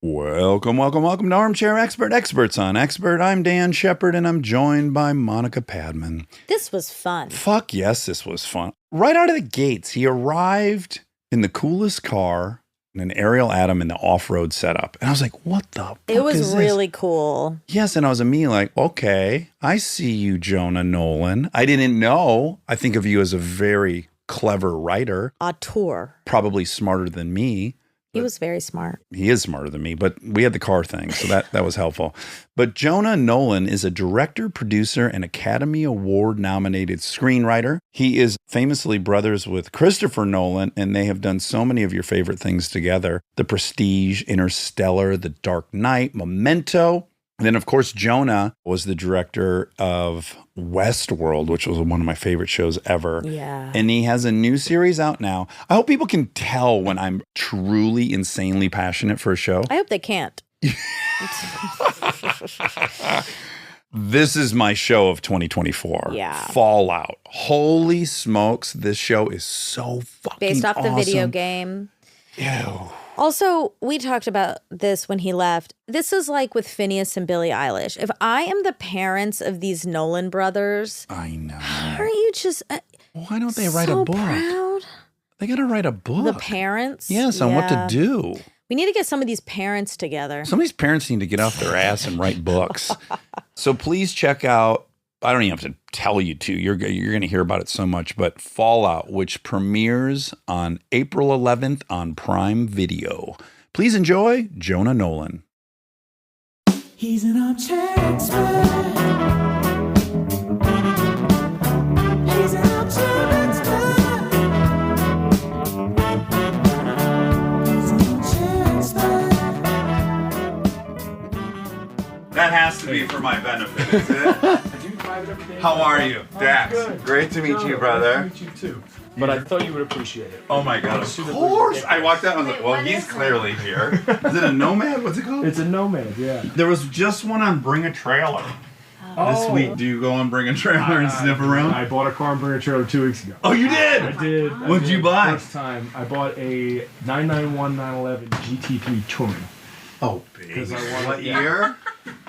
Welcome to Armchair Expert, Experts on Expert. I'm Dan Shepard, and I'm joined by Monica Padman. This was fun. Fuck yes, this was fun. Right out of the gates, he arrived in the coolest car, in an Ariel Atom in the off-road setup. And I was like, what the fuck It was is this? really cool. Yes, and I was immediately like, okay, I see you, Jonah Nolan. I didn't know. I think of you as a very clever writer. Auteur. Probably smarter than me. He was very smart. He is smarter than me, but we had the car thing, so that was helpful. But Jonah Nolan is a director, producer, and Academy Award-nominated screenwriter. He is famously brothers with Christopher Nolan, and they have done so many of your favorite things together. The Prestige, Interstellar, The Dark Knight, Memento. And then, of course, Jonah was the director of Westworld, which was one of my favorite shows ever. Yeah. And he has a new series out now. I hope people can tell when I'm truly insanely passionate for a show. I hope they can't. This is my show of 2024. Yeah. Fallout. Holy smokes, this show is so fucking Based off awesome. the video game. Ew. Also, we talked about this when he left. This is like with Phineas and Billie Eilish. If I am the parents of these Nolan brothers, I know. aren't you just Why don't they write so a book? proud? They got to write a book. The parents? Yes, on what to do. We need to get some of these parents together. Some of these parents need to get off their ass and write books. So please check out, I don't even have to tell you to, you're going to hear about it so much, but Fallout, which premieres on April 11th on Prime Video. Please enjoy Jonah Nolan. He's an armchair expert. He's an armchair expert. He's an armchair expert. That has to be for my benefit, is it? How are you? Dax. Good. Great to meet you, brother. Nice to meet you too. But I thought you would appreciate it. Oh my God, of course. I walked out and I was like, well, he's clearly here. Is it a Nomad? What's it called? It's a Nomad, yeah. There was just one on Bring a Trailer. This week, do you go on Bring a Trailer and sniff around? I bought a car and Bring a Trailer 2 weeks ago. Oh, you did? I did. What'd you buy? First time, I bought a 991 911 GT3 Touring. Oh, Because baby. I wanted- What year?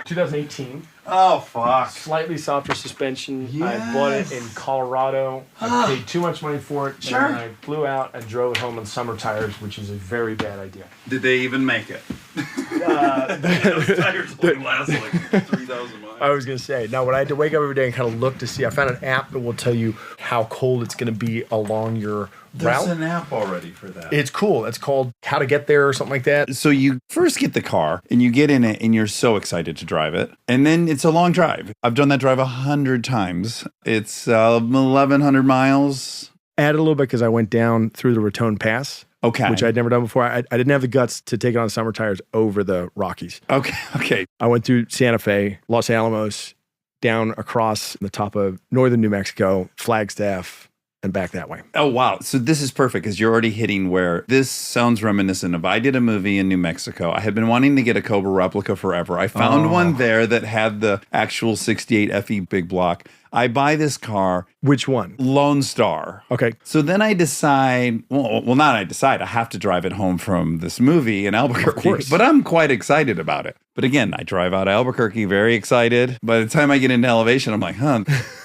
2018. Oh, fuck. Slightly softer suspension. Yes. I bought it in Colorado. I paid too much money for it. Sure. And then I flew out and drove it home on summer tires, which is a very bad idea. Did they even make it? Those tires only last like 3,000 miles. I was going to say, no, when I had to wake up every day and kind of look to see, I found an app that will tell you how cold it's going to be along your There's route. an app already for that. It's cool. It's called How to Get There or something like that. So you first get the car and you get in it and you're so excited to drive it. And then it's a long drive. I've done that drive 100 times. It's 1,100 miles. Added a little bit because I went down through the Raton Pass, Okay. which I'd never done before. I didn't have the guts to take it on summer tires over the Rockies. Okay. I went through Santa Fe, Los Alamos, down across the top of northern New Mexico, Flagstaff, and back that way. Oh, wow. So this is perfect because you're already hitting where this sounds reminiscent of. I did a movie in New Mexico. I had been wanting to get a Cobra replica forever. I found one there that had the actual 68 FE big block. I buy this car, Which one? Lone Star. Okay. So then I decide, I have to drive it home from this movie in Albuquerque. Of course. But I'm quite excited about it. But again, I drive out of Albuquerque, very excited. By the time I get into elevation, I'm like,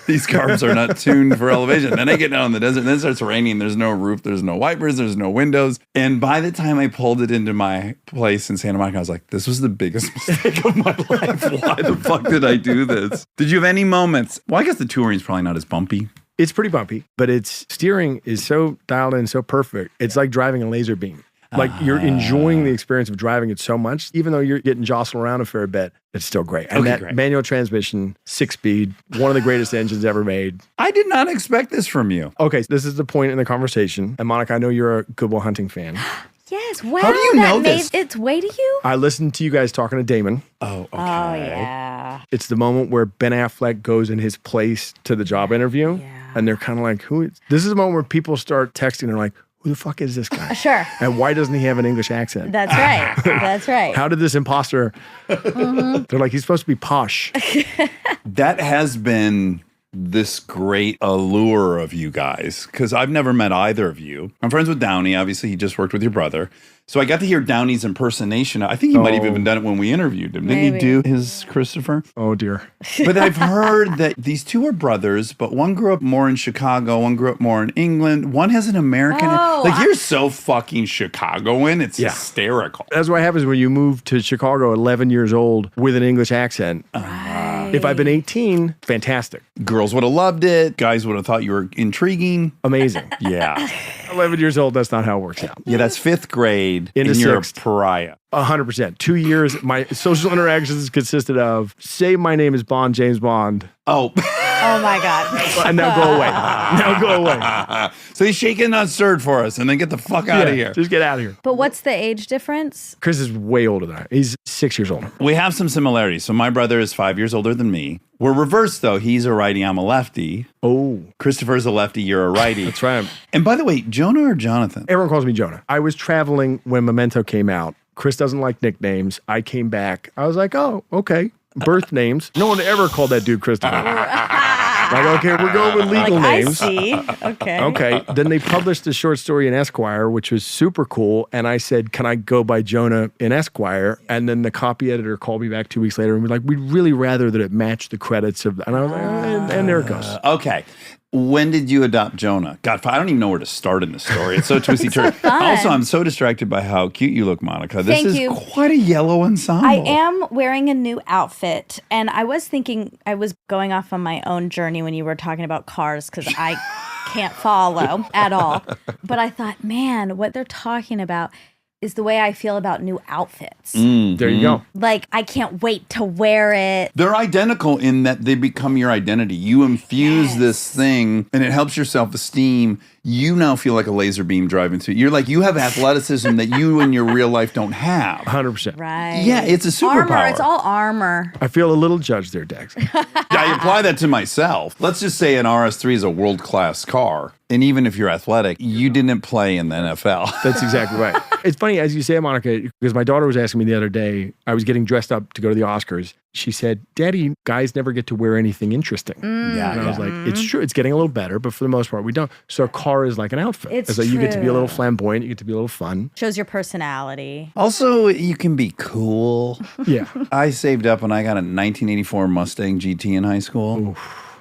these cars are not tuned for elevation. Then I get down in the desert, and then it starts raining. There's no roof, there's no wipers, there's no windows. And by the time I pulled it into my place in Santa Monica, I was like, this was the biggest mistake of my life. Why the fuck did I do this? Did you have any moments? Well, I guess the touring is probably not as bumpy. It's pretty bumpy, but its steering is so dialed in, so perfect. It's like driving a laser beam. Like you're enjoying the experience of driving it so much, even though you're getting jostled around a fair bit, it's still great. And that great. manual transmission, 6-speed, one of the greatest engines ever made. I did not expect this from you. Okay, this is the point in the conversation. And Monica, I know you're a Good Will Hunting fan. Yes. Wow. How do you that know made this? its way to you? I listened to you guys talking to Damon. Oh, okay. Oh, yeah. It's the moment where Ben Affleck goes in his place to the job interview. Yeah. And they're kind of like, who is this? Is the moment where people start texting and are like, who the fuck is this guy? Sure. And why doesn't he have an English accent? That's right. That's right. How did this imposter? They're like, he's supposed to be posh. That has been this great allure of you guys because I've never met either of you. I'm friends with Downey. Obviously, he just worked with your brother. So I got to hear Downey's impersonation. I think he might have even done it when we interviewed him. Didn't he do his Christopher? Oh, dear. But I've heard that these two are brothers, but one grew up more in Chicago, one grew up more in England. One has an American. You're so fucking Chicagoan. It's hysterical. That's what happens when you move to Chicago 11 years old with an English accent. If I'd been 18, fantastic. Girls would have loved it. Guys would have thought you were intriguing. Amazing. Yeah. 11 years old, that's not how it works out. Yeah, that's 5th grade. Into and you're a 6th. pariah. 100%. 2 years, my social interactions consisted of, say my name is Bond, James Bond. Oh. Oh my God. And now go away. Now go away. So he's shaking that stirred for us and then get the fuck out of here. Just get out of here. But what's the age difference? Chris is way older than I. He's 6 years older. We have some similarities. So my brother is 5 years older than me. We're reversed though. He's a righty, I'm a lefty. Oh. Christopher's a lefty, you're a righty. That's right. And by the way, Jonah or Jonathan? Everyone calls me Jonah. I was traveling when Memento came out. Chris doesn't like nicknames. I came back. I was like, oh, okay. Birth names. No one ever called that dude Christopher. Like, okay, we're going with legal names. I see. Okay. Okay. Then they published a short story in Esquire, which was super cool. And I said, can I go by Jonah in Esquire? And then the copy editor called me back 2 weeks later and was like, we'd really rather that it matched the credits of. And I was like, and there it goes. Okay. When did you adopt Jonah? God, I don't even know where to start in the story. It's so twisty turn. Also, I'm so distracted by how cute you look, Monica. This is quite a yellow ensemble. I am wearing a new outfit, and I was thinking I was going off on my own journey when you were talking about cars because I can't follow at all. But I thought, man, what they're talking about is the way I feel about new outfits. There you go. Like, I can't wait to wear it. They're identical in that they become your identity. You infuse this thing and it helps your self-esteem. You now feel like a laser beam driving through. You're like, you have athleticism that you in your real life don't have. 100%. Right. Yeah, it's a superpower. Armor. It's all armor. I feel a little judged there, Dax. I apply that to myself. Let's just say an RS3 is a world-class car. And even if you're athletic, you didn't play in the NFL. That's exactly right. It's funny, as you say, Monica, because my daughter was asking me the other day, I was getting dressed up to go to the Oscars. She said, Daddy, guys never get to wear anything interesting. Yeah, and I was like, it's true. It's getting a little better, but for the most part, we don't. So a car is like an outfit. It's like you get to be a little true. flamboyant. You get to be a little fun. Shows your personality. Also, you can be cool. Yeah. I saved up and I got a 1984 Mustang GT in high school.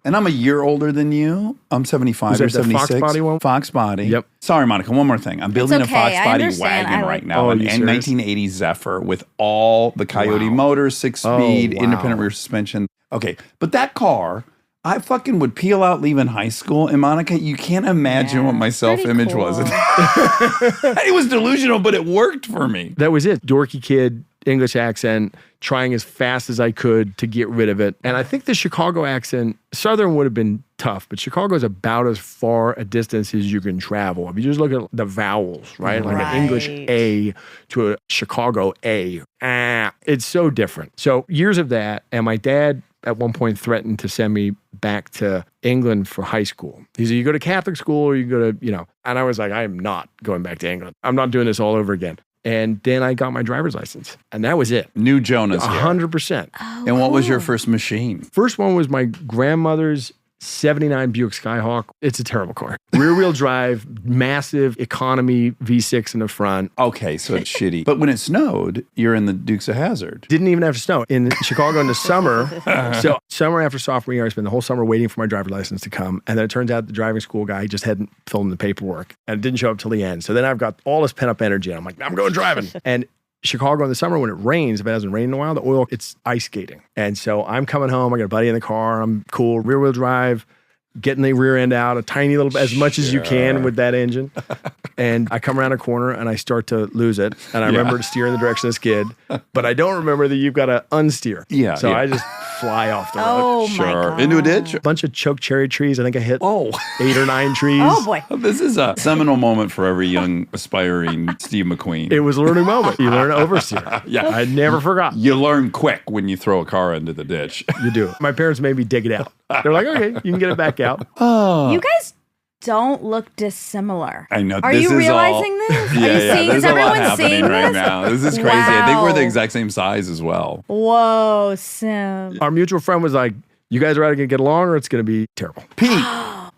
And I'm a year older than you. I'm 75 or Was that the 76. Fox body one? Fox body. Yep. Sorry, Monica, one more thing. I'm building okay. a Fox I body understand. wagon I right like- now. Oh, An you serious? 1980 Zephyr with all the Coyote motors, 6-speed, wow. independent rear suspension. Okay, but that car, I fucking would peel out leaving high school. And Monica, you can't imagine what my self-image was. It was delusional, but it worked for me. That was it. Dorky kid, English accent, trying as fast as I could to get rid of it. And I think the Chicago accent, Southern would have been tough, but Chicago is about as far a distance as you can travel. If you just look at the vowels, right? Like an English A to a Chicago A. It's so different. So years of that, and my dad at one point threatened to send me back to England for high school. He said, you go to Catholic school or you go to, and I was like, I am not going back to England. I'm not doing this all over again. And then I got my driver's license, and that was it. New Jonah's here. 100%. And what was your first machine? First one was my grandmother's 79 Buick Skyhawk. It's a terrible car. Rear wheel drive, massive economy V6 in the front. Okay, so it's shitty. But when it snowed, you're in the Dukes of Hazzard. Didn't even have to snow. In Chicago in the summer, so summer after sophomore year, I spent the whole summer waiting for my driver's license to come. And then it turns out the driving school guy just hadn't filled in the paperwork and it didn't show up till the end. So then I've got all this pent up energy. And I'm like, I'm going driving. And Chicago in the summer, when it rains, if it hasn't rained in a while, the oil, it's ice skating. And so I'm coming home. I got a buddy in the car. I'm cool. Rear wheel drive. Getting the rear end out a tiny little, as much as you can with that engine. And I come around a corner and I start to lose it. And I remember to steer in the direction of the skid, but I don't remember that you've got to unsteer. Yeah. So I just fly off the road. Oh, my God. Into a ditch? A bunch of choke cherry trees. I think I hit 8 or 9 trees. Oh, boy. This is a seminal moment for every young aspiring Steve McQueen. It was a learning moment. You learn to oversteer. Yeah. I never forgot. You learn quick when you throw a car into the ditch. You do. My parents made me dig it out. They're like, okay, you can get it back out. You guys don't look dissimilar. I know. Are this you is realizing all, this? Are Yeah, you yeah. seeing? There's Is a lot everyone happening seeing right this? now. This is crazy. I think we're the Wow. exact same size as well. Whoa, Sim. Our mutual friend was like, You guys are either going to get along or it's going to be terrible. Pete.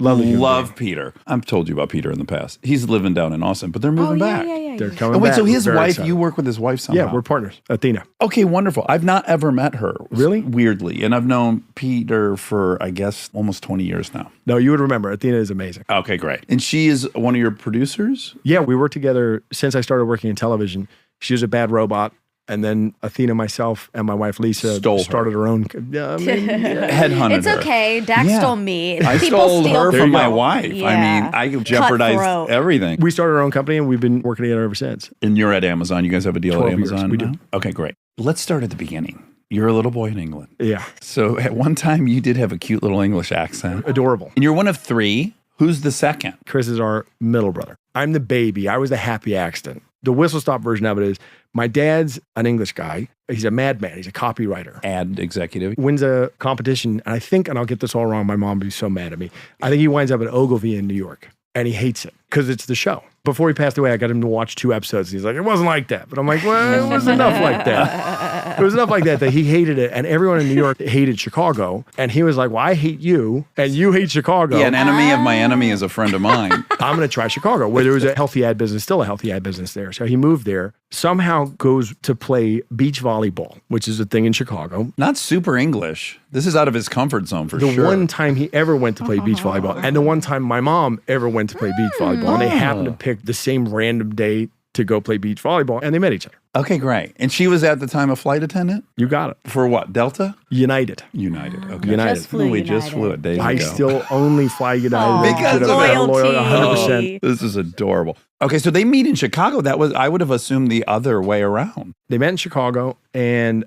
Lovely human Love Peter. I've told you about Peter in the past. He's living down in Austin, but they're moving back. They're yeah. coming Oh, wait, back. so We're his very wife, excited. you work with his wife somehow? Yeah, we're partners. Athena. Okay, wonderful. I've not ever met her. Really? Weirdly. And I've known Peter for, I guess, almost 20 years now. No, you would remember. Athena is amazing. Okay, great. And she is one of your producers? Yeah, we worked together since I started working in television. She was a bad robot. And then Athena, myself, and my wife Lisa started her own. Headhunted It's her. okay. Dax Yeah. stole me. I People stole steal her There from you my go. wife. Yeah. I mean, I jeopardized Cutthroat. everything. We started our own company and we've been working together ever since. And you're at Amazon. You guys have a deal at 12 years. Amazon? We do. now? Okay, great. Let's start at the beginning. You're a little boy in England. Yeah, So at one time, you did have a cute little English accent. adorable. And you're one of three. Who's the second? Chris is our middle brother. I'm the baby. I was the happy accident. The whistle stop version of it is my dad's an English guy. He's a madman. He's a copywriter. Ad executive. Wins a competition, and I think, and I'll get this all wrong, my mom would be so mad at me. I think he winds up at Ogilvy in New York, and he hates it because it's the show. Before he passed away, I got him to watch 2 episodes. He's like, it wasn't like that. But I'm like, well, it was enough like that. It was enough like that he hated it. And everyone in New York hated Chicago. And he was like, well, I hate you, and you hate Chicago. Yeah, an enemy of my enemy is a friend of mine. I'm going to try Chicago, where there was a healthy ad business, still a healthy ad business there. So he moved there, somehow goes to play beach volleyball, which is a thing in Chicago. Not super English. This is out of his comfort zone for The sure. one time he ever went to play beach volleyball, and the one time my mom ever went to play beach volleyball, and they happened to pick the same random day to go play beach volleyball, and they met each other. Okay, great. And she was at the time a flight attendant? You got it. For what? Delta? United. United. Okay. United. Just flew We just United. flew it days I ago. still only fly United. Aw, Because Should of have been loyalty. 100%. This is adorable. Okay, so they meet in Chicago. That was, I would have assumed, the other way around. They met in Chicago, and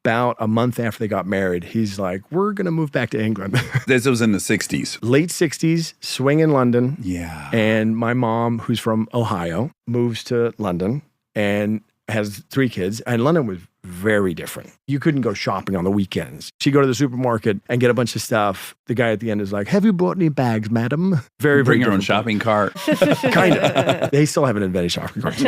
about a month after they got married, he's like, we're going to move back to England. This was in the 60s. Late 60s, swing in London. Yeah. And my mom, who's from Ohio, moves to London and has 3 kids. And London was very different. You couldn't go shopping on the weekends. She'd go to the supermarket and get a bunch of stuff. The guy at the end is like, have you brought any bags, madam? Very, Bring very your own different. shopping cart. Kind of. They still haven't invented shopping carts.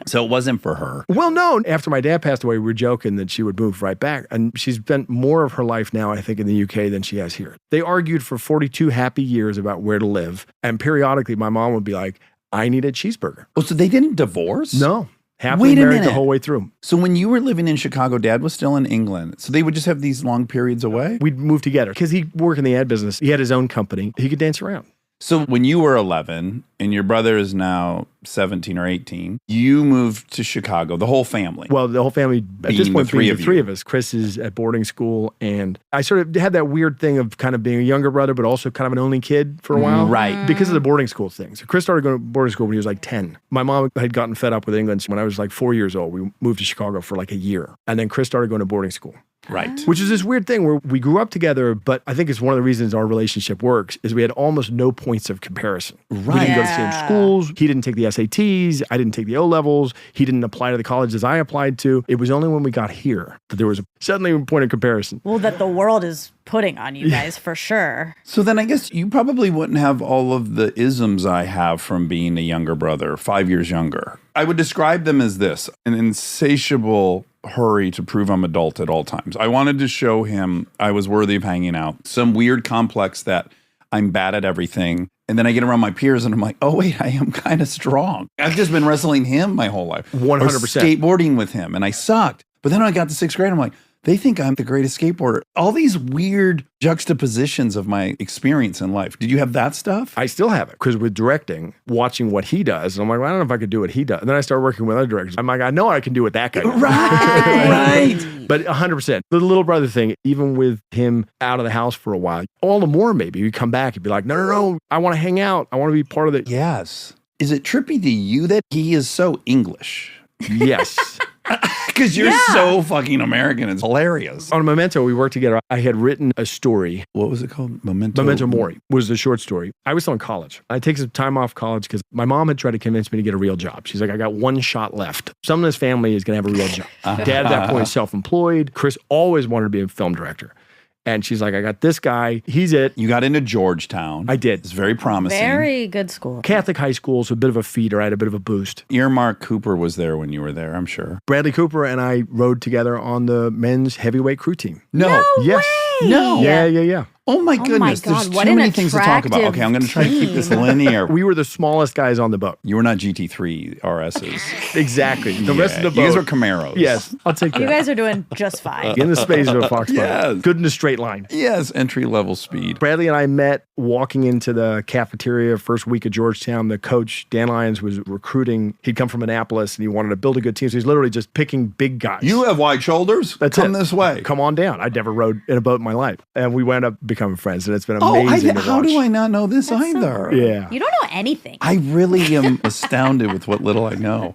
So it wasn't for her. Well, no. After my dad passed away, we were joking that she would move right back. And she's spent more of her life now, I think, in the UK than she has here. They argued for 42 happy years about where to live. And periodically, my mom would be like, I need a cheeseburger. Oh, so they didn't divorce? No. Happily Wait a married the minute. whole way through. So when you were living in Chicago, Dad was still in England. So they would just have these long periods away? We'd move together because he'd work in the ad business. He had his own company. He could dance around. So when you were 11 and your brother is now 17 or 18, you moved to Chicago, the whole family. Well, the whole family, at this Being point, the three being of the 3 you. of us. Chris is at boarding school. And I sort of had that weird thing of kind of being a younger brother, but also kind of an only kid for a while. Right. Because of the boarding school thing. So Chris started going to boarding school when he was like 10. My mom had gotten fed up with England. So when I was like 4 years old, we moved to Chicago for like a year. And then Chris started going to boarding school. Right. Which is this weird thing where we grew up together, but I think it's one of the reasons our relationship works is we had almost no points of comparison. We Right. didn't go to the same schools. He didn't take the SATs. I didn't take the O-levels. He didn't apply to the colleges I applied to. It was only when we got here that there was suddenly a point of comparison. Well, that the world is putting on you guys for sure. So then I guess you probably wouldn't have all of the isms I have from being a younger brother, 5 years younger. I would describe them as this, an insatiable hurry to prove I'm adult at all times. I wanted to show him I was worthy of hanging out. Some weird complex that I'm bad at everything. And then I get around my peers and I'm like, oh, wait, I am kind of strong. I've just been wrestling him my whole life. 100%. Or skateboarding with him and I sucked. But then when I got to 6th grade, I'm like, they think I'm the greatest skateboarder. All these weird juxtapositions of my experience in life. Did you have that stuff? I still have it because with directing, watching what he does, I'm like, well, I don't know if I could do what he does. And then I started working with other directors. I'm like, I know I can do what that guy does. Right. But 100%. The little brother thing, even with him out of the house for a while, all the more maybe you'd come back and be like, no, I want to hang out. I want to be part of it. Yes. Is it trippy to you that he is so English? Yes. Because you're so fucking American. It's hilarious. On Memento, we worked together. I had written a story. What was it called? Memento? Memento Mori was the short story. I was still in college. I take some time off college because my mom had tried to convince me to get a real job. She's like, I got one shot left. Someone in this family is going to have a real job. Dad at that point is self-employed. Chris always wanted to be a film director. And she's like, I got this guy. He's it. You got into Georgetown. I did. It's very promising. Very good school. Catholic high school, so a bit of a feeder. I had a bit of a boost. Earmark Cooper was there when you were there, I'm sure. Bradley Cooper and I rode together on the men's heavyweight crew team. No. Yes. way. No. Yeah. Oh my goodness. God, There's what too an many things to talk about. attractive Okay, I'm going to try to keep this team. linear. We were the smallest guys on the boat. You were not GT3 RSs. Exactly. The rest of the boat. You guys were Camaros. Yes, I'll take that. You guys are doing just fine. In the space of a fox boat. Yes. Good in a straight line. Yes, entry level speed. Bradley and I met walking into the cafeteria first week at Georgetown. The coach, Dan Lyons, was recruiting. He'd come from Annapolis and he wanted to build a good team. So he's literally just picking big guys. You have wide shoulders. Come this way. Come on down. I'd never rode in a boat in my life. And we wound up becoming friends. And it's been Oh, amazing to how watch. do I not know this That's so either? great. Yeah. You don't know anything. I really am astounded with what little I know.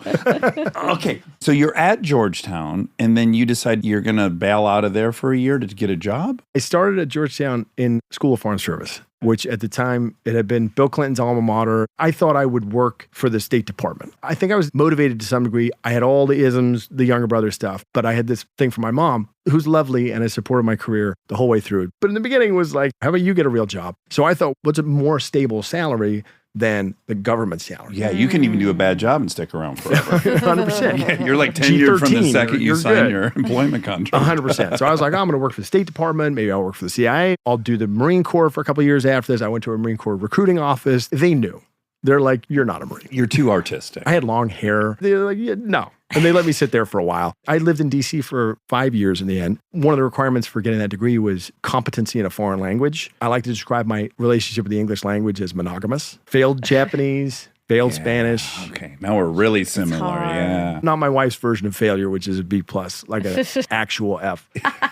Okay, so you're at Georgetown, and then you decide you're going to bail out of there for a year to get a job? I started at Georgetown in School of Foreign Service, which at the time it had been Bill Clinton's alma mater. I thought I would work for the State Department. I think I was motivated to some degree. I had all the isms, the younger brother stuff, but I had this thing from my mom, who's lovely and has supported my career the whole way through. But in the beginning it was like, how about you get a real job? So I thought, what's a more stable salary than the government salary? Yeah, you can even do a bad job and stick around forever. 100%. Yeah, you're like tenured from the G13, second you you're sign good. your employment contract. 100%. So I was like, I'm going to work for the State Department. Maybe I'll work for the CIA. I'll do the Marine Corps for a couple of years after this. I went to a Marine Corps recruiting office. They knew. They're like, you're not a Marine. You're too artistic. I had long hair. They're like, yeah, no. And they let me sit there for a while. I lived in DC for 5 years in the end. One of the requirements for getting that degree was competency in a foreign language. I like to describe my relationship with the English language as monogamous. Failed Japanese, failed Spanish. Okay, now we're really similar. hard. Yeah. Not my wife's version of failure, which is a B plus, like an actual F.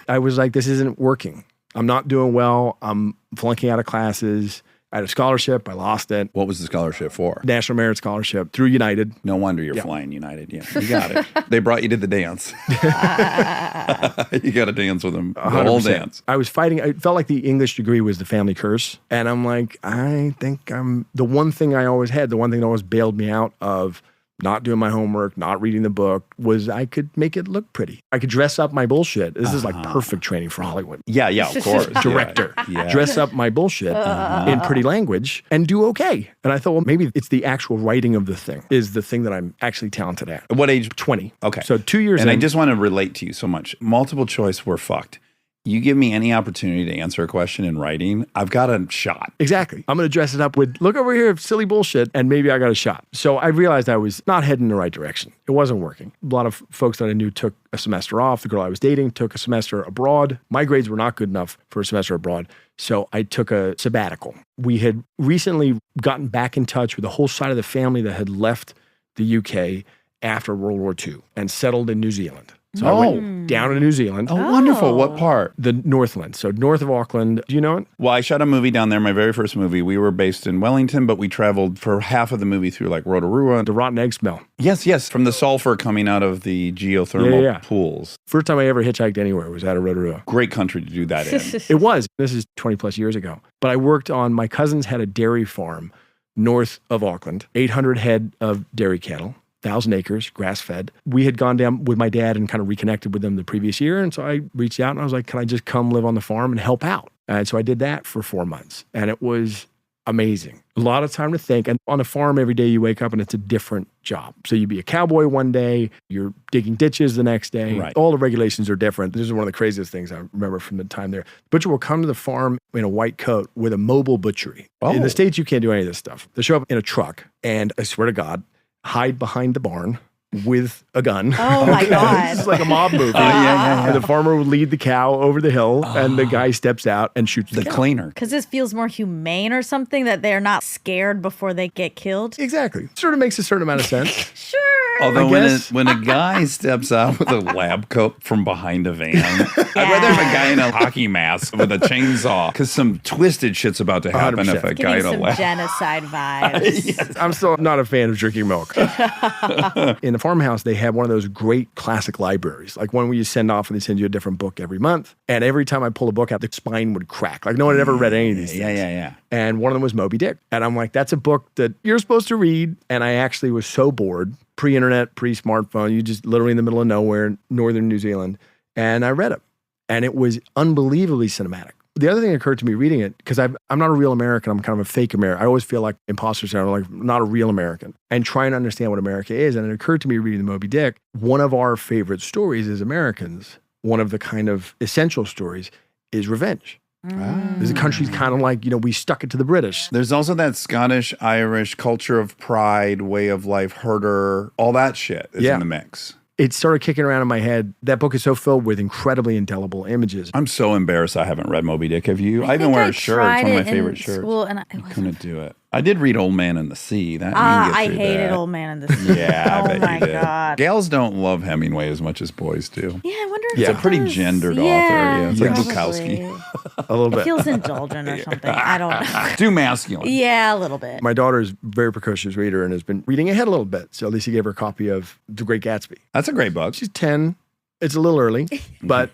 I was like, this isn't working. I'm not doing well. I'm flunking out of classes. I had a scholarship. I lost it. What was the scholarship for? National Merit Scholarship through United. No wonder you're flying United. Yeah, you got it. They brought you to the dance. You got to dance with them. The whole 100%. dance. I was fighting. I felt like the English degree was the family curse. And I'm like, I think I'm the one thing I always had, the one thing that always bailed me out of not doing my homework, not reading the book, was I could make it look pretty. I could dress up my bullshit. This is like perfect training for Hollywood. Yeah, of course. Director. Yeah. Dress up my bullshit in pretty language and do okay. And I thought, well, maybe it's the actual writing of the thing is the thing that I'm actually talented at. What age? 20. Okay. So 2 years And in. I just want to relate to you so much. Multiple choice, we're fucked. You give me any opportunity to answer a question in writing, I've got a shot. Exactly. I'm going to dress it up with, look over here, silly bullshit, and maybe I got a shot. So I realized I was not heading in the right direction. It wasn't working. A lot of folks that I knew took a semester off. The girl I was dating took a semester abroad. My grades were not good enough for a semester abroad. So I took a sabbatical. We had recently gotten back in touch with a whole side of the family that had left the UK after World War II and settled in New Zealand. So I went down to New Zealand. Oh, wonderful. What part? The Northland. So north of Auckland. Do you know it? Well, I shot a movie down there, my very first movie. We were based in Wellington, but we traveled for half of the movie through like Rotorua. The rotten egg smell. Yes, from the sulfur coming out of the geothermal Yeah. pools. First time I ever hitchhiked anywhere was out of Rotorua. Great country to do that in. It was. This is 20 plus years ago. But I worked on, my cousins had a dairy farm north of Auckland, 800 head of dairy cattle. 1,000 acres, grass-fed. We had gone down with my dad and kind of reconnected with them the previous year. And so I reached out and I was like, can I just come live on the farm and help out? And so I did that for 4 months. And it was amazing. A lot of time to think. And on a farm, every day you wake up and it's a different job. So you'd be a cowboy one day, you're digging ditches the next day. Right. All the regulations are different. This is one of the craziest things I remember from the time there. The butcher will come to the farm in a white coat with a mobile butchery. In the States, you can't do any of this stuff. They show up in a truck and I swear to God, hide behind the barn with a gun. Oh my God. This is like a mob movie. yeah. And the farmer would lead the cow over the hill and the guy steps out and shoots the The cow. cleaner. Because this feels more humane or something, that they're not scared before they get killed. Exactly. Sort of makes a certain amount of sense. Sure. Although I when guess. when a guy steps out with a lab coat from behind a van, I'd rather have a guy in a hockey mask with a chainsaw because some twisted shit's about to happen 100%. if a guy Giving in a some lab. genocide vibes. I'm still not a fan of drinking milk. In the farmhouse, they have one of those great classic libraries, like one where you send off and they send you a different book every month. And every time I pull a book out, the spine would crack. Like no one had ever read any of these things. Yeah. And one of them was Moby Dick. And I'm like, that's a book that you're supposed to read. And I actually was so bored, pre-internet, pre-smartphone, you just literally in the middle of nowhere, northern New Zealand. And I read it. And it was unbelievably cinematic. The other thing that occurred to me reading it, because I'm not a real American, I'm kind of a fake American. I always feel like imposter syndrome, like not a real American, and trying to understand what America is. And it occurred to me reading the Moby Dick, one of our favorite stories as Americans, one of the kind of essential stories is revenge. There's a country's kind of like, we stuck it to the British. There's also that Scottish, Irish culture of pride, way of life, herder, all that shit is in the mix. It started kicking around in my head. That book is so filled with incredibly indelible images. I'm so embarrassed I haven't read Moby Dick. Have you? I even wear a shirt. It's one of my favorite shirts. School and I couldn't do it. I did read Old Man in the Sea. That I hated Old Man in the Sea. Yeah, I bet my you did. God. Gals don't love Hemingway as much as boys do. Yeah, I wonder if It's a pretty gendered author. Yeah, it's like probably. Bukowski. A little bit. It feels indulgent or something. I don't know. Too masculine. Yeah, a little bit. My daughter's a very precocious reader and has been reading ahead a little bit. So Lisa gave her a copy of The Great Gatsby. That's a great book. She's 10. It's a little early, but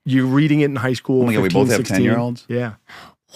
you're reading it in high school. Oh my God, we both have 10-year-olds? Yeah.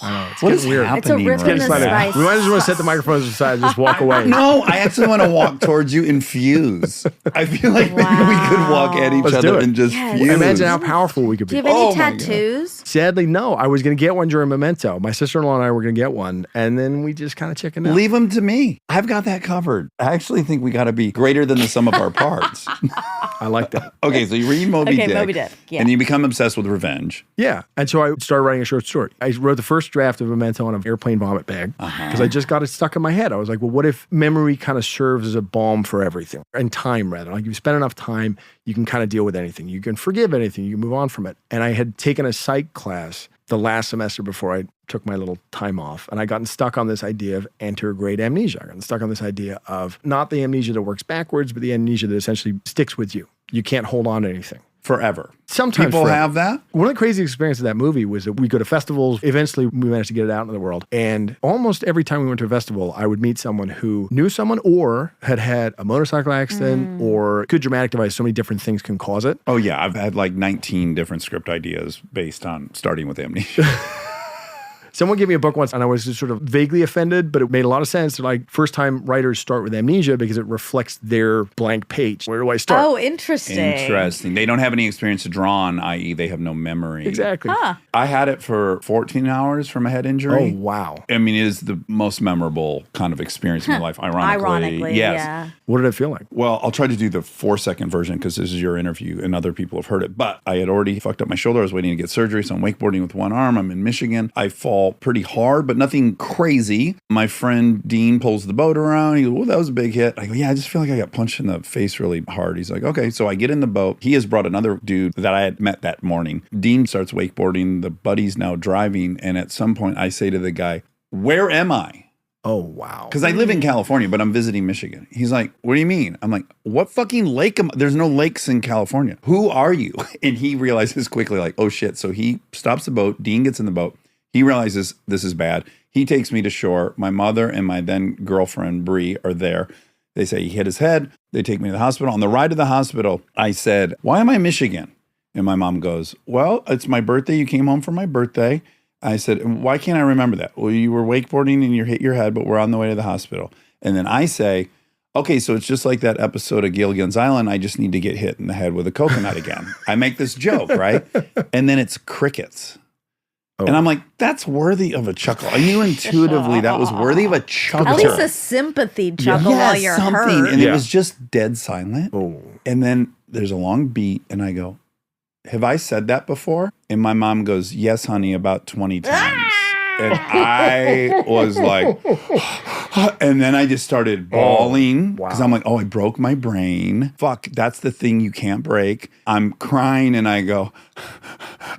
I know. It's What getting is weird. happening It's a rip in the right now? spice. We might just want to set the microphones aside and just walk away. No, I actually want to walk towards you and fuse. I feel like maybe we could walk at each Let's do other it. and just Yes. fuse. Imagine how powerful we could Do be. you have any Oh my God. tattoos? Sadly, no. I was going to get one during Memento. My sister-in-law and I were going to get one, and then we just kind of chickened out. Leave them to me. I've got that covered. I actually think we got to be greater than the sum of our parts. I like that. Okay, so you read Moby Okay, Dick. Moby Dick, yeah. And you become obsessed with revenge. Yeah. And so I started writing a short story. I wrote the first draft of Memento on an airplane vomit bag because I just got it stuck in my head. I was like, well, what if memory kind of serves as a balm for everything? And time, rather. Like you spend enough time, you can kind of deal with anything. You can forgive anything. You can move on from it. And I had taken a psych class the last semester before I took my little time off. And I gotten stuck on this idea of anterograde amnesia. I got stuck on this idea of not the amnesia that works backwards, but the amnesia that essentially sticks with you. You can't hold on to anything. Forever. Sometimes People forever. have that? One of the crazy experiences of that movie was that we go to festivals. Eventually, we managed to get it out into the world. And almost every time we went to a festival, I would meet someone who knew someone or had had a motorcycle accident or good dramatic device. So many different things can cause it. Oh, yeah. I've had like 19 different script ideas based on starting with amnesia. Someone gave me a book once and I was just sort of vaguely offended, but it made a lot of sense. Like first time writers start with amnesia because it reflects their blank page. Where do I start? Oh, interesting. Interesting. They don't have any experience to draw on, i.e. they have no memory. Exactly. Huh. I had it for 14 hours from a head injury. Oh, wow. I mean, it is the most memorable kind of experience in my life, ironically. Yes. Yeah. What did it feel like? Well, I'll try to do the 4-second version because this is your interview and other people have heard it. But I had already fucked up my shoulder. I was waiting to get surgery. So I'm wakeboarding with one arm. I'm in Michigan. I fall pretty hard, but nothing crazy. My friend Dean pulls the boat around. He goes, well, that was a big hit. I go, yeah, I just feel like I got punched in the face really hard. He's like, okay. So I get in the boat. He has brought another dude that I had met that morning. Dean starts wakeboarding. The buddy's now driving. And at some point I say to the guy, where am I? Oh, wow. Because I live in California, but I'm visiting Michigan. He's like, what do you mean? I'm like, what fucking lake am I? There's no lakes in California. Who are you? And he realizes quickly, like, oh shit. So he stops the boat. Dean gets in the boat. He realizes this is bad. He takes me to shore. My mother and my then girlfriend, Bree, are there. They say he hit his head. They take me to the hospital. On the ride to the hospital, I said, why am I in Michigan? And my mom goes, well, it's my birthday. You came home for my birthday. I said, why can't I remember that? Well, you were wakeboarding and you hit your head, but we're on the way to the hospital. And then I say, okay, so it's just like that episode of Gilligan's Island. I just need to get hit in the head with a coconut again. I make this joke, right? And then it's crickets. Oh. And I'm like, that's worthy of a chuckle. I knew intuitively that was worthy of a chuckle. At least a sympathy chuckle Yeah, while you're something. hurt. And Yeah. it was just dead silent. Oh. And then there's a long beat, and I go, have I said that before? And my mom goes, yes, honey, about 20 times. And I was like, and then I just started bawling because I'm like, oh, I broke my brain. Fuck, that's the thing you can't break. I'm crying and I go,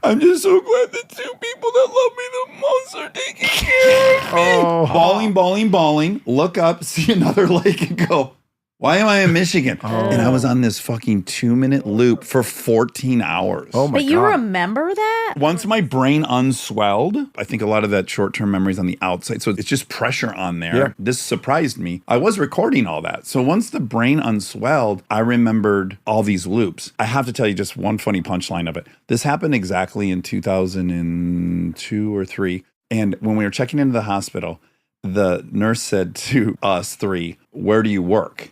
I'm just so glad the two people that love me the most are taking care of me. Oh. Bawling, look up, see another lake and go, why am I in Michigan? And I was on this fucking 2-minute loop for 14 hours. Oh my But you God. remember that? Once my brain unswelled, I think a lot of that short-term memory is on the outside. So it's just pressure on there. Yeah. This surprised me. I was recording all that. So once the brain unswelled, I remembered all these loops. I have to tell you just one funny punchline of it. This happened exactly in 2002 or 3. And when we were checking into the hospital, the nurse said to us 3, where do you work?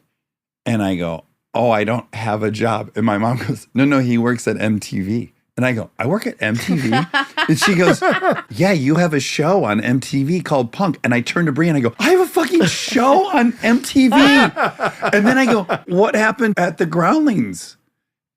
And I go, oh, I don't have a job. And my mom goes, no, he works at MTV. And I go, I work at MTV? And she goes, yeah, you have a show on MTV called Punk. And I turn to Brie and I go, I have a fucking show on MTV. And then I go, what happened at the Groundlings?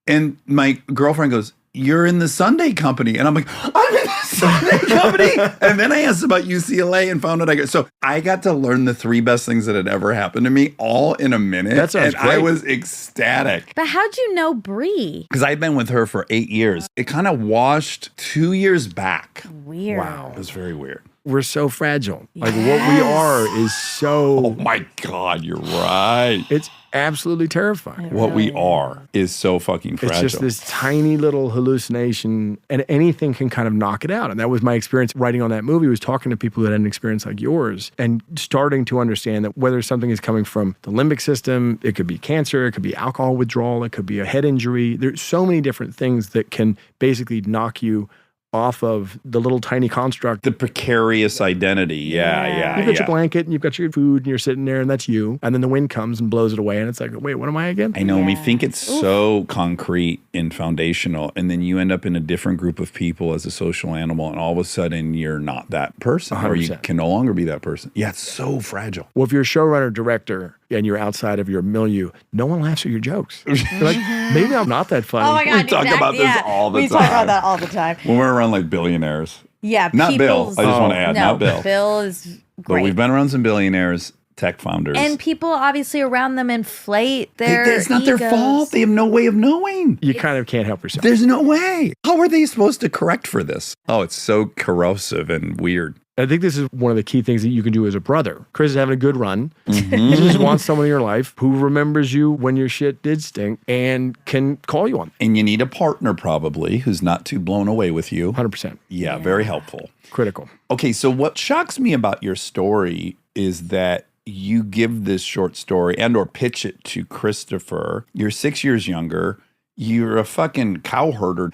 And my girlfriend goes, you're in the Sunday Company. And I'm like, I'm in the Sunday Company. And then I asked about UCLA and found out so I got to learn the 3 best things that had ever happened to me all in a minute. That sounds and great. I was ecstatic. But how'd you know Brie? Because I'd been with her for 8 years. It kind of washed 2 years back. Weird. Wow. It was very weird. We're so fragile. Like what we are is so. Oh my God, you're right. It's absolutely terrifying. What we are is so fucking fragile. It's just this tiny little hallucination, and anything can kind of knock it out. And that was my experience writing on that movie, was talking to people who had an experience like yours and starting to understand that whether something is coming from the limbic system, it could be cancer, it could be alcohol withdrawal, it could be a head injury. There's so many different things that can basically knock you off of the little tiny construct. The precarious identity. Yeah. You've got your blanket and you've got your food and you're sitting there and that's you. And then the wind comes and blows it away and it's like, wait, what am I again? I know, and we think it's so concrete and foundational, and then you end up in a different group of people as a social animal, and all of a sudden you're not that person, or you 100%. can no longer be that person. Yeah, it's so fragile. Well, if you're a showrunner, director, and you're outside of your milieu, no one laughs at your jokes. You're like, maybe I'm not that funny. Oh my God. We talk about this all the We time. talk about that all the time. When we're around like billionaires. Yeah. Not Bill. people's- I just want to add, no, not Bill. Bill is But great. we've been around some billionaires, tech founders. And people obviously around them inflate their it's not their egos. fault. They have no way of knowing. You kind of can't help yourself. There's no way. How are they supposed to correct for this? Oh, it's so corrosive and weird. I think this is one of the key things that you can do as a brother. Chris is having a good run. Mm-hmm. You just want someone in your life who remembers you when your shit did stink and can call you on it. And you need a partner probably who's not too blown away with you. 100%. Yeah, very helpful. Critical. Okay, so what shocks me about your story is that you give this short story and or pitch it to Christopher. You're 6 years younger. You're a fucking cow herder.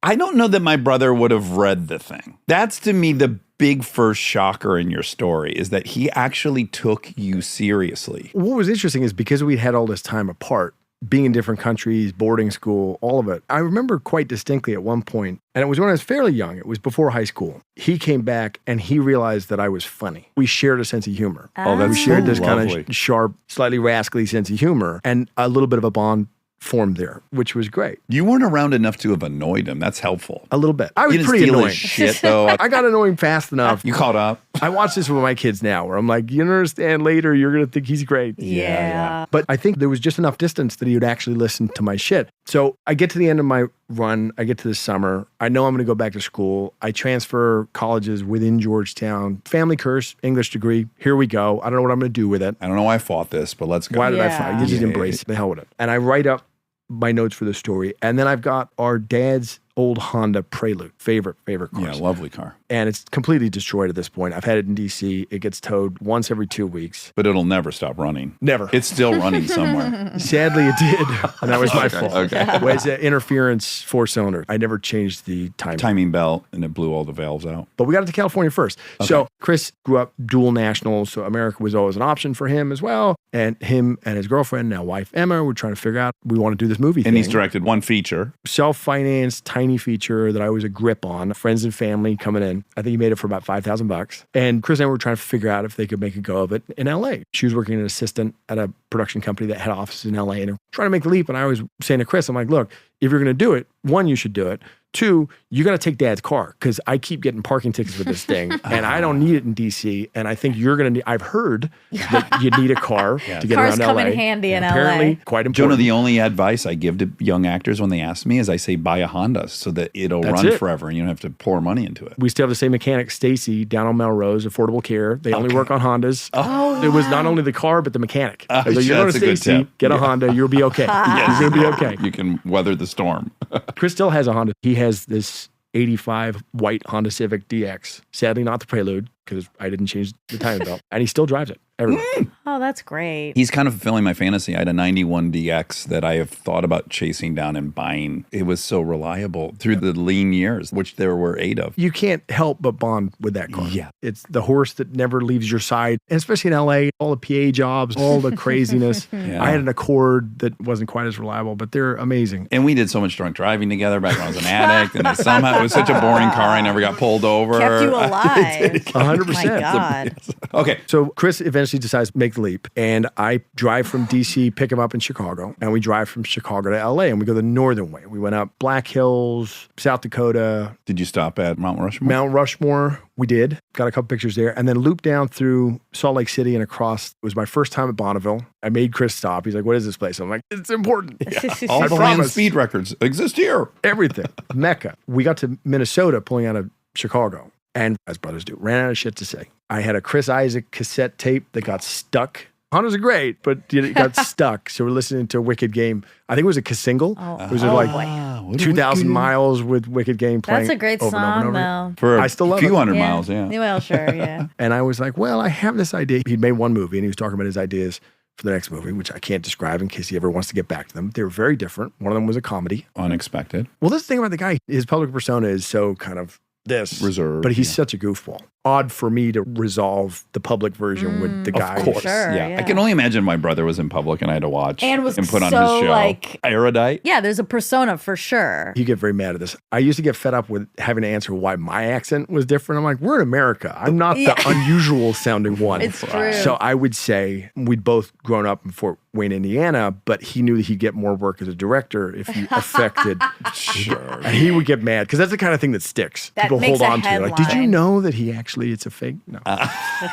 I don't know that my brother would have read the thing. That's to me the big first shocker in your story, is that he actually took you seriously. What was interesting is because we'd had all this time apart, being in different countries, boarding school, all of it, I remember quite distinctly at one point, and it was when I was fairly young, it was before high school, he came back and he realized that I was funny. We shared a sense of humor. Oh, that's We shared so this kind lovely. of sharp, slightly rascally sense of humor, and a little bit of a bond formed there, which was great. You weren't around enough to have annoyed him. That's helpful. A little bit. I was You didn't pretty steal annoying. his shit, though. I got annoying fast enough. You caught up. I watch this with my kids now where I'm like, you understand later, you're going to think he's great. Yeah. But I think there was just enough distance that he would actually listen to my shit. So I get to the end of my run. I get to the summer. I know I'm going to go back to school. I transfer colleges within Georgetown. Family curse, English degree. Here we go. I don't know what I'm going to do with it. I don't know why I fought this, but let's go. Why did I Yeah. fight? You just Yeah. embrace it. The hell with it. And I write up my notes for the story. And then I've got our dad's old Honda Prelude. Favorite car. Yeah, lovely car. And it's completely destroyed at this point. I've had it in DC. It gets towed once every 2 weeks. But it'll never stop running. Never. It's still running somewhere. Sadly, it did. And that was my fault. okay. It was an interference 4-cylinder. I never changed the timing. Timing belt, and it blew all the valves out. But we got it to California first. So Chris grew up dual national. So America was always an option for him as well. And him and his girlfriend, now wife Emma, were trying to figure out, we want to do this movie And thing. he's directed one feature. Self-financed, tiny feature that I was a grip on. Friends and family coming in. I think he made it for about $5,000. And Chris and I were trying to figure out if they could make a go of it in LA. She was working as an assistant at a production company that had offices in LA, and they're trying to make the leap. And I was saying to Chris, I'm like, look, if you're going to do it, one, you should do it. Two, you got to take Dad's car because I keep getting parking tickets for this thing, and I don't need it in DC. And I think you're going to need. I've heard that you need a car to get Cars around come LA. in handy in Apparently, LA. quite important. Jonah, the only advice I give to young actors when they ask me is I say buy a Honda so that it'll That's run it. forever and you don't have to pour money into it. We still have the same mechanic, Stacy, down on Melrose, Affordable Care. They only work on Hondas. Oh, It was not only the car, but the mechanic. Oh, So you're going that's to a good Stacy, tip. get a Honda, you'll be okay. Yes. You're going to be okay. You can weather the storm. Chris still has a Honda. He has this 85 white Honda Civic DX. Sadly, not the Prelude. because I didn't change the timing belt. And he still drives it everywhere. Oh, that's great. He's kind of fulfilling my fantasy. I had a 91 DX that I have thought about chasing down and buying. It was so reliable through the lean years, which there were 8 of. You can't help but bond with that car. Yeah. It's the horse that never leaves your side. And especially in LA, all the PA jobs, all the craziness. Yeah. I had an Accord that wasn't quite as reliable, but they're amazing. And we did so much drunk driving together back when I was an addict. And somehow it was such a boring car. I never got pulled over. Kept you alive. 100%. My God. Okay. So Chris eventually decides to make the leap, and I drive from DC, pick him up in Chicago, and we drive from Chicago to LA, and we go the northern way. We went up Black Hills, South Dakota, Did you stop at Mount Rushmore? Mount Rushmore. We did. Got a couple pictures there, and then looped down through Salt Lake City and across. It was my first time at Bonneville. I made Chris stop. He's like, "What is this place?" I'm like, "It's important." All I the land promise. speed records exist here. Everything. Mecca. We got to Minnesota pulling out of Chicago. And as brothers do, ran out of shit to say. I had a Chris Isaac cassette tape that got stuck. Hondas are great, but it got stuck. So we're listening to Wicked Game. I think it was a single. Oh, It was oh like boy. 2,000 miles with Wicked Game playing. That's a great over and over and song, over. though. For I still love a few it. hundred miles, yeah. Well, sure, yeah. And I was like, well, I have this idea. He'd made one movie and he was talking about his ideas for the next movie, which I can't describe in case he ever wants to get back to them. They were very different. One of them was a comedy. Unexpected. Well, this thing about the guy, his public persona is so kind of this. Reserved. But he's yeah. such a goofball. Odd for me to resolve the public version with the guy. Of course. Sure, yeah. yeah. I can only imagine my brother was in public and I had to watch And was put on so, his show. like- Erudite. Yeah, there's a persona for sure. You get very mad at this. I used to get fed up with having to answer why my accent was different. I'm like, we're in America. I'm not Yeah. the unusual sounding one. It's true. So I would say we'd both grown up in Fort Wayne, Indiana, but he knew that he'd get more work as a director if he affected. Sure. And he would get mad because that's the kind of thing that sticks. That People makes hold a on to. Like, did you headline. know that he actually, it's a fake? No.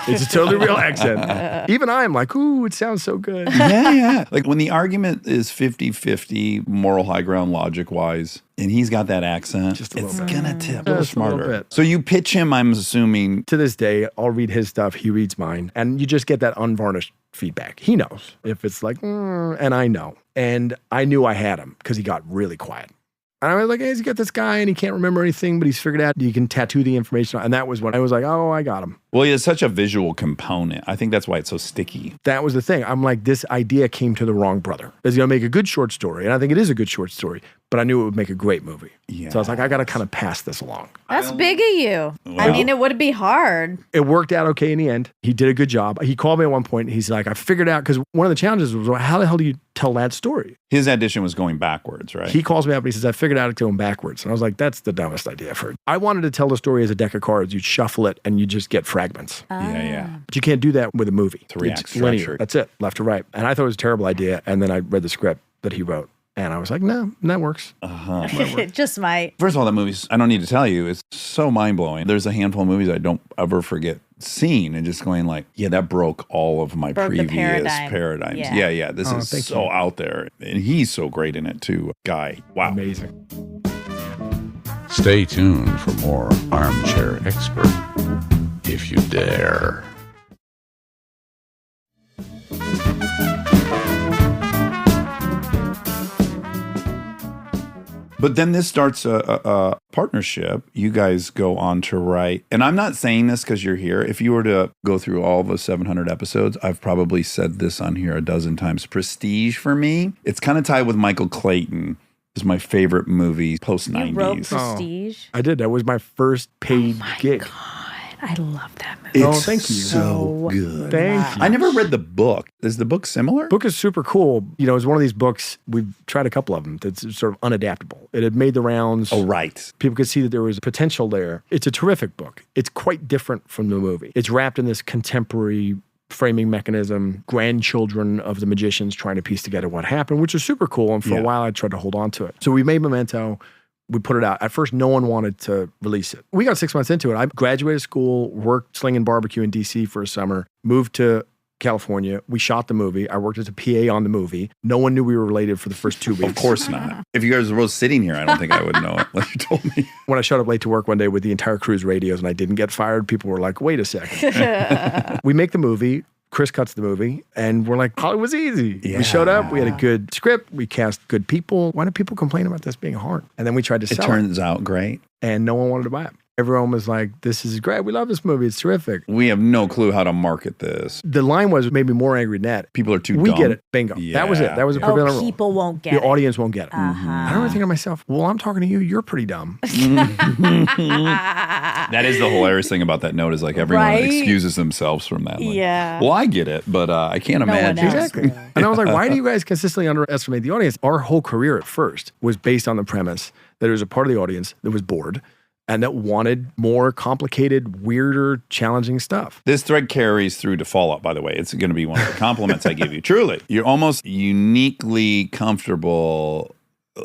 It's a totally real accent. Even I'm like, ooh, it sounds so good. yeah. Like when the argument is 50-50, moral high ground, logic wise, and he's got that accent, Just a it's little bit. gonna tip. A little Just a little smarter. bit. So you pitch him, I'm assuming. To this day, I'll read his stuff. He reads mine. And you just get that unvarnished feedback. He knows if it's like, and I know. And I knew I had him because he got really quiet. And I was like, hey, he's got this guy and he can't remember anything, but he's figured out you can tattoo the information on. And that was when I was like, oh, I got him. Well, he has such a visual component. I think that's why it's so sticky. That was the thing. I'm like, this idea came to the wrong brother. Is going to make a good short story. And I think it is a good short story, but I knew it would make a great movie. Yeah. So I was like, I got to kind of pass this along. That's big of you. I mean, it would be hard. It worked out okay in the end. He did a good job. He called me at one point. He's like, I figured out, because one of the challenges was, well, how the hell do you tell that story? His addition was going backwards, right? He calls me up and he says, I figured out it's going backwards. And I was like, that's the dumbest idea I've heard. I wanted to tell the story as a deck of cards. You'd shuffle it and you just get fragments. yeah. But you can't do that with a movie. Three-act It's linear. structure. That's it, left to right. And I thought it was a terrible idea. And then I read the script that he wrote. And I was like, no, that works. It just might. First of all, that movie's, I don't need to tell you, it's so mind blowing. There's a handful of movies I don't ever forget seeing and just going like, yeah, that broke all of my Broke the previous paradigm. paradigms. Yeah. Yeah. This is thank so you. out there. And he's so great in it too. Guy. Wow. Amazing. Stay tuned for more Armchair Expert, if you dare. But then this starts a partnership. You guys go on to write, and I'm not saying this because you're here. If you were to go through all of the 700 episodes, I've probably said this on here a dozen times. Prestige for me, it's kind of tied with Michael Clayton. Is my favorite movie post You wrote 90s. Prestige. I did. That was my first paid gig. God, I love that movie. Oh, thank you. So good. Thank you. I never read the book. Is the book similar? Book is super cool. You know, it's one of these books, we've tried a couple of them, that's sort of unadaptable. It had made the rounds. Oh, right. People could see that there was potential there. It's a terrific book. It's quite different from the movie. It's wrapped in this contemporary framing mechanism, grandchildren of the magicians trying to piece together what happened, which is super cool. And for Yeah. a while, I tried to hold on to it. So we made Memento. We put it out. At first, no one wanted to release it. We got 6 months into it. I graduated school, worked slinging barbecue in DC for a summer, moved to California. We shot the movie. I worked as a PA on the movie. No one knew we were related for the first 2 weeks. Of course not. If you guys were both sitting here, I don't think I would know it unless you told me. When I showed up late to work one day with the entire crew's radios and I didn't get fired, people were like, wait a second. We make the movie. Chris cuts the movie, and we're like, Hollywood's easy. We showed up, we had a good script, we cast good people. Why do people complain about this being hard? And then we tried to It sell it, turns out great. and no one wanted to buy it. Everyone was like, this is great. We love this movie. It's terrific. We have no clue how to market this. The line was maybe more angry than that. People are too We dumb. get it. Bingo. That was it. That was a prevailing rule. People won't get The it. audience won't get it. Uh-huh. I remember thinking to myself, well, I'm talking to you. You're pretty dumb. That is the hilarious thing about that note is like everyone Right? excuses themselves from that. Like, Yeah. Well, I get it, but I can't No one imagine. else. Exactly. And I was like, why do you guys consistently underestimate the audience? Our whole career at first was based on the premise that there was a part of the audience that was bored and that wanted more complicated, weirder, challenging stuff. This thread carries through to Fallout, by the way. It's going to be one of the compliments I give you. Truly. You're almost uniquely comfortable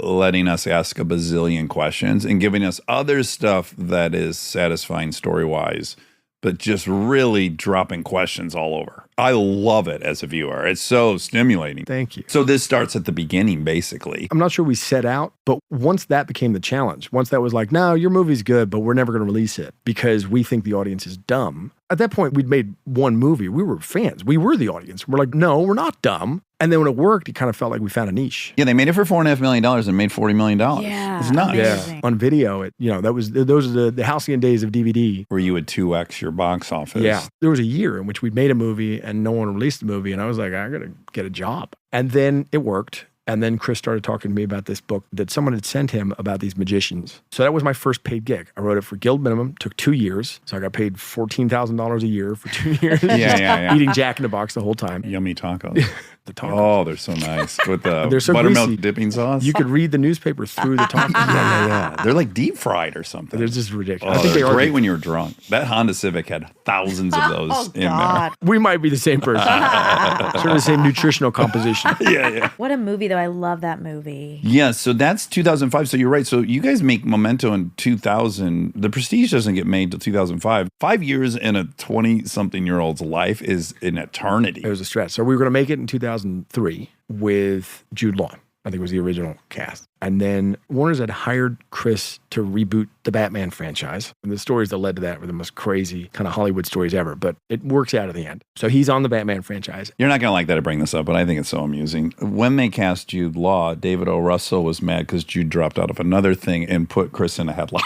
letting us ask a bazillion questions and giving us other stuff that is satisfying story-wise, but just really dropping questions all over. I love it as a viewer. It's so stimulating. Thank you. So this starts at the beginning, basically. I'm not sure we set out, but once that became the challenge, once that was like, no, your movie's good, but we're never going to release it because we think the audience is dumb. At that point, we'd made one movie. We were fans. We were the audience. We're like, no, we're not dumb. And then when it worked, it kind of felt like we found a niche. Yeah, they made it for $4.5 million and made $40 million. Yeah. It's nuts. Amazing. On video, those are the halcyon days of DVD. Where you would 2x your box office. Yeah. There was a year in which we'd made a movie and no one released the movie. And I was like, I got to get a job. And then it worked. And then Chris started talking to me about this book that someone had sent him about these magicians. So that was my first paid gig. I wrote it for Guild Minimum, took 2 years. So I got paid $14,000 a year for 2 years. Yeah. Eating Jack in the Box the whole time. Yummy tacos. The taco. Oh, they're so nice. With the They're so buttermilk greasy. dipping sauce. You could read the newspaper through the taco. Yeah. They're like deep fried or something. They're just ridiculous. Oh, I think they're they are great deep. when you're drunk. That Honda Civic had thousands of those Oh, in there. God. We might be the same person. Sort of the same nutritional composition. Yeah. What a movie, though. I love that movie. Yeah, so that's 2005. So you're right. So you guys make Memento in 2000. The Prestige doesn't get made till 2005. 5 years in a 20-something-year-old's life is an eternity. It was a stretch. So we were going to make it in 2003 with Jude Law. I think it was the original cast. And then Warner's had hired Chris to reboot the Batman franchise. And the stories that led to that were the most crazy kind of Hollywood stories ever. But it works out at the end. So he's on the Batman franchise. You're not going to like that I bring this up, but I think it's so amusing. When they cast Jude Law, David O. Russell was mad because Jude dropped out of another thing and put Chris in a headlock.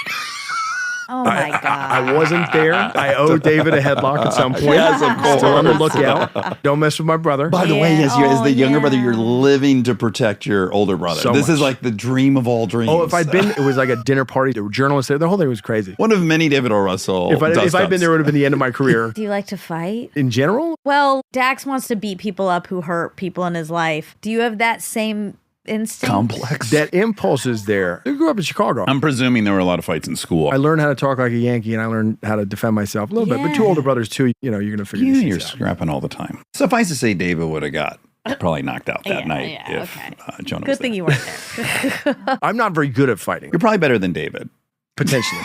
Oh, my God. I wasn't there. I owe David a headlock at some point. Yes, of course. Still on the lookout. Don't mess with my brother. By the way, Yeah. yes, you're, as Oh, the younger brother, yeah. you're living to protect your older brother. So This is much. like the dream of all dreams. Oh, if I'd been, it was like a dinner party. There were journalists there. The whole thing was crazy. one of many David O. Russell. If I'd been dust-ups. there, it would have been the end of my career. Do you like to fight? In general, Well, Dax wants to beat people up who hurt people in his life. Do you have that same instinct? Complex. that impulse is there. I grew up in Chicago. I'm presuming there were a lot of fights in school. I learned how to talk like a Yankee and I learned how to defend myself a little bit. But two Yeah. older brothers too, you're going to figure Yeah, these you're things out. scrapping all the time. Suffice to say, David would have got probably knocked out that Yeah, night yeah, if okay. Jonah was Good thing there. you weren't there. I'm not very good at fighting, You're probably better than David. potentially.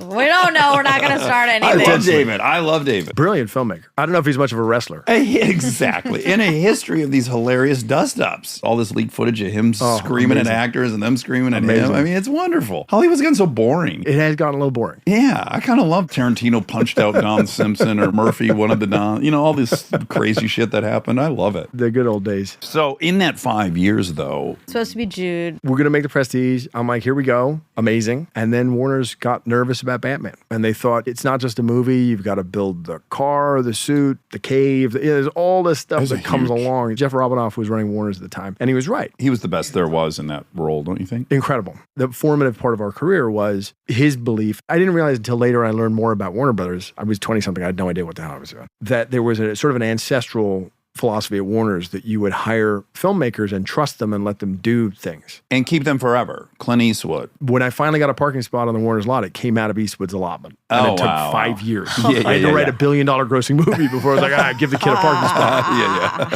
We don't know. We're not going to start I anything. love David. I love David. Brilliant filmmaker. I don't know if he's much of a wrestler. Exactly. In a history of these hilarious dust-ups. All this leaked footage of him screaming amazing. at actors and them screaming at Amazing. him. I mean, it's wonderful. Hollywood's getting so boring. It has gotten a little boring. Yeah, I kind of love Tarantino punched out Don Simpson or Murphy, one of the Don. You know, all this crazy shit that happened. I love it. The good old days. So in that 5 years, though, Supposed to be Jude. We're going to make the Prestige. I'm like, here we go. Amazing. And then Warner's got nervous about Batman. And they thought, it's not just a movie. You've got to build the car, the suit, the cave. There's all this stuff that comes along. Jeff Robinoff was running Warner's at the time. And he was right. he was the best there was in that role, don't you think? Incredible. The formative part of our career was his belief. I didn't realize until later I learned more about Warner Brothers. I was 20-something. I had no idea what the hell I was doing. That there was a sort of an ancestral philosophy at Warner's that you would hire filmmakers and trust them and let them do things. And keep them forever. Clint Eastwood. When I finally got a parking spot on the Warner's lot, it came out of Eastwood's allotment. And Oh, it took wow. 5 years. Yeah, I had to yeah, write yeah. $1 billion grossing movie before I was like, give the kid a parking spot.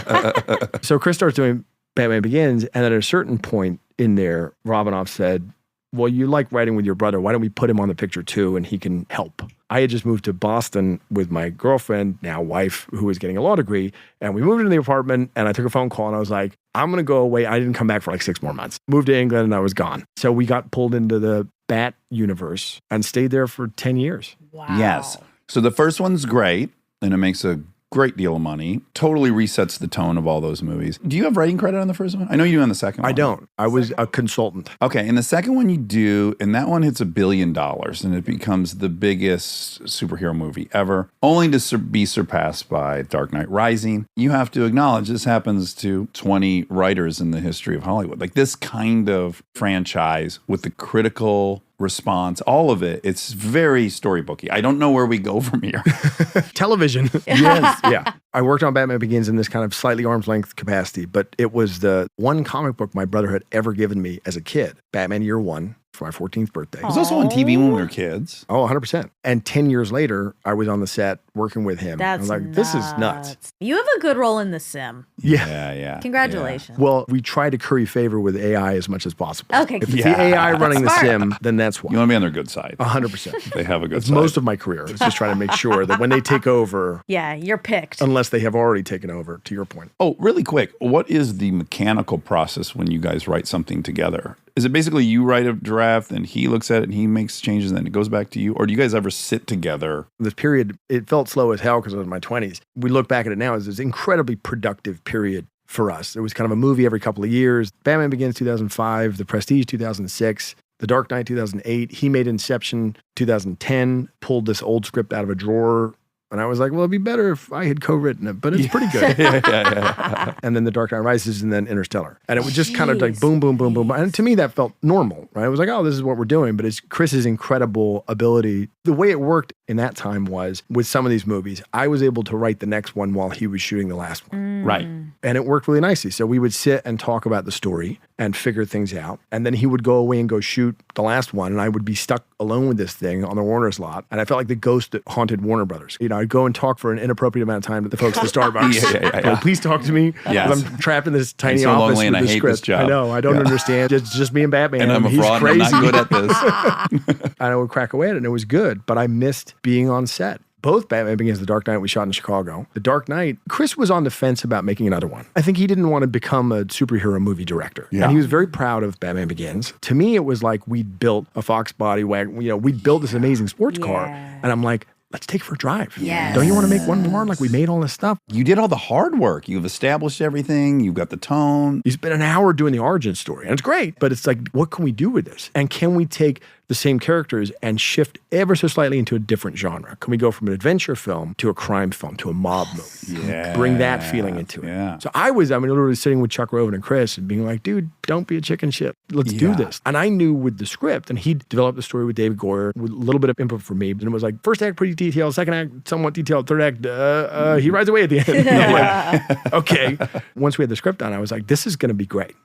Yeah. So Chris starts doing Batman Begins, and at a certain point in there, Robinoff said, well, you like writing with your brother. Why don't we put him on the picture too, and he can help? I had just moved to Boston with my girlfriend, now wife, who was getting a law degree, and we moved into the apartment, and I took a phone call, and I was like, I'm going to go away. I didn't come back for like 6 more months. Moved to England, and I was gone. So we got pulled into the Bat universe and stayed there for 10 years. Wow. Yes. So the first one's great, and it makes a great deal of money, totally resets the tone of all those movies. Do you have writing credit on the first one? I know you do on the second one. I don't. I was a consultant. Okay, and the second one you do, and that one hits $1 billion, and it becomes the biggest superhero movie ever, only to be surpassed by Dark Knight Rising. You have to acknowledge this happens to 20 writers in the history of Hollywood. Like this kind of franchise with the critical response, all of it, it's very storybooky. I don't know where we go from here. Television. Yes. Yeah. I worked on Batman Begins in this kind of slightly arm's length capacity, but it was the one comic book my brother had ever given me as a kid, Batman Year One, for my 14th birthday. It was also on TV when we were kids. Oh, 100%. And 10 years later, I was on the set working with him. I was like, this is nuts. You have a good role in The Sim. Yeah. Congratulations. Well, we try to curry favor with AI as much as possible. Okay. If it's the AI running the sim, then that's why. You want to be on their good side. 100%. They have a good It's side. most of my career. It's just trying to make sure that when they take over, Yeah, you're picked. unless they have already taken over, to your point. Oh, really quick. What is the mechanical process when you guys write something together? Is it basically you write a draft and he looks at it and he makes changes and then it goes back to you? Or do you guys ever sit together? This period, it felt slow as hell because I was in my 20s. We look back at it now as this incredibly productive period for us. There was kind of a movie every couple of years. Batman Begins 2005, The Prestige 2006, The Dark Knight 2008. He made Inception 2010, pulled this old script out of a drawer. And I was like, well, it'd be better if I had co-written it, but it's pretty good. And then The Dark Knight Rises and then Interstellar. And it was just kind of like boom, boom, boom, boom. And to me, that felt normal, right? I was like, oh, this is what we're doing. But it's Chris's incredible ability. The way it worked in that time was with some of these movies, I was able to write the next one while he was shooting the last one. Right. And it worked really nicely. So we would sit and talk about the story and figure things out. And then he would go away and go shoot the last one. And I would be stuck alone with this thing on the Warner's lot. And I felt like the ghost that haunted Warner Brothers. You know, I'd go and talk for an inappropriate amount of time to the folks at Starbucks. Oh, please talk to me. Yes. I'm trapped in this tiny so office lonely with and I this hate script. this job. I know. I don't understand. It's just me and Batman. And I'm a He's fraud crazy. and I'm not good at this. And I would crack away at it, and it was good. But I missed being on set. Both Batman Begins and The Dark Knight we shot in Chicago. The Dark Knight, Chris was on the fence about making another one. I think he didn't want to become a superhero movie director. Yeah. And he was very proud of Batman Begins. To me, it was like we'd built a Fox body wagon. You know, we'd built this amazing sports car. And I'm like, let's take it for a drive. Yes. Don't you want to make one more? Like we made all this stuff. You did all the hard work. You've established everything. You've got the tone. You spent an hour doing the origin story, and it's great. But it's like, what can we do with this? And can we take the same characters and shift ever so slightly into a different genre? Can we go from an adventure film to a crime film to a mob movie? Yeah. Bring that feeling into it. Yeah. So I was literally sitting with Chuck Roven and Chris and being like, dude, don't be a chicken shit. Let's do this. And I knew with the script, and he developed the story with David Goyer with a little bit of improv for me. And it was like, first act pretty detailed, second act somewhat detailed, third act, he rides away at the end. And I'm like, okay. Once we had the script done, I was like, this is going to be great.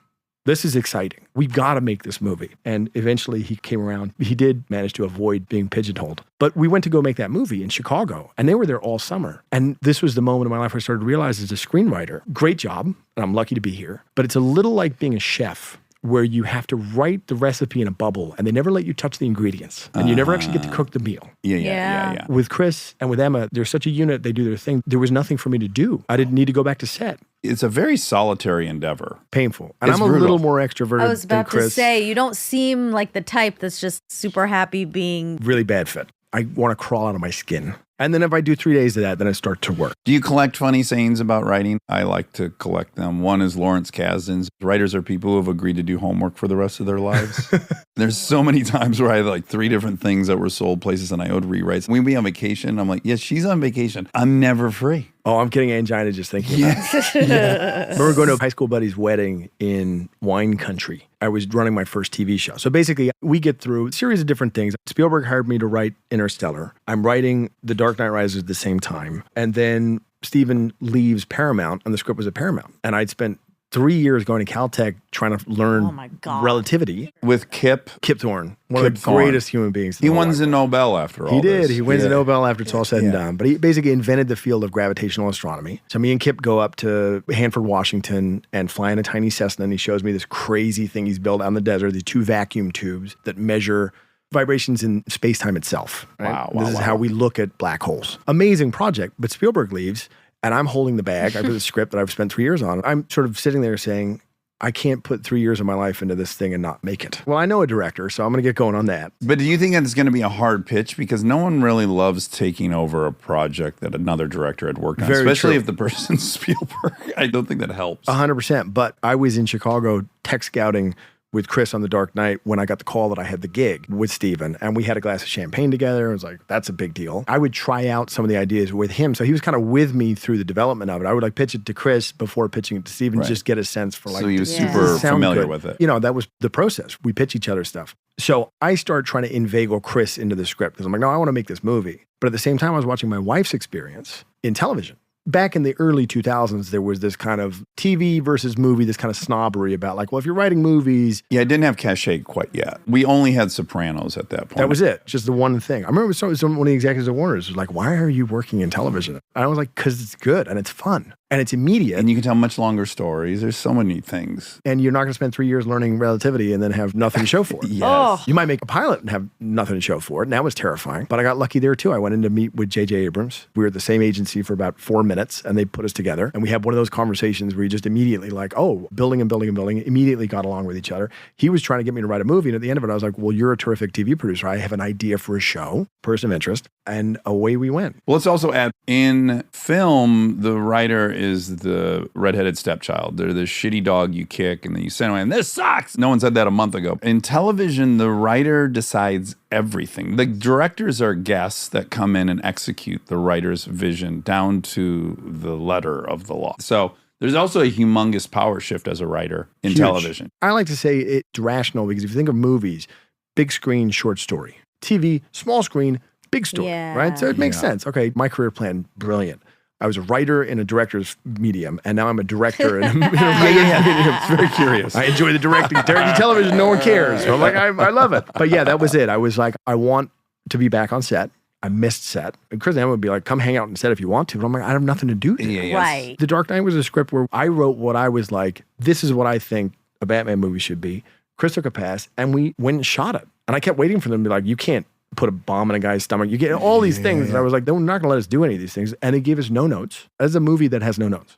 This is exciting. We've got to make this movie. And eventually he came around. He did manage to avoid being pigeonholed. But we went to go make that movie in Chicago, and they were there all summer. And this was the moment in my life where I started to realize as a screenwriter, great job, and I'm lucky to be here. But it's a little like being a chef, where you have to write the recipe in a bubble, and they never let you touch the ingredients. And you never actually get to cook the meal. Yeah. With Chris and with Emma, they're such a unit. They do their thing. There was nothing for me to do. I didn't need to go back to set. It's a very solitary endeavor. Painful. And It's I'm a brutal. little more extroverted I was than about Chris. to say, you don't seem like the type that's just super happy being. Really bad fit. I want to crawl out of my skin. And then if I do 3 days of that, then I start to work. Do you collect funny sayings about writing? I like to collect them. One is Lawrence Kasdan's. Writers are people who have agreed to do homework for the rest of their lives. There's so many times where I had like 3 different things that were sold places and I owed rewrites. We'd be on vacation. I'm like, yes, she's on vacation. I'm never free. Oh, I'm getting angina just thinking about it. I remember going to a high school buddy's wedding in wine country. I was running my first TV show. So basically, we get through a series of different things. Spielberg hired me to write Interstellar. I'm writing The Dark Knight Rises at the same time. And then Steven leaves Paramount, and the script was at Paramount. And I'd spent 3 years going to Caltech trying to learn Oh my God. relativity. With Kip, Kip Thorne, one of Kip the Thorne. greatest human beings. he wins a Nobel after all He did. this. He wins a Yeah. Nobel after it's all said and done. But he basically invented the field of gravitational astronomy. So me and Kip go up to Hanford, Washington, and fly in a tiny Cessna, and he shows me this crazy thing he's built out in the desert, these 2 vacuum tubes that measure vibrations in space-time itself. Right? Wow, This is wow. how we look at black holes. Amazing project. But Spielberg leaves, and I'm holding the bag. I have the script that I've spent 3 years on. I'm sort of sitting there saying, I can't put 3 years of my life into this thing and not make it. Well, I know a director, so I'm going to get going on that. But do you think that's going to be a hard pitch? Because no one really loves taking over a project that another director had worked on, Very especially true. if the person's Spielberg. I don't think that helps. 100%. But I was in Chicago tech scouting with Chris on The Dark Knight when I got the call that I had the gig with Steven, and we had a glass of champagne together. I was like, that's a big deal. I would try out some of the ideas with him. So he was kind of with me through the development of it. I would like pitch it to Chris before pitching it to Steven, Right. just get a sense for like, So he was Yeah. super does it sound familiar good? with it. You know, that was the process. We pitch each other stuff. So I start trying to inveigle Chris into the script because I'm like, no, I want to make this movie. But at the same time, I was watching my wife's experience in television. Back in the early 2000s, there was this kind of TV versus movie, this kind of snobbery about like, well, if you're writing movies, Yeah, it didn't have cachet quite yet. We only had Sopranos at that point. that was it. Just the one thing. I remember one of the executives at Warner's was like, why are you working in television? And I was like, because it's good and it's fun and it's immediate. And you can tell much longer stories. There's so many things. And you're not going to spend 3 years learning relativity and then have nothing to show for it. Yes. Oh. You might make a pilot and have nothing to show for it. And that was terrifying. But I got lucky there too. I went in to meet with J.J. Abrams. We were at the same agency for about 4 minutes and they put us together. And we had one of those conversations where you just immediately like, oh, building, immediately got along with each other. He was trying to get me to write a movie. And at the end of it, I was like, well, you're a terrific TV producer. I have an idea for a show, person of interest. And away we went. Well, let's also add, in film, the writer is the redheaded stepchild. They're the shitty dog you kick and then you send away, and this sucks. No one said that a month ago. In television, the writer decides everything. The directors are guests that come in and execute the writer's vision down to the letter of the law. So there's also a humongous power shift as a writer in Huge. television. I like to say it's rational because if you think of movies, big screen, short story. TV, small screen, big story, Yeah. right? So it makes Yeah. sense. Okay, my career plan, brilliant. I was a writer in a director's medium, and now I'm a director in a medium. It's very curious. I enjoy the directing television. No one cares. So I'm like, I love it. But yeah, that was it. I was like, I want to be back on set. I missed set. And Chris and Emma would be like, come hang out on set if you want to. But I'm like, I have nothing to do there. Right. The Dark Knight was a script where I wrote what I was like, this is what I think a Batman movie should be. Chris took a pass, and we went and shot it. And I kept waiting for them to be like, you can't put a bomb in a guy's stomach. You get all these things. And I was like, they're not going to let us do any of these things. And they gave us no notes. As a movie that has no notes.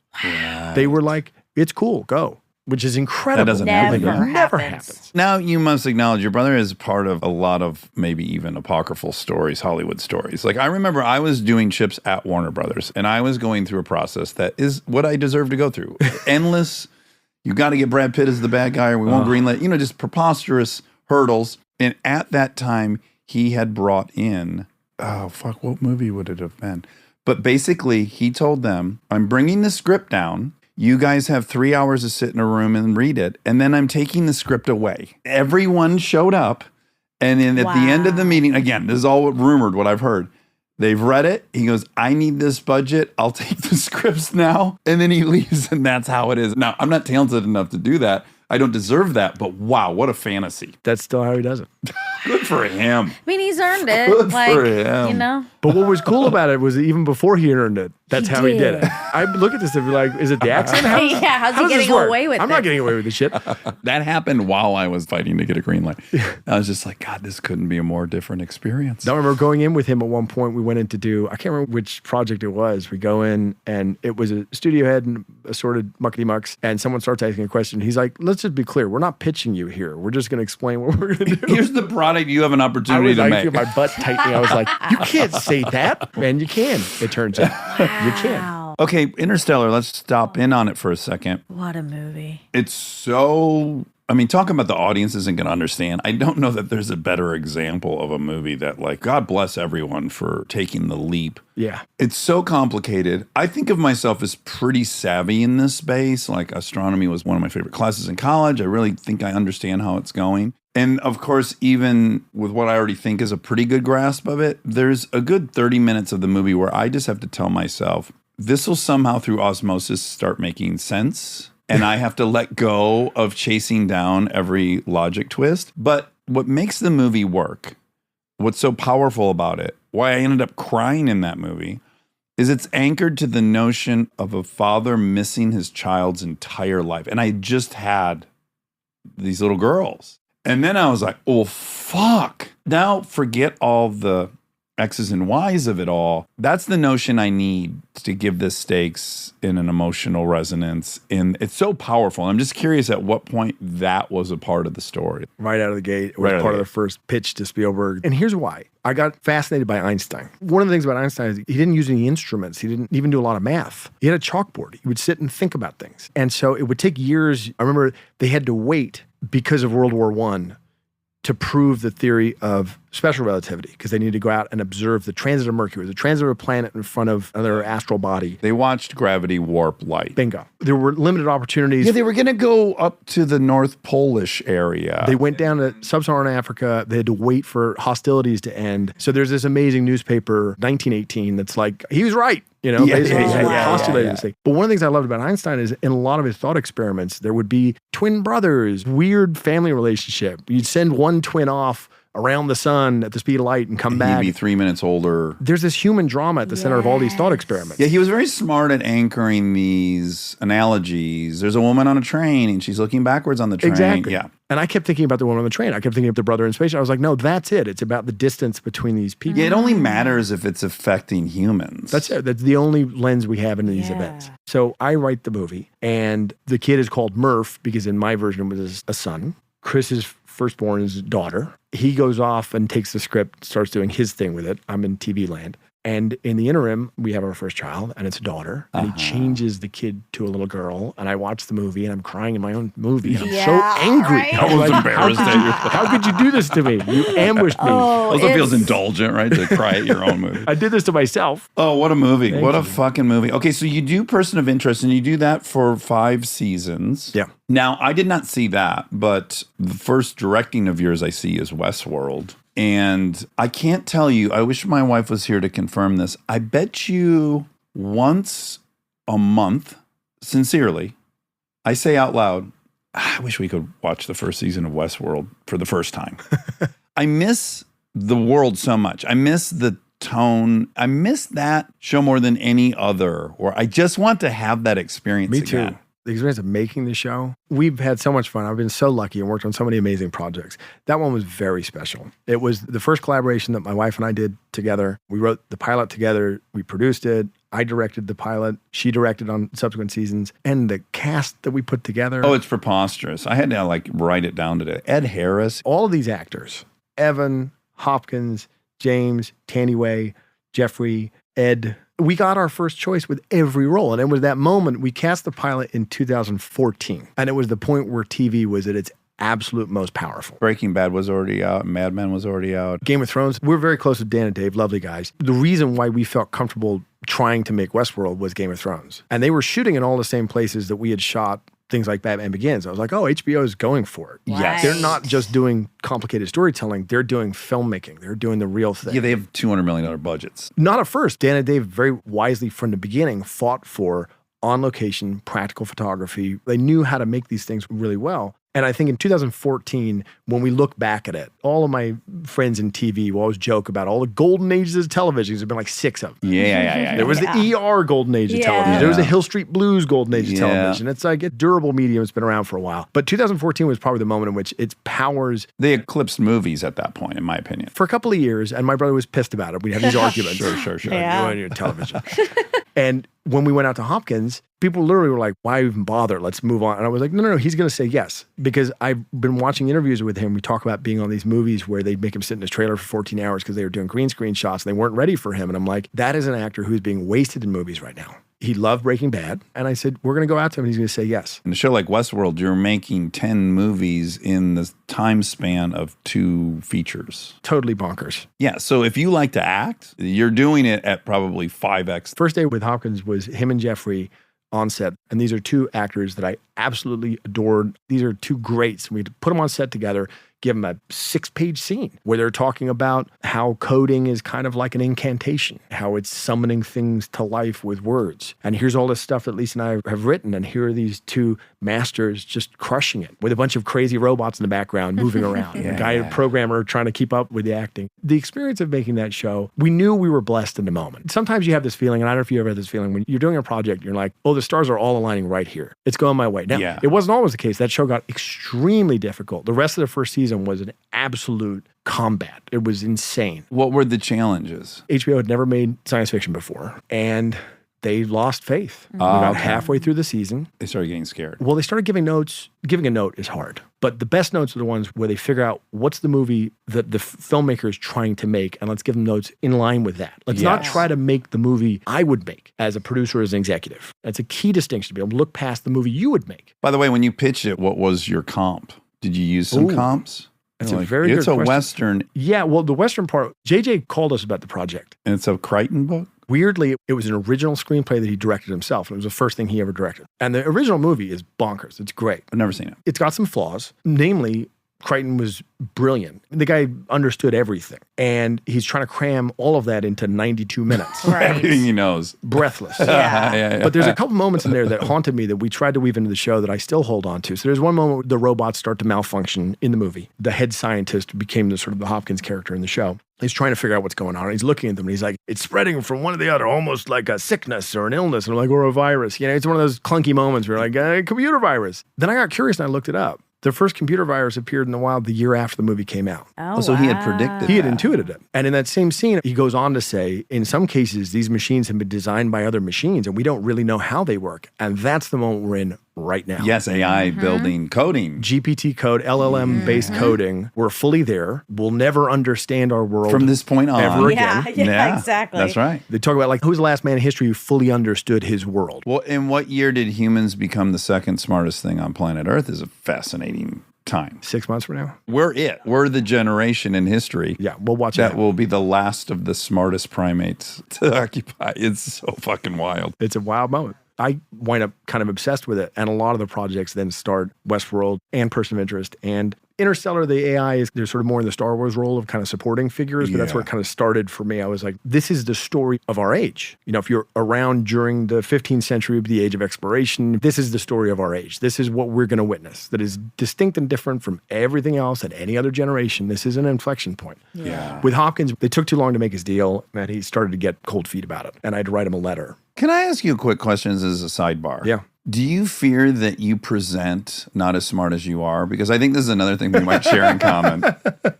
They were like, it's cool, go. Which is incredible. That doesn't Never happen. Never happens. happens. Now, you must acknowledge your brother is part of a lot of maybe even apocryphal stories, Hollywood stories. Like, I remember I was doing chips at Warner Brothers, and I was going through a process that is what I deserve to go through. Endless, you got to get Brad Pitt as the bad guy, or we won't greenlight, just preposterous hurdles. And at that time, he had brought in, what movie would it have been? But basically, he told them, I'm bringing the script down. You guys have 3 hours to sit in a room and read it. And then I'm taking the script away. Everyone showed up. And then at the end of the meeting, again, this is all rumored, what I've heard. They've read it. He goes, I need this budget. I'll take the scripts now. And then he leaves, and that's how it is. Now, I'm not talented enough to do that. I don't deserve that. But wow, what a fantasy. That's still how he does it. Good for him. I mean, he's earned it. Good like, for him. But what was cool about it was that even before he earned it, that's He how he did did. it. I look at this and be like, is it Dax? How's How's he does this getting work? away with I'm it? not getting away with this shit. That happened while I was fighting to get a green light. I was just like, God, this couldn't be a more different experience. I remember going in with him at one point. We went in to do, I can't remember which project it was. We go in and it was a studio head and assorted muckety mucks. And someone starts asking a question. He's like, let's just be clear. We're not pitching you here. We're just going to explain what we're going to do. Here's the product you have an I opportunity to I make. feel my butt tightening. I was like, you can't say that. And you can, it turns out. You can. Wow. Okay, Interstellar, let's stop in on it for a second. What a movie. It's so, talking about the audience isn't going to understand. I don't know that there's a better example of a movie that, like, God bless everyone for taking the leap. Yeah. It's so complicated. I think of myself as pretty savvy in this space. Like, astronomy was one of my favorite classes in college. I really think I understand how it's going. And of course, even with what I already think is a pretty good grasp of it, there's a good 30 minutes of the movie where I just have to tell myself, this will somehow through osmosis start making sense. And I have to let go of chasing down every logic twist. But what makes the movie work, what's so powerful about it, why I ended up crying in that movie, is it's anchored to the notion of a father missing his child's entire life. And I just had these little girls. And then I was like, oh, fuck. Now forget all the X's and Y's of it all. That's the notion I need to give this stakes in an emotional resonance. And it's so powerful. I'm just curious at what point that was a part of the story. Right out of the gate. It was part of the first pitch to Spielberg. And here's why. I got fascinated by Einstein. One of the things about Einstein is he didn't use any instruments. He didn't even do a lot of math. He had a chalkboard. He would sit and think about things. And so it would take years. I remember they had to wait because of World War I to prove the theory of special relativity because they needed to go out and observe the transit of Mercury, the transit of a planet in front of another astral body. They watched gravity warp light. Bingo. There were limited opportunities. Yeah, they were going to go up to the North Polish area. They went down to sub-Saharan Africa. They had to wait for hostilities to end. So there's this amazing newspaper, 1918, that's like, he was right. Basically postulated this thing. But one of the things I loved about Einstein is in a lot of his thought experiments, there would be twin brothers, weird family relationship. You'd send one twin off around the sun at the speed of light and come back. He'd be 3 minutes older. There's this human drama at the center of all these thought experiments. Yeah, he was very smart at anchoring these analogies. There's a woman on a train and she's looking backwards on the train. Exactly. Yeah. And I kept thinking about the woman on the train. I kept thinking of the brother in space. I was like, no, that's it. It's about the distance between these people. Yeah, it only matters if it's affecting humans. That's it. That's the only lens we have in these events. So I write the movie, and the kid is called Murph because in my version it was a son. Chris's firstborn is a daughter. He goes off and takes the script, starts doing his thing with it. I'm in TV land. And in the interim, we have our first child, and it's a daughter. And he changes the kid to a little girl. And I watch the movie, and I'm crying in my own movie. And I'm so angry. Right? I was embarrassed at you. How could you do this to me? You ambushed me. Also feels indulgent, right? To cry at your own movie. I did this to myself. Oh, what a movie. Thank what you. a fucking movie. Okay, so you do Person of Interest, and you do that for 5 seasons. Yeah. Now, I did not see that, but the first directing of yours I see is Westworld. And I can't tell you, I wish my wife was here to confirm this. I bet you once a month, sincerely, I say out loud, I wish we could watch the first season of Westworld for the first time. I miss the world so much. I miss the tone. I miss that show more than any other, or I just want to have that experience Me too. again. The experience of making the show, we've had so much fun. I've been so lucky and worked on so many amazing projects. That one was very special. It was the first collaboration that my wife and I did together. We wrote the pilot together. We produced it. I directed the pilot. She directed on subsequent seasons. And the cast that we put together. Oh, it's preposterous. I had to write it down today. Ed Harris. All of these actors, Evan, Hopkins, James, Tannyway, Jeffrey, Ed. We got our first choice with every role. And it was that moment. We cast the pilot in 2014. And it was the point where TV was at its absolute most powerful. Breaking Bad was already out. Mad Men was already out. Game of Thrones, we're very close with Dan and Dave, lovely guys. The reason why we felt comfortable trying to make Westworld was Game of Thrones. And they were shooting in all the same places that we had shot things like Batman Begins. I was like, oh, HBO is going for it. Yes. They're not just doing complicated storytelling. They're doing filmmaking. They're doing the real thing. Yeah, they have $200 million budgets. Not at first. Dan and Dave very wisely from the beginning fought for on-location, practical photography. They knew how to make these things really well. And I think in 2014, when we look back at it, all of my friends in TV will always joke about all the golden ages of television. There's been like 6 of them. Yeah. There was the ER golden age of television. There was the Hill Street Blues golden age of television. It's like a durable medium. It's been around for a while. But 2014 was probably the moment in which its powers... They eclipsed movies at that point, in my opinion. For a couple of years, and my brother was pissed about it. We'd have these arguments. Sure. Yeah. On your television. And when we went out to Hopkins, people literally were like, why even bother? Let's move on. And I was like, no, he's going to say yes. Because I've been watching interviews with him. We talk about being on these movies where they'd make him sit in his trailer for 14 hours because they were doing green screen shots and they weren't ready for him. And I'm like, that is an actor who's being wasted in movies right now. He loved Breaking Bad. And I said, we're going to go out to him and he's going to say yes. In a show like Westworld, you're making 10 movies in the time span of 2 features. Totally bonkers. Yeah, so if you like to act, you're doing it at probably 5x. First day with Hopkins was him and Jeffrey on set. And these are 2 actors that I absolutely adored. These are 2 greats. We had to put them on set together, give them a 6-page scene where they're talking about how coding is kind of like an incantation, how it's summoning things to life with words. And here's all this stuff that Lisa and I have written. And here are these 2 masters just crushing it with a bunch of crazy robots in the background moving around. A guy, a programmer trying to keep up with the acting. The experience of making that show, we knew we were blessed in the moment. Sometimes you have this feeling, and I don't know if you ever had this feeling, when you're doing a project, you're like, oh, the stars are all aligning right here. It's going my way. Now, Yeah. it wasn't always the case. That show got extremely difficult. The rest of the first season was an absolute combat. It was insane. What were the challenges? HBO had never made science fiction before, and they lost faith about halfway through the season. They started getting scared. Well, they started giving notes. Giving a note is hard, but the best notes are the ones where they figure out what's the movie that the filmmaker is trying to make, and let's give them notes in line with that. Let's not Yes. try to make the movie I would make as a producer or as an executive. That's a key distinction, to be able to look past the movie you would make. By the way, when you pitched it, what was your comp? Did you use some Ooh. comps? That's You're a very It's good a question. Western, Yeah, well, the Western part, JJ called us about the project. and it's a Crichton book? Weirdly, it was an original screenplay that he directed himself. And it was the first thing he ever directed. And the original movie is bonkers. It's great. I've never seen it. It's got some flaws. Namely, Crichton was brilliant. The guy understood everything. And he's trying to cram all of that into 92 minutes. Everything he knows. Breathless. Yeah. But there's a couple moments in there that haunted me that we tried to weave into the show that I still hold on to. So there's one moment where the robots start to malfunction in the movie. The head scientist became the sort of the Hopkins character in the show. He's trying to figure out what's going on. He's looking at them and he's like, it's spreading from one to the other, almost like a sickness or an illness. And I'm like, or a virus. You know, it's one of those clunky moments where you're like, computer virus. Then I got curious and I looked it up. The first computer virus appeared in the wild the year after the movie came out. Oh, So he had wow. predicted He had that. intuited it. And in that same scene, he goes on to say, in some cases, these machines have been designed by other machines and we don't really know how they work. And that's the moment we're in right now. Yes, AI building coding. GPT code, LLM-based coding, we're fully there. We'll never understand our world From this point on. ever Yeah, again. yeah, exactly. That's right. They talk about like, who's the last man in history who fully understood his world? Well, in what year did humans become the second smartest thing on planet Earth is a fascinating time. 6 months from now? We're it. We're the generation in history Yeah, we'll watch that that. will be the last of the smartest primates to occupy. It's so fucking wild. It's a wild moment. I wind up kind of obsessed with it. And a lot of the projects then start Westworld and Person of Interest. And Interstellar, the AI is, they're sort of more in the Star Wars role of kind of supporting figures, but that's where it kind of started for me. I was like, this is the story of our age. You know, if you're around during the 15th century, the age of exploration, this is the story of our age. This is what we're going to witness that is distinct and different from everything else at any other generation. This is an inflection point. Yeah. With Hopkins, they took too long to make his deal, and he started to get cold feet about it. And I had to write him a letter. Can I ask you a quick question as a sidebar? Yeah. Do you fear that you present not as smart as you are? Because I think this is another thing we might share in common.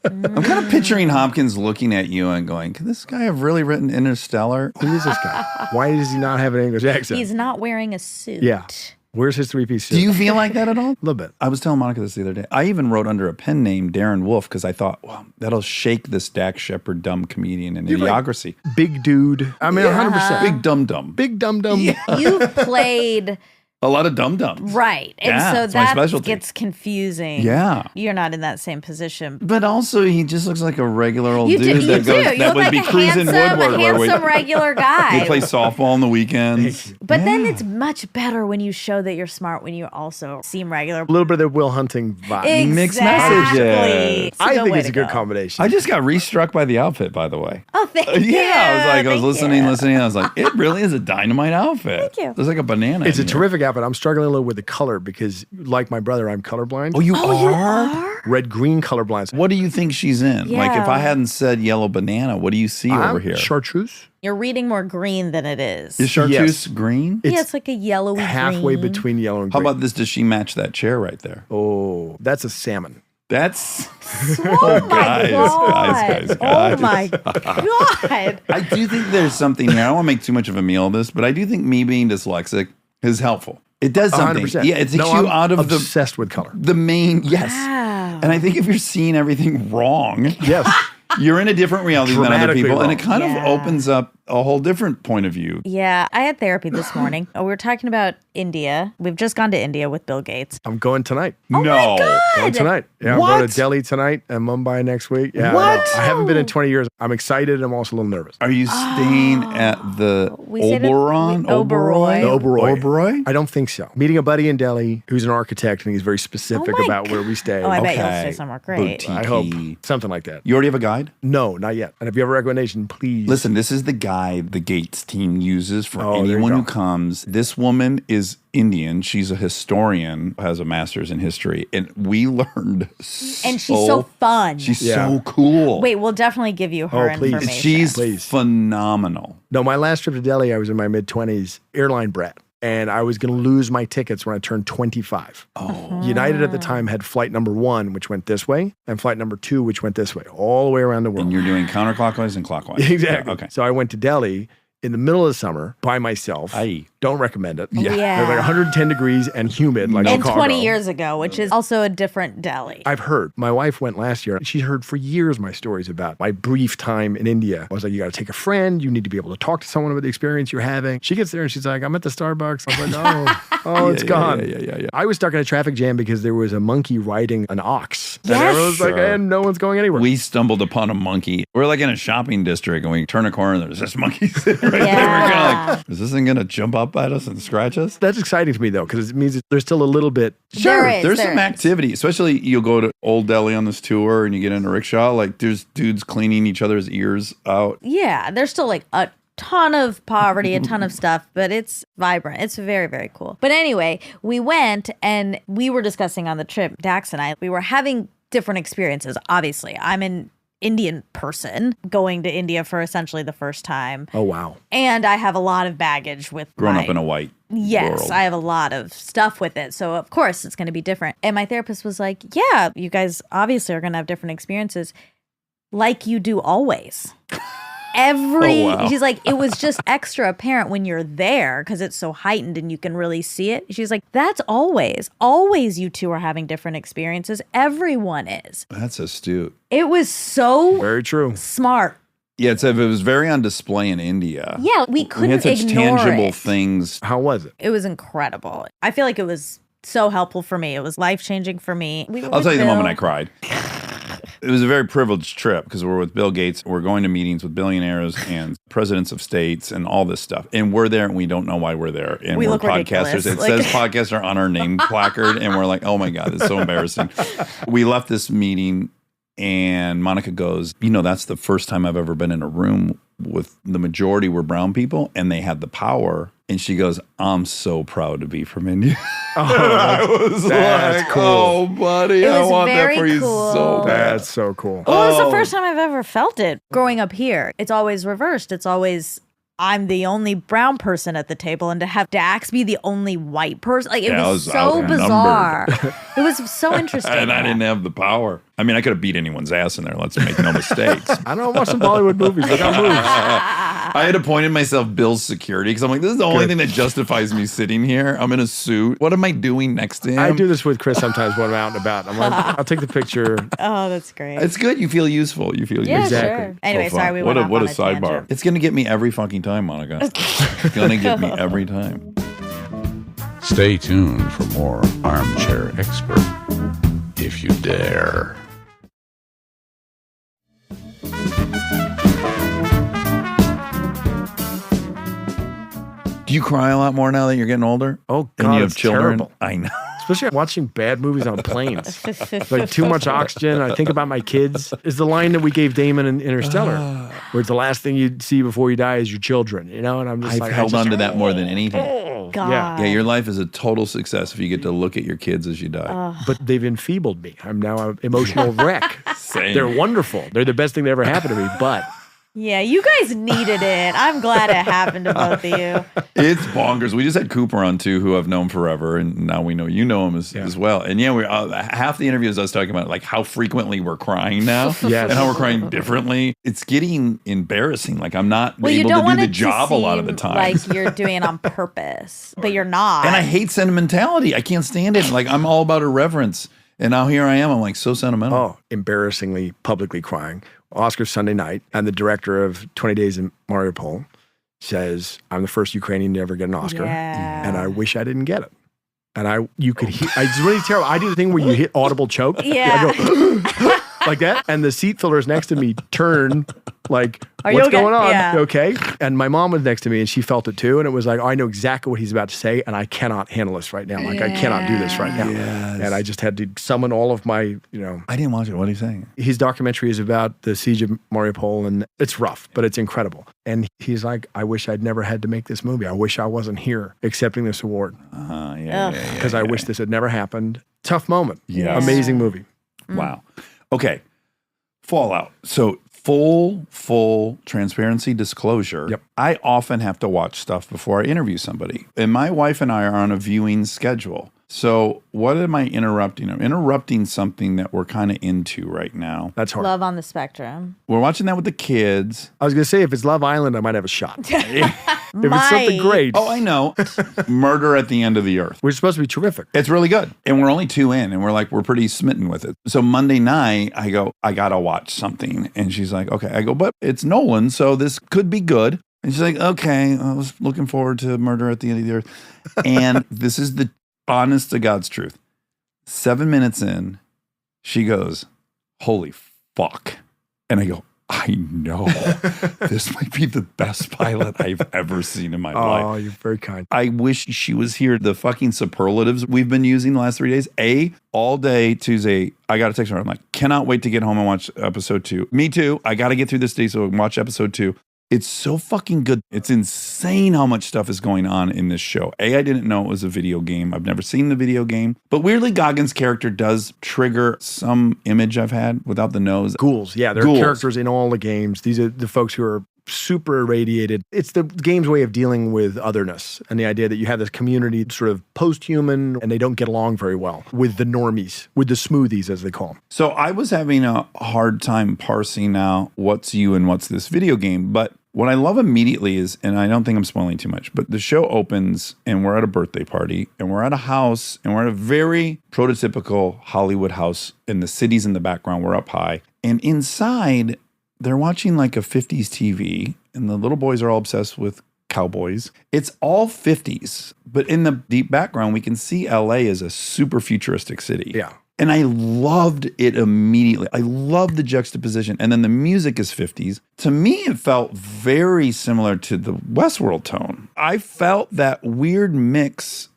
I'm kind of picturing Hopkins looking at you and going, could this guy have really written Interstellar? Who is this guy? Why does he not have an English accent? He's not wearing a suit. Yeah. Where's his three-piece suit? Do you feel like that at all? A little bit. I was telling Monica this the other day. I even wrote under a pen name Darren Wolf because I thought, well, that'll shake this Dax Shepard dumb comedian in You're like- Idiocracy. Big dude. I mean, 100%. Big dum dum. Big dum-dum. You've played A lot of dum dums. right. And Yeah, so it's my that specialty. gets confusing. Yeah. You're not in that same position. But also, he just looks like a regular old You do. dude You that do. goes You that look would like be a cruising handsome, Woodward where we regular guy. they play softball on the weekends. But then it's much better when you show that you're smart when you also seem regular. A little bit of the Will Hunting vibe. Mixed Exactly. messages. It's a I good think way it's a to good go. combination. I just got restruck by the outfit, by the way. Oh, thank you. Yeah, I was Thank listening. you. I was like, it really is a dynamite outfit. Thank you. There's like a banana. It's a in here. terrific outfit. I'm struggling a little with the color because, like my brother, I'm colorblind. Oh, you You are? are? Red-green colorblind. What do you think she's in? Like, if Yeah. I hadn't said yellow banana, what do you see over here? Chartreuse. You're reading more green than it is. Is chartreuse Yes. green? Yeah, it's like a yellowy halfway green. between yellow and How green. about this? Does she match that chair right there? Oh, that's a salmon. That's. Oh my guys, god! guys. Oh my god! I do think there's something here. I don't want to make too much of a meal of this, but I do think me being dyslexic is helpful. It does something. 100%. Yeah, it takes No, you I'm out of obsessed with color. the main. Yes. Wow. And I think if you're seeing everything wrong, Yes. you're in a different reality than other Dramatically people, and it wrong. kind of Yeah. opens up a whole different point of view. Yeah, I had therapy this morning. We were talking about India. We've just gone to India with Bill Gates. I'm going tonight. no. Going tonight. Yeah, I'm What? going to Delhi tonight and Mumbai next week. Yeah, What? I haven't been in 20 years. I'm excited. I'm also a little nervous. Are you staying at the We stayed at- Oberon? Oberoi. The Oberoi. Oberoi? I don't think so. Meeting a buddy in Delhi who's an architect and he's very specific Oh my about where we stay. Oh, I bet you'll Okay. stay somewhere great. Boutique. I hope. Something like that. You already have a guide? No, not yet. And if you have a recommendation, please. Listen, this is the guide the Gates team uses for Oh, there you anyone go. who comes. This woman is Indian. She's a historian, has a master's in history, and we learned And she's so fun. She's Yeah. so cool. Wait, we'll definitely give you her Oh, please. information. She's Please. phenomenal. No, my last trip to Delhi, I was in my mid-20s, airline brat. and I was going to lose my tickets when I turned 25. Oh. United at the time had flight number 1, which went this way, and flight number 2, which went this way, all the way around the world. And you're doing counterclockwise and clockwise. Exactly. Yeah, okay. So I went to Delhi in the middle of the summer by myself. Aye. Don't recommend it. Yeah. Yeah. It was like 110 degrees and humid, like And Chicago. 20 years ago, which is also a different Delhi. I've heard. My wife went last year. She heard for years my stories about my brief time in India. I was like, you got to take a friend. You need to be able to talk to someone about the experience you're having. She gets there and she's like, I'm at the Starbucks. I was like, it's gone. Yeah. I was stuck in a traffic jam because there was a monkey riding an ox. And Yes. everyone's like, and no one's going anywhere. We stumbled upon a monkey. We're like in a shopping district and we turn a corner and there's this monkey sitting right there. We're kind of like, is this thing going to jump up at us and scratch us? That's exciting to me though, because it means that there's still a little bit. There's some activity, especially you'll go to Old Delhi on this tour and you get in a rickshaw. Like there's dudes cleaning each other's ears out. Yeah, there's still like a ton of poverty, a ton of stuff, but it's vibrant. It's very, very cool. But anyway, we went and we were discussing on the trip, Dax and I, we were having different experiences. Obviously, I'm an Indian person going to India for essentially the first time. Oh, wow. And I have a lot of baggage with Grown up in a white Yes, world. I have a lot of stuff with it. So, of course, it's going to be different. And my therapist was like, yeah, you guys obviously are going to have different experiences like you do always. She's like, it was just extra apparent when you're there because it's so heightened and you can really see it. She's like, that's always you two are having different experiences. Everyone is. That's astute. It was so Very true. smart. Yeah, it was very on display in India. Yeah, we couldn't had such ignore tangible it. things. How was it? It was incredible. I feel like it was so helpful for me. It was life-changing for me. I'll tell you the moment I cried. It was a very privileged trip because we're with Bill Gates. We're going to meetings with billionaires and presidents of states and all this stuff. And we're there and we don't know why we're there. And We we're look podcasters. ridiculous. It Like- says podcaster on our name placard. And we're like, oh my God, it's so embarrassing. We left this meeting and Monica goes, that's the first time I've ever been in a room with the majority were brown people and they had the power. And she goes, I'm so proud to be from India. I was that's like, cool. oh, buddy, It I was want that very for you cool. so bad. That's so cool. Well, it was Oh. the first time I've ever felt it. Growing up here, it's always reversed. It's always I'm the only brown person at the table, and to have Dax be the only white person, like it Yeah, I was was so outnumbered. bizarre. It was so interesting. And I didn't have the power. I mean, I could have beat anyone's ass in there. Let's make no mistakes. I don't watch some Bollywood movies. Look how moves. I had appointed myself Bill's security because I'm like, this is the only thing that justifies me sitting here. I'm in a suit. What am I doing next to him? I do this with Chris sometimes when I'm out and about. I'm like, I'll take the picture. Oh, that's great. It's good. You feel useful. You feel Yeah, useful. Exactly. sure. Anyway, So fun. sorry, we what went a off what on a sidebar. tangent. It's gonna get me every fucking time, Monica. It's gonna get me every time. Stay tuned for more Armchair Expert, if you dare. Do you cry a lot more now that you're getting older? Oh, And God, you have it's children? terrible. I know. Especially watching bad movies on planes. Like too much oxygen. I think about my kids. Is the line that we gave Damon in Interstellar, where it's the last thing you see before you die is your children, And I'm just I've like, held on to that more than anything. God. Yeah, your life is a total success if you get to look at your kids as you die. But they've enfeebled me. I'm now an emotional wreck. Same. They're wonderful. They're the best thing that ever happened to me. But Yeah, you guys needed it. I'm glad it happened to both of you. It's bonkers. We just had Cooper on too, who I've known forever, and now we know you know him as well. And yeah, we half the interview is us talking about like how frequently we're crying now, Yes. and how we're crying differently. It's getting embarrassing. Like I'm not Well, you able don't to want do the it job to a lot of seem the time. like you're doing it on purpose, but you're not. And I hate sentimentality. I can't stand it. Like I'm all about irreverence, and now here I am. I'm like so sentimental. oh, embarrassingly publicly crying. Oscars Sunday night, and the director of 20 Days in Mariupol says, "I'm the first Ukrainian to ever get an Oscar, Yeah. and I wish I didn't get it." And you could hear, it's really terrible. I do the thing where you hit audible choke. Yeah. I go, like that. And the seat fillers next to me turn like, Are you what's okay? going on? Yeah. You okay? And my mom was next to me and she felt it too. And it was like, oh, I know exactly what he's about to say. And I cannot handle this right now. Like I cannot do this right now. Yes. And I just had to summon all of my, I didn't watch it. What are you saying? his documentary is about the siege of Mariupol, and it's rough, but it's incredible. And he's like, I wish I'd never had to make this movie. I wish I wasn't here accepting this award Yeah, because I wish this had never happened. Tough moment. Yes. Amazing movie. Wow. Okay. Fallout. So full transparency disclosure. Yep. I often have to watch stuff before I interview somebody. And my wife and I are on a viewing schedule. So what am I interrupting? I'm interrupting something that we're kind of into right now. That's hard. Love on the Spectrum. We're watching that with the kids. I was going to say, if it's Love Island, I might have a shot. If it's something great, Oh, I know. Murder at the End of the Earth. we're supposed to be terrific. It's really good. And we're only 2 in and we're pretty smitten with it. So Monday night, I go, I got to watch something. And she's like, okay. I go, but it's Nolan, so this could be good. And she's like, okay, I was looking forward to Murder at the End of the Earth. And this is the honest to God's truth. 7 minutes in, she goes, holy fuck. And I go, I know. This might be the best pilot I've ever seen in my life. Oh, you're very kind. I wish she was here. The fucking superlatives we've been using the last 3 days. All day Tuesday, I got a text from her. I'm like, cannot wait to get home and watch episode 2. Me too. I got to get through this day so I can watch episode 2. It's so fucking good. It's insane how much stuff is going on in this show. I didn't know it was a video game. I've never seen the video game. But weirdly, Goggins' character does trigger some image I've had without the nose. Ghouls. Yeah, there are Ghouls. characters in all the games. These are the folks who are super irradiated. It's the game's way of dealing with otherness and the idea that you have this community sort of post-human and they don't get along very well with the normies, with the smoothies, as they call them. So I was having a hard time parsing out what's you and what's this video game. But what I love immediately is, and I don't think I'm spoiling too much, but the show opens and we're at a birthday party and we're at a house and we're at a very prototypical Hollywood house and the city's in the background. We're up high. And inside, they're watching like a 50s TV and the little boys are all obsessed with cowboys. It's all 50s, but in the deep background, we can see LA as a super futuristic city. Yeah. And I loved it immediately. I loved the juxtaposition. And then the music is 50s. To me, it felt very similar to the Westworld tone. I felt that weird mix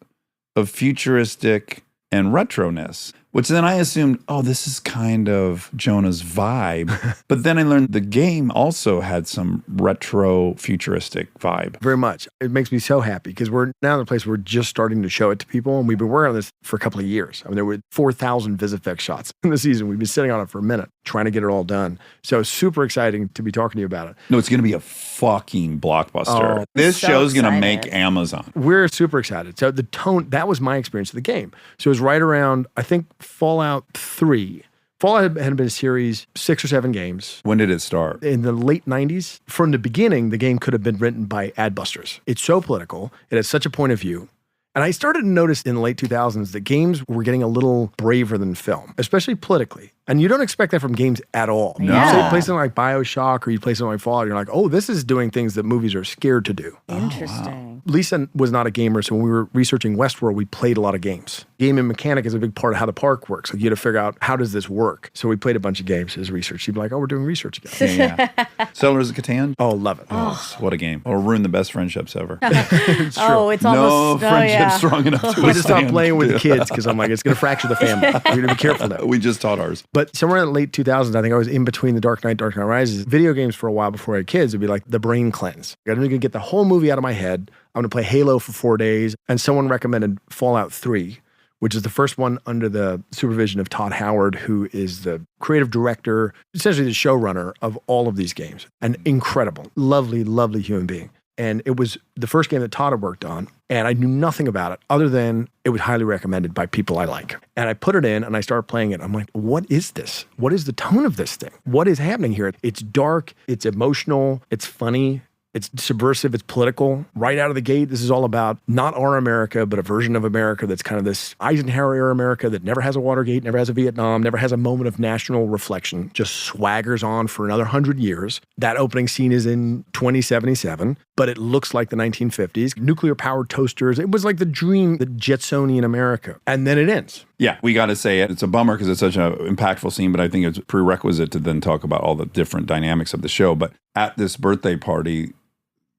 of futuristic and retroness, which then I assumed, oh, this is kind of Jonah's vibe. But then I learned the game also had some retro futuristic vibe. Very much. It makes me so happy because we're now in a place where we're just starting to show it to people. And we've been working on this for a couple of years. I mean, there were 4,000 VisFX shots in the season. We've been sitting on it for a minute trying to get it all done. So super exciting to be talking to you about it. No, it's going to be a fucking blockbuster. Oh. This So show's going to excited. make Amazon. We're super excited. So the tone, that was my experience of the game. So it was right around, I think, Fallout 3. Fallout had been a series, 6 or 7 games. When did it start? In the late 90s, from the beginning, the game could have been written by adbusters. It's so political. It has such a point of view. And I started to notice in the late 2000s that games were getting a little braver than film, especially politically. And you don't expect that from games at all. No. So you play something like BioShock or you play something like Fallout, you're like, oh, this is doing things that movies are scared to do. Interesting. Lisa was not a gamer, so when we were researching Westworld, we played a lot of games. Gaming mechanic is a big part of how the park works. Like you had to figure out, how does this work? So we played a bunch of games as research. She'd be like, oh, we're doing research again. Yeah. Settlers of Catan? Oh, love it. Oh, what a game. Or ruin the best friendships ever. It's true. Oh, it's No almost friendship yeah. strong enough to We just stopped withstand. playing with the kids because I'm like, it's going to fracture the family. We're going to be careful now. We just taught ours. But somewhere in the late 2000s, I think I was in between The Dark Knight, Dark Knight Rises. Video games for a while before I had kids would be like the brain cleanse. I'm going to get the whole movie out of my head. I'm going to play Halo for 4 days. And someone recommended Fallout 3, which is the first one under the supervision of Todd Howard, who is the creative director, essentially the showrunner of all of these games. An incredible, lovely, lovely human being. And it was the first game that Todd had worked on. And I knew nothing about it other than it was highly recommended by people I like. And I put it in and I started playing it. I'm like, what is this? What is the tone of this thing? What is happening here? It's dark, it's emotional, it's funny, it's subversive, it's political. Right out of the gate, this is all about not our America, but a version of America that's kind of this Eisenhower-era America that never has a Watergate, never has a Vietnam, never has a moment of national reflection, just swaggers on for another 100 years. That opening scene is in 2077, but it looks like the 1950s. Nuclear-powered toasters. It was like the dream, the Jetsonian America. And then it ends. Yeah, we got to say it. It's a bummer because it's such an impactful scene, but I think it's prerequisite to then talk about all the different dynamics of the show. But at this birthday party,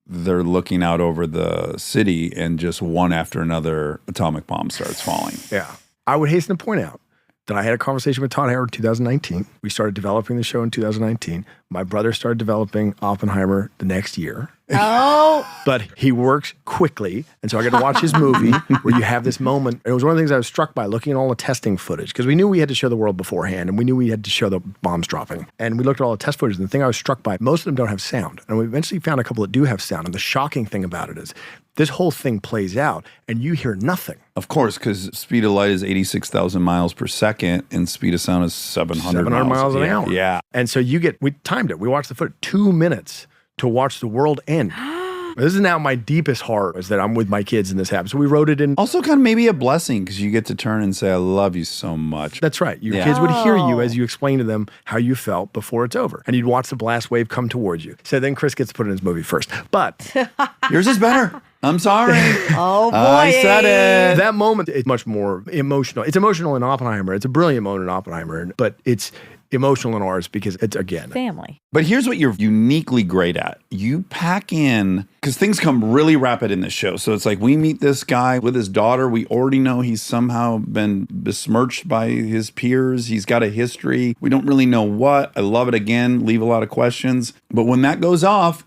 they're looking out over the city and just one after another atomic bomb starts falling. Yeah. I would hasten to point out that I had a conversation with Todd Howard in 2019. We started developing the show in 2019. My brother started developing Oppenheimer the next year. Oh, But he works quickly. And so I got to watch his movie where you have this moment. And it was one of the things I was struck by looking at all the testing footage because we knew we had to show the world beforehand and we knew we had to show the bombs dropping. And we looked at all the test footage. And the thing I was struck by, most of them don't have sound. And we eventually found a couple that do have sound. And the shocking thing about it is this whole thing plays out and you hear nothing. Of course, because speed of light is 86,000 miles per second and speed of sound is 700 miles an Yeah, hour. Yeah. And so we timed it. We watched the footage 2 minutes to watch the world end. This is now my deepest horror is that I'm with my kids and this happens. So we wrote it in. Also kind of maybe a blessing because you get to turn and say, I love you so much. That's right. Your Yeah. kids would hear you Oh. as you explain to them how you felt before it's over. And you'd watch the blast wave come towards you. So then Chris gets to put in his movie first. But Yours is better. I'm sorry. oh boy. I said it. that moment is much more emotional. It's emotional in Oppenheimer. It's a brilliant moment in Oppenheimer. But it's emotional in ours because it's, again, Family. But here's what you're uniquely great at. You pack in, because things come really rapid in this show. So it's like we meet this guy with his daughter. We already know he's somehow been besmirched by his peers. He's got a history. We don't really know what. I love it again. Leave a lot of questions. But when that goes off,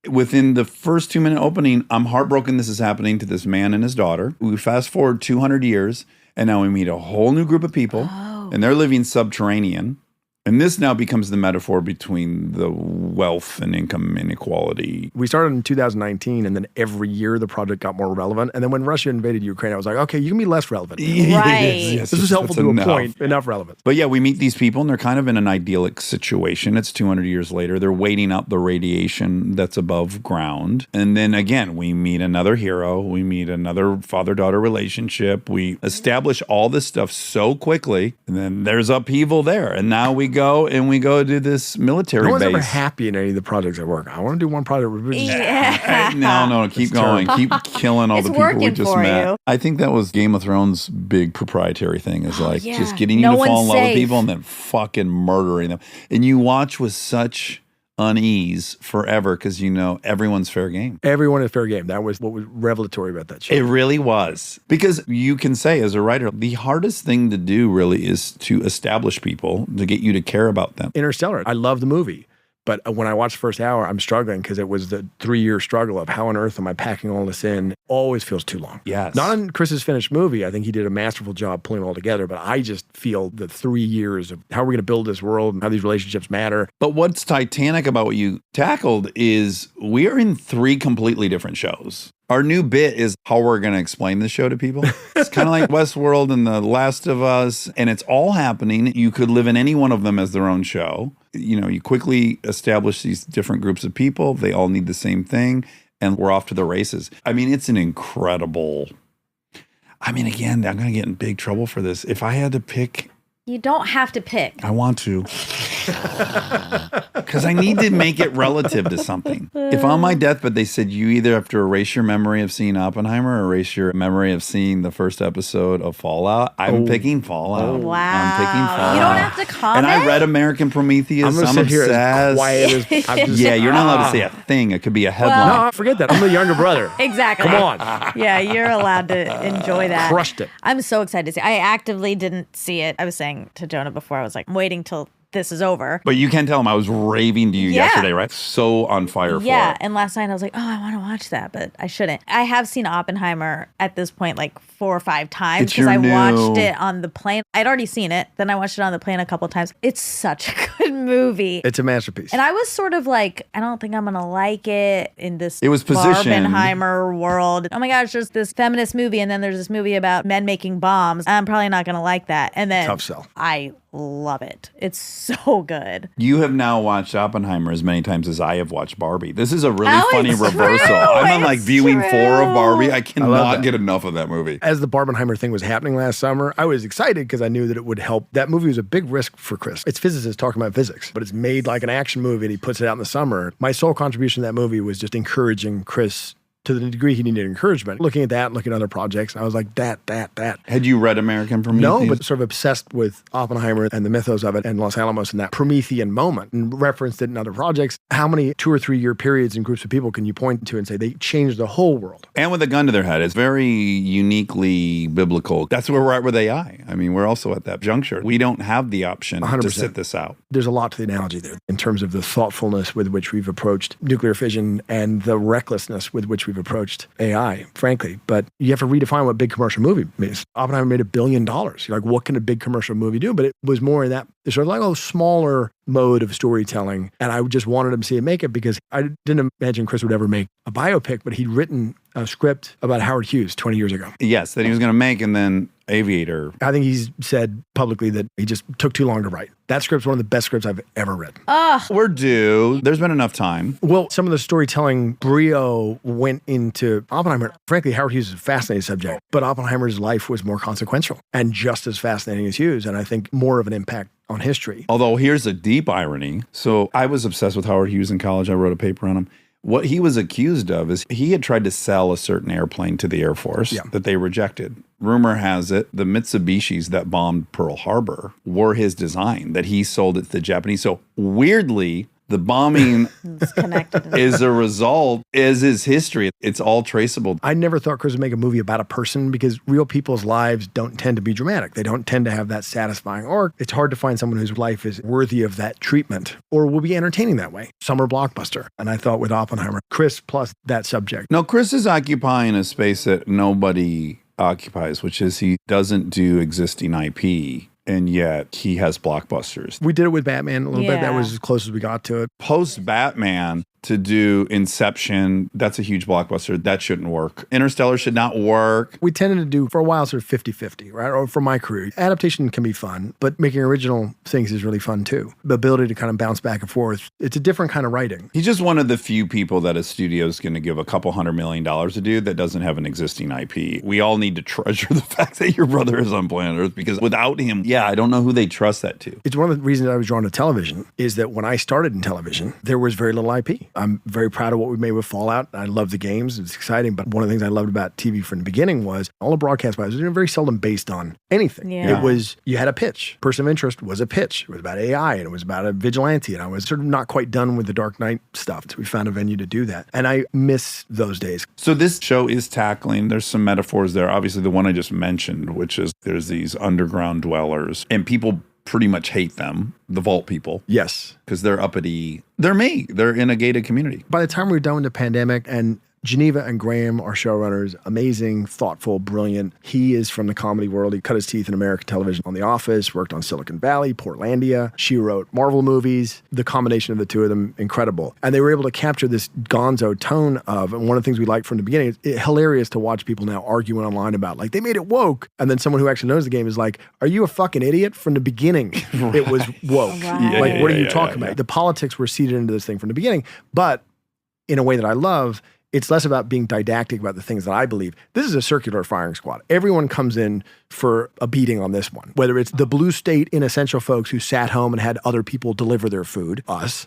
within the first 2-minute opening, I'm heartbroken this is happening to this man and his daughter. We fast forward 200 years, and now we meet a whole new group of people, and they're living subterranean. And this now becomes the metaphor between the wealth and income inequality. we started in 2019 and then every year the project got more relevant. And then when Russia invaded Ukraine, I was like, okay, you can be less relevant. Right. This was helpful to a point, enough relevance. But yeah, we meet these people and they're kind of in an idyllic situation. It's 200 years later. They're waiting out the radiation that's above ground. And then again, we meet another hero. We meet another father-daughter relationship. We establish all this stuff so quickly. And then there's upheaval there. And now we go to this military No one's ever base. happy in any of the projects I work on. I want to do one project where we're just Yeah. No, keep going. Keep killing all It's the people we working just for met. you. I think that was Game of Thrones' big proprietary thing is like yeah. just getting you No to fall one's in love with safe. people and then fucking murdering them. And you watch with such unease forever because you know everyone's fair game. everyone is fair game. That was what was revelatory about that show. It really was. Because you can say as a writer, the hardest thing to do really is to establish people, to get you to care about them. Interstellar. I love the movie. But when I watched the first hour, I'm struggling because it was the 3-year struggle of how on earth am I packing all this in? Always feels too long. Yes. Not in Chris's finished movie. I think he did a masterful job pulling it all together. But I just feel the 3 years of how we're going to build this world and how these relationships matter. But what's titanic about what you tackled is we are in 3 completely different shows. Our new bit is how we're going to explain this show to people. It's kind of like Westworld and The Last of Us, and it's all happening. You could live in any one of them as their own show. You know, you quickly establish these different groups of people. They all need the same thing, and we're off to the races. I mean, it's an incredible... I mean, again, I'm going to get in big trouble for this. If I had to pick... You don't have to pick. I want to. Because I need to make it relative to something. If on my deathbed they said you either have to erase your memory of seeing Oppenheimer or erase your memory of seeing the first episode of Fallout, I'm picking Fallout. Wow. I'm picking Fallout. You don't have to comment. And I read American Prometheus. I'm going to sit here as quiet as I'm just, Yeah, you're not allowed to say a thing. It could be a headline. No, forget that. I'm the younger brother. Exactly. Come on. Yeah, you're allowed to enjoy that. Crushed it. I'm so excited to see. I actively didn't see it. I was saying to Jonah before, I was like, I'm waiting till this is over. But you can tell him I was raving to you Yeah. yesterday, right? So on fire for Yeah, it. and last night I was like, oh, I want to watch that, but I shouldn't. I have seen Oppenheimer at this point like 4 or 5 times It's because your I new- watched it on the plane. I'd already seen it. Then I watched it on the plane a couple times. It's such a good movie. It's a masterpiece. And I was sort of like, I don't think I'm going to like it in this It was positioned- Barbenheimer world. Oh my gosh, there's this feminist movie and then there's this movie about men making bombs. I'm probably not going to like that. And then Tough sell. I love it. It's so good. You have now watched Oppenheimer as many times as I have watched Barbie. This is a really Oh, funny it's reversal. true. I'm on like It's viewing 4 of true. Barbie. I love cannot that. get enough of that movie. As the Barbenheimer thing was happening last summer, I was excited because I knew that it would help. That movie was a big risk for Chris. It's physicists talking about physics, but it's made like an action movie and he puts it out in the summer. My sole contribution to that movie was just encouraging Chris to the degree he needed encouragement. Looking at that, looking at other projects, I was like, that. Had you read American Prometheus? No, but sort of obsessed with Oppenheimer and the mythos of it and Los Alamos and that Promethean moment, and referenced it in other projects. How many 2 or 3 year periods and groups of people can you point to and say they changed the whole world? And with a gun to their head. It's very uniquely biblical. That's where we're at with AI. I mean, we're also at that juncture. We don't have the option 100%. to sit this out. There's a lot to the analogy there in terms of the thoughtfulness with which we've approached nuclear fission and the recklessness with which we've approached AI, frankly. But you have to redefine what big commercial movie means. Oppenheimer made $1 billion. You're like, what can a big commercial movie do? But it was more in that sort of like a smaller mode of storytelling. And I just wanted him to see it make it because I didn't imagine Chris would ever make a biopic, but he'd written a script about Howard Hughes 20 years ago. Yes, that he was going to make, and then Aviator. I think he's said publicly that he just took too long to write. That script's one of the best scripts I've ever read. We're due. There's been enough time. Well, some of the storytelling brio went into Oppenheimer. Frankly, Howard Hughes is a fascinating subject, but Oppenheimer's life was more consequential and just as fascinating as Hughes, and I think more of an impact on history. Although here's a deep irony. So I was obsessed with Howard Hughes in college. I wrote a paper on him. What he was accused of is he had tried to sell a certain airplane to the Air Force that they rejected. Rumor has it the Mitsubishis that bombed Pearl Harbor were his design, that he sold it to the Japanese. So weirdly, the bombing It's connected. is a result, as is history. It's all traceable. I never thought Chris would make a movie about a person because real people's lives don't tend to be dramatic. They don't tend to have that satisfying arc. It's hard to find someone whose life is worthy of that treatment or will be entertaining that way. Summer blockbuster. And I thought with Oppenheimer, Chris plus that subject. No, Chris is occupying a space that nobody occupies, which is he doesn't do existing IP. And yet he has blockbusters. We did it with Batman a little bit. That Yeah. was as close as we got to it. Post Batman, to do Inception, that's a huge blockbuster. That shouldn't work. Interstellar should not work. We tended to do for a while sort of 50-50, right? Or for my career. Adaptation can be fun, but making original things is really fun too. The ability to kind of bounce back and forth. It's a different kind of writing. He's just one of the few people that a studio is going to give a couple $100 million to do that doesn't have an existing IP. We all need to treasure the fact that your brother is on planet Earth, because without him, I don't know who they trust that to. It's one of the reasons I was drawn to television is that when I started in television, there was very little IP. I'm very proud of what we made with Fallout. I love the games. It's exciting. But one of the things I loved about TV from the beginning was all the broadcast was very seldom based on anything. Yeah. It was, you had a pitch. Person of interest was a pitch. It was about AI and it was about a vigilante. And I was sort of not quite done with the Dark Knight stuff. So we found a venue to do that. And I miss those days. So this show is tackling, there's some metaphors there. Obviously, the one I just mentioned, which is there's these underground dwellers and people pretty much hate them, the vault people. Yes. Because they're uppity. They're me. They're in a gated community. By the time we were done with the pandemic, and Geneva and Graham, our showrunners, amazing, thoughtful, brilliant. He is from the comedy world. He cut his teeth in American television on The Office, worked on Silicon Valley, Portlandia. She wrote Marvel movies. The combination of the two of them, incredible. And they were able to capture this gonzo tone of, and one of the things we liked from the beginning, it's hilarious to watch people now arguing online about, like, they made it woke. And then someone who actually knows the game is like, are you a fucking idiot? From the beginning, it was woke. Wow. Like, what are you talking about? The politics were seeded into this thing from the beginning. But in a way that I love, it's less about being didactic about the things that I believe. This is a circular firing squad. Everyone comes in for a beating on this one, whether it's the blue state inessential folks who sat home and had other people deliver their food, us,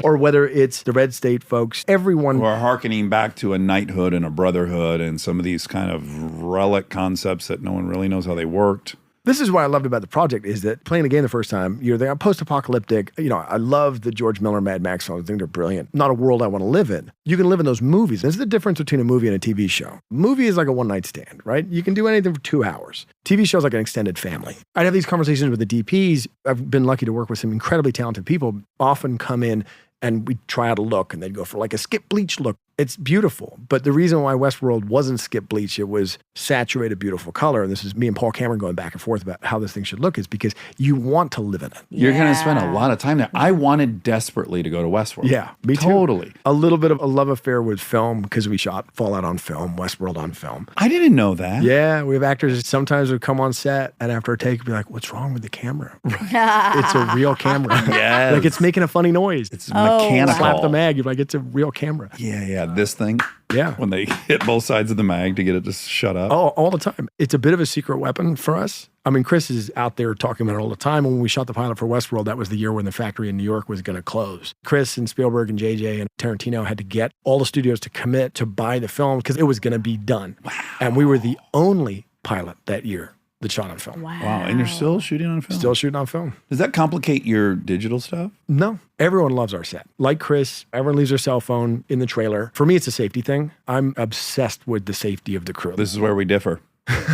or whether it's the red state folks, everyone. Who are hearkening back to a knighthood and a brotherhood and some of these kind of relic concepts that no one really knows how they worked. This is what I loved about the project is that playing the game the first time, you're there post-apocalyptic. You know, I love the George Miller Mad Max songs. I think they're brilliant. Not a world I want to live in. You can live in those movies. This is the difference between a movie and a TV show. A movie is like a one-night stand, right? You can do anything for 2 hours. TV shows like an extended family. I'd have these conversations with the DPs. I've been lucky to work with some incredibly talented people, often come in and we try out a look and they'd go for like a skip bleach look. It's beautiful. But the reason why Westworld wasn't skip bleach, it was saturated, beautiful color. And this is me and Paul Cameron going back and forth about how this thing should look, is because you want to live in it. You're going to spend a lot of time there. I wanted desperately to go to Westworld. Yeah, me too. Totally. A little bit of a love affair with film because we shot Fallout on film, Westworld on film. I didn't know that. Yeah, we have actors that sometimes would come on set and after a take be like, what's wrong with the camera? It's a real camera. Yes. Like it's making a funny noise. It's mechanical. Slap the mag, you're like, it's a real camera. Yeah, this thing. Yeah. when they hit both sides of the mag to get it to shut up. Oh, all the time. It's a bit of a secret weapon for us. I mean, Chris is out there talking about it all the time. When we shot the pilot for Westworld, that was the year when the factory in New York was going to close. Chris and Spielberg and JJ and Tarantino had to get all the studios to commit to buy the film because it was going to be done. Wow. And we were the only pilot that year that shot on film. Wow. And you're still shooting on film? Still shooting on film. Does that complicate your digital stuff? No. Everyone loves our set. Like Chris, everyone leaves their cell phone in the trailer. For me, it's a safety thing. I'm obsessed with the safety of the crew. This is where we differ.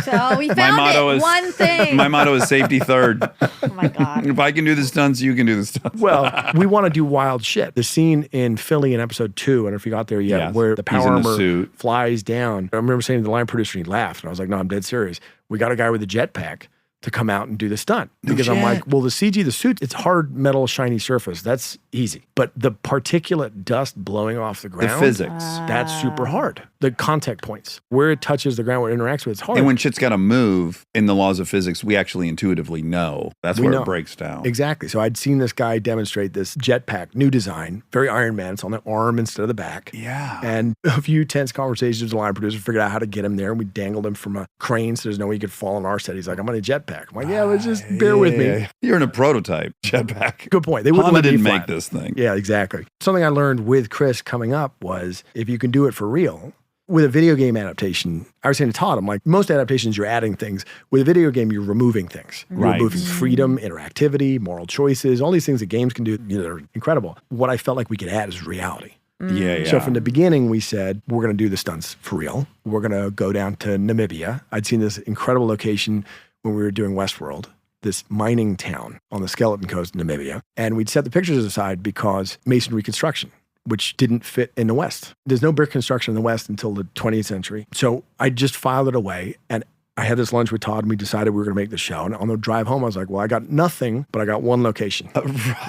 So we found one thing. My motto is safety third. Oh my God. If I can do the stunts, you can do the stunts. Well, we want to do wild shit. The scene in Philly in episode 2, I don't know if you got there yet, Yes. where the He's power in the armor suit. flies down. I remember saying to the line producer, and he laughed. And I was like, no, I'm dead serious. We got a guy with a jetpack to come out and do the stunt. Because I'm like, well, the CG, the suit, it's hard metal, shiny surface. That's easy. But the particulate dust blowing off the ground, The physics. that's super hard. The contact points, where it touches the ground, where it interacts with, it's hard. And when shit's got to move in the laws of physics, we actually intuitively know. That's We where know. it breaks down. Exactly. So I'd seen this guy demonstrate this jetpack, new design, very Iron Man. It's on the arm instead of the back. Yeah. And a few tense conversations with the line producer, figured out how to get him there. And we dangled him from a crane so there's no way he could fall on our set. He's like, I'm on a jetpack. I'm like, yeah, let's just bear with me. You're in a prototype jetpack. Good point. They wouldn't Honda let me didn't fly make it. this thing. Yeah, exactly. Something I learned with Chris coming up was if you can do it for real, with a video game adaptation, I was saying to Todd, I'm like, most adaptations, you're adding things. With a video game, you're removing things. You're Right. removing freedom, interactivity, moral choices, all these things that games can do, that are incredible. What I felt like we could add is reality. Yeah. So from the beginning, we said, we're going to do the stunts for real. We're going to go down to Namibia. I'd seen this incredible location when we were doing Westworld, this mining town on the skeleton coast of Namibia. And we'd set the pictures aside because masonry construction, which didn't fit in the West. There's no brick construction in the West until the 20th century. So I just filed it away. And I had this lunch with Todd and we decided we were going to make the show. And on the drive home, I was like, well, I got nothing, but I got one location.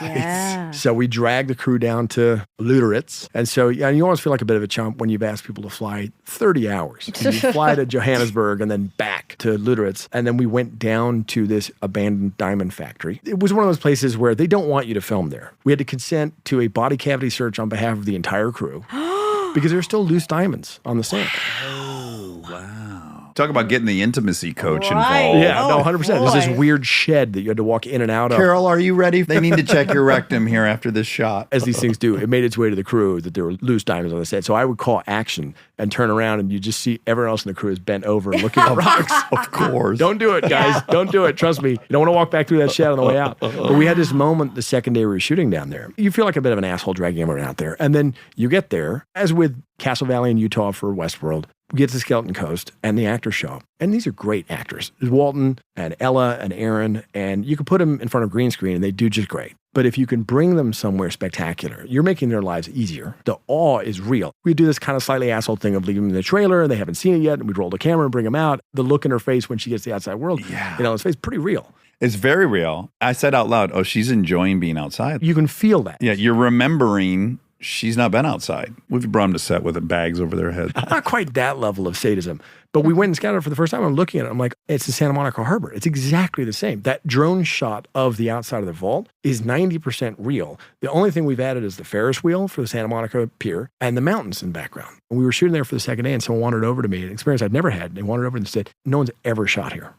Yeah. So we dragged the crew down to Lüderitz. And so, yeah, you always feel like a bit of a chump when you've asked people to fly 30 hours. And you fly to Johannesburg and then back to Lüderitz. And then we went down to this abandoned diamond factory. It was one of those places where they don't want you to film there. We had to consent to a body cavity search on behalf of the entire crew because there were still loose diamonds on the sand. Talk about getting the intimacy coach Right. involved. Yeah, no, 100%. There's this boy. weird shed that you had to walk in and out of. Carol, are you ready? They need to check your rectum here after this shot. As these things do, it made its way to the crew that there were loose diamonds on the set. So I would call action and turn around, and you just see everyone else in the crew is bent over and looking at rocks. Of course. Don't do it, guys. Don't do it. Trust me. You don't want to walk back through that shed on the way out. But we had this moment the second day we were shooting down there. You feel like a bit of an asshole dragging everyone out there. And then you get there, as with Castle Valley in Utah for Westworld, we get to Skeleton Coast, and the actors show up. And these are great actors. There's Walton and Ella and Aaron, and you can put them in front of green screen, and they do just great. But if you can bring them somewhere spectacular, you're making their lives easier. The awe is real. We do this kind of slightly asshole thing of leaving them in the trailer, and they haven't seen it yet, and we'd roll the camera and bring them out. The look in her face when she gets to the outside world, it's face pretty real. It's very real. I said out loud, oh, she's enjoying being outside. You can feel that. Yeah, you're remembering she's not been outside. We've brought them to set with bags over their head. Not quite that level of sadism, but we went and scouted it for the first time. I'm looking at it. I'm like, it's the Santa Monica Harbor. It's exactly the same. That drone shot of the outside of the vault is 90% real. The only thing we've added is the Ferris wheel for the Santa Monica Pier and the mountains in the background. And we were shooting there for the second day, and someone wandered over to me, an experience I'd never had. They wandered over and said, no one's ever shot here.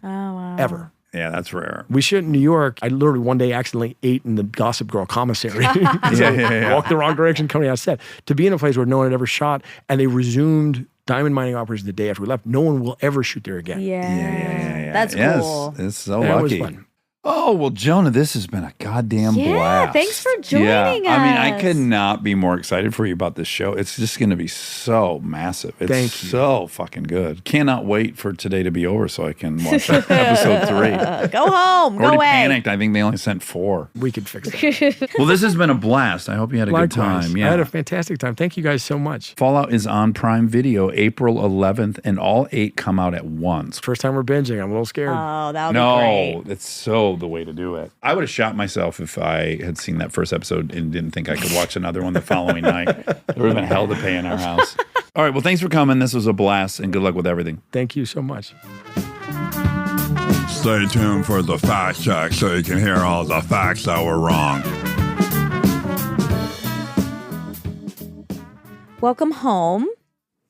Oh, wow. Ever. Yeah, that's rare. We shot in New York. I literally one day accidentally ate in the Gossip Girl commissary. Walked the wrong direction coming out set. To be in a place where no one had ever shot, and they resumed diamond mining operations the day after we left. No one will ever shoot there again. Yeah. That's Yes, cool. it's so That was lucky. fun. Oh, well, Jonah, this has been a goddamn Yeah, blast. thanks for joining I mean, I us. could not be more excited for you about this show. It's just going to be so massive. It's Thank you. so fucking good. Cannot wait for today to be over so I can watch episode 3. Go home. Go Already away. panicked. I think they only sent 4. We could fix it. Well, this has been a blast. I hope you had a good Likewise. time. I Yeah. had a fantastic time. Thank you guys so much. Fallout is on Prime Video April 11th, and all 8 come out at once. First time we're binging. I'm a little scared. Oh, that would be No, great. it's so the way to do it. I would have shot myself if I had seen that first episode and didn't think I could watch another one the following night. There would have been hell to pay in our house. All right, well, thanks for coming. This was a blast, and good luck with everything. Thank you so much. Stay tuned for the fact check so you can hear all the facts that were wrong. Welcome home.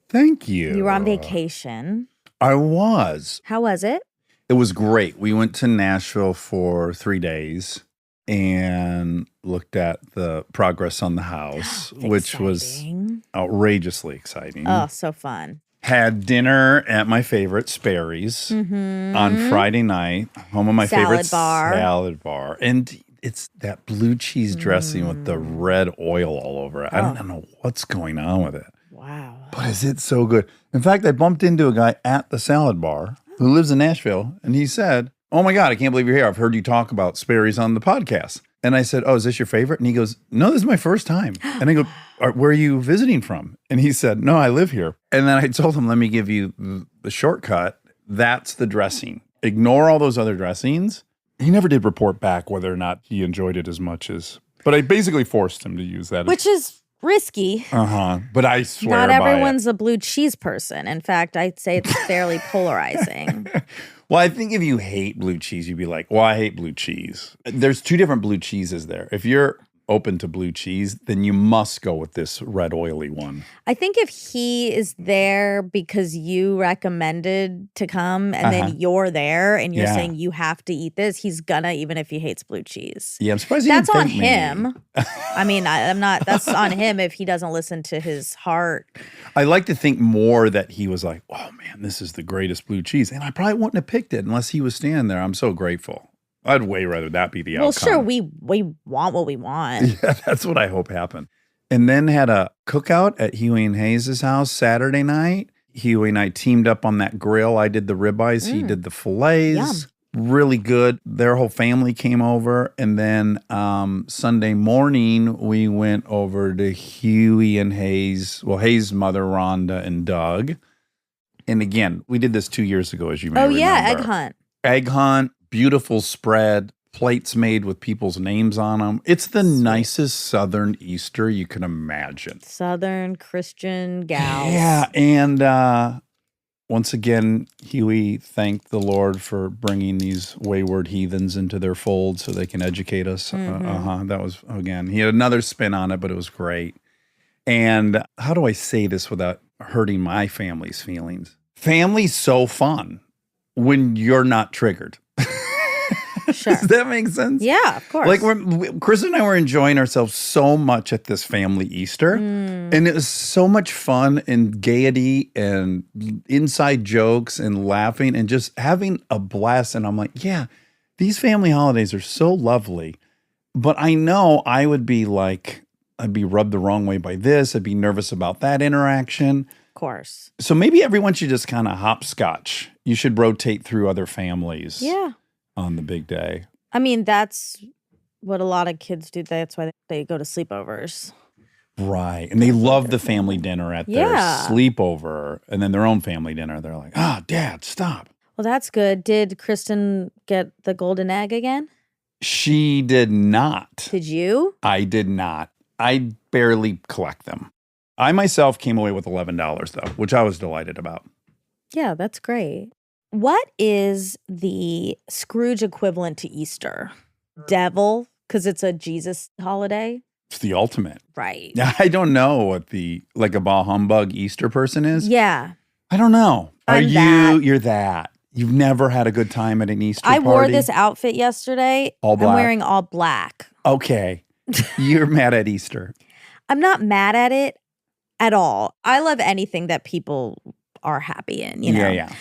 Thank you. You were on vacation. I was. How was it? It was great. We went to Nashville for 3 days and looked at the progress on the house, which was Exciting. outrageously exciting. Oh, so fun. Had dinner at my favorite Sperry's on Friday night, home of my favorite salad bar. And it's that blue cheese dressing with the red oil all over it. I don't know what's going on with it. Wow. But is it so good? In fact, I bumped into a guy at the salad bar who lives in Nashville, and he said, "Oh my God, I can't believe you're here. I've heard you talk about Sperry's on the podcast." And I said, "Oh, is this your favorite?" And he goes, "No, this is my first time." And I go, "Where are you visiting from?" And he said, "No, I live here." And then I told him, "Let me give you the shortcut. That's the dressing. Ignore all those other dressings." He never did report back whether or not he enjoyed it as much as, but I basically forced him to use that. Which is risky. But I swear Not by everyone's a blue cheese person. In fact, I'd say it's fairly polarizing. Well, I think if you hate blue cheese, you'd be like, well, I hate blue cheese. There's 2 different blue cheeses there. If you're open to blue cheese, then you must go with this red oily one. I think if he is there because you recommended to come and then you're there and you're saying you have to eat this, he's gonna, even if he hates blue cheese. Yeah, I'm surprised he That's didn't on thank me. him. I mean, I'm not, that's on him if he doesn't listen to his heart. I like to think more that he was like, oh man, this is the greatest blue cheese. And I probably wouldn't have picked it unless he was standing there. I'm so grateful. I'd way rather that be the outcome. Well, sure, we want what we want. Yeah, that's what I hope happened. And then had a cookout at Huey and Hayes' house Saturday night. Huey and I teamed up on that grill. I did the ribeyes. He did the fillets. Yum. Really good. Their whole family came over. And then Sunday morning, we went over to Huey and Hayes. Well, Hayes' mother, Rhonda, and Doug. And again, we did this 2 years ago, as you may remember. Yeah, egg hunt. Egg hunt, beautiful spread, plates made with people's names on them. It's the nicest Southern Easter you can imagine. Southern Christian gals. Yeah, and once again, Huey thanked the Lord for bringing these wayward heathens into their fold so they can educate us. That was, again, he had another spin on it, but it was great. And how do I say this without hurting my family's feelings? Family's so fun when you're not triggered. Sure. Does that make sense? Yeah, of course. Like Chris and I were enjoying ourselves so much at this family Easter, and it was so much fun and gaiety and inside jokes and laughing and just having a blast. And I'm like, yeah, these family holidays are so lovely, but I know I would be like, I'd be rubbed the wrong way by this. I'd be nervous about that interaction. Of course. So maybe everyone should just kind of hopscotch. You should rotate through other families. Yeah. On the big day. I mean, that's what a lot of kids do. That's why they go to sleepovers. Right. And they love the family dinner at their sleepover and then their own family dinner. They're like, Dad, stop. Well, that's good. Did Kristen get the golden egg again? She did not. Did you? I did not. I barely collect them. I myself came away with $11 though, which I was delighted about. Yeah, that's great. What is the Scrooge equivalent to Easter? Devil, because it's a Jesus holiday? It's the ultimate. Right. I don't know what like a bah humbug Easter person is. Yeah. I don't know. You're that. You've never had a good time at an Easter party? I wore this outfit yesterday. All black? I'm wearing all black. Okay. You're mad at Easter. I'm not mad at it at all. I love anything that people are happy in, you know? Yeah.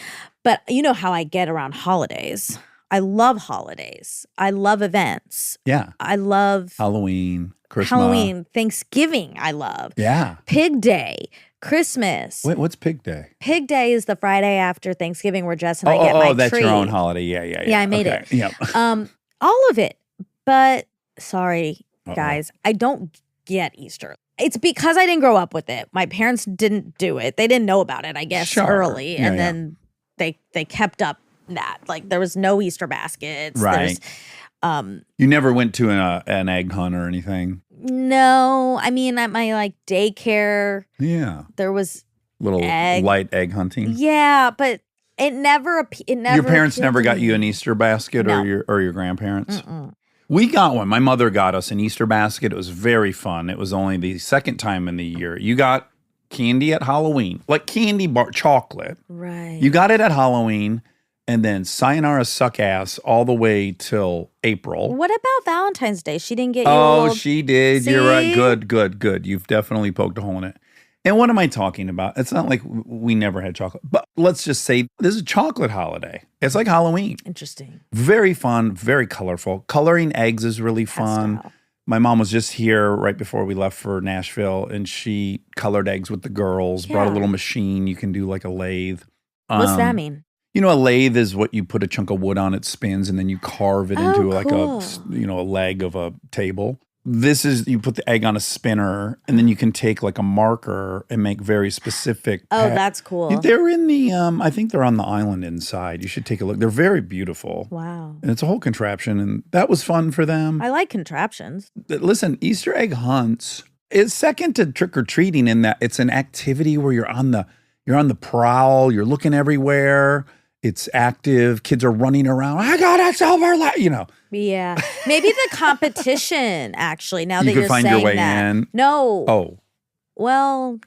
But you know how I get around holidays. I love holidays. I love events. Yeah. I love Halloween, Christmas. Halloween, Thanksgiving, I love. Yeah. Pig Day, Christmas. Wait, what's Pig Day? Pig Day is the Friday after Thanksgiving where Jess and I get my that's tree. your own holiday. Yeah. Yeah, I made it. Yep. All of it. But sorry, guys, I don't get Easter. It's because I didn't grow up with it. My parents didn't do it. They didn't know about it, I guess, early. And then they kept up that. Like there was no Easter baskets. Right. You never went to an egg hunt or anything? No. I mean, at my like daycare, there was little light egg hunting. Yeah, but it never. Your parents never got you an Easter basket, or your grandparents. We got one. My mother got us an Easter basket. It was very fun. It was only the second time in the year. You got candy at Halloween, like candy bar chocolate. Right. You got it at Halloween, and then sayonara suck ass all the way till April. What about Valentine's Day? She didn't get you. Oh, she did. You're right. See? Good. You've definitely poked a hole in it. And what am I talking about? It's not like we never had chocolate, but let's just say this is a chocolate holiday. It's like Halloween. Interesting. Very fun, very colorful. Coloring eggs is really fun. Pastel. My mom was just here right before we left for Nashville, and she colored eggs with the girls, brought a Yeah. little machine. You can do like a lathe. What's that mean? You know, a lathe is what you put a chunk of wood on, it spins, and then you carve it into like cool. a leg of a table. This is, you put the egg on a spinner, and then you can take like a marker and make very specific. Oh, that's cool. They're in the, I think they're on the island inside. You should take a look. They're very beautiful. Wow. And it's a whole contraption, and that was fun for them. I like contraptions. Listen, Easter egg hunts is second to trick or treating in that it's an activity where you're on the prowl, you're looking everywhere. It's active. Kids are running around. I got a silver, Yeah. Maybe the competition, actually, now You that could you're find your saying way that. in. No. Oh, Well,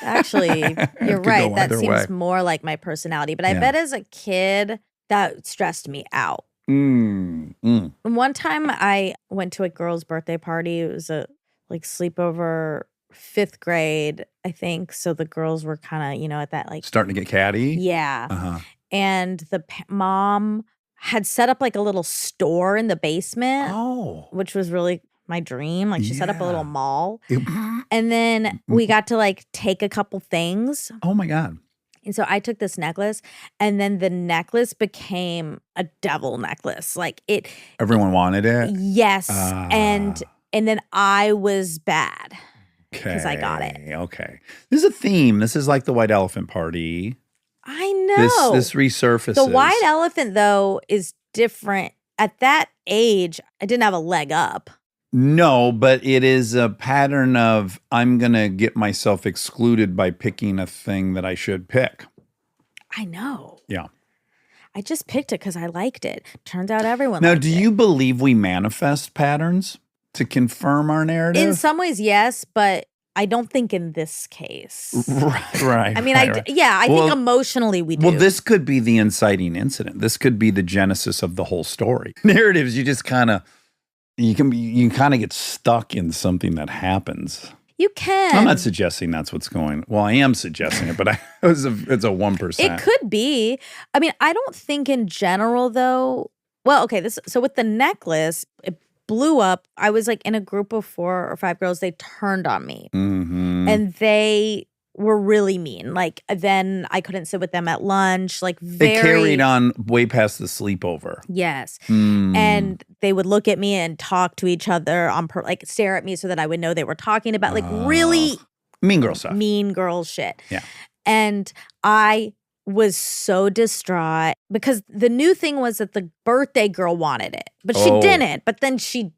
actually, you're could right. go That either seems way. more like my personality. But I Yeah. bet as a kid, that stressed me out. mm. One time I went to a girl's birthday party. It was a sleepover, 5th grade, I think. So the girls were kind of, at that Starting to get catty. yeah. Uh-huh. And the mom had set up like a little store in the basement, Oh. which was really my dream. Like she set up a little Yeah. mall. And then we got to take a couple things. Oh my God. And so I took this necklace, and then the necklace became a devil necklace. Like it, Everyone wanted it. yes. Ah. And then I was bad. Okay. 'Cause I got it. Okay. This is a theme. This is like the white elephant party. I know. This resurfaces. The white elephant, though, is different. At that age, I didn't have a leg up. No, but it is a pattern of I'm going to get myself excluded by picking a thing that I should pick. I know. Yeah. I just picked it because I liked it. Turns out everyone Now, liked do it. you believe we manifest patterns to confirm our narrative? In some ways, yes, but I don't think in this case. Right. I mean, right. I Well- think emotionally we do. Well, this could be the inciting incident. This could be the genesis of the whole story. Narratives, you just kind of, you kind of get stuck in something that happens. You can. I'm not suggesting that's what's going. Well, I am suggesting it, but it's a 1%. It could be. I mean, I don't think in general though. Well, okay. So with the necklace, it blew up. I was in a group of 4 or 5 girls. They turned on me, Mm-hmm. and they were really mean. Then I couldn't sit with them at lunch. They Very carried on way past the sleepover. Yes. Mm. And they would look at me and talk to each other stare at me so that I would know they were talking about really Mean girl stuff. mean girl shit. Yeah. And I was so distraught because the new thing was that the birthday girl wanted it, but she Oh. didn't. But then she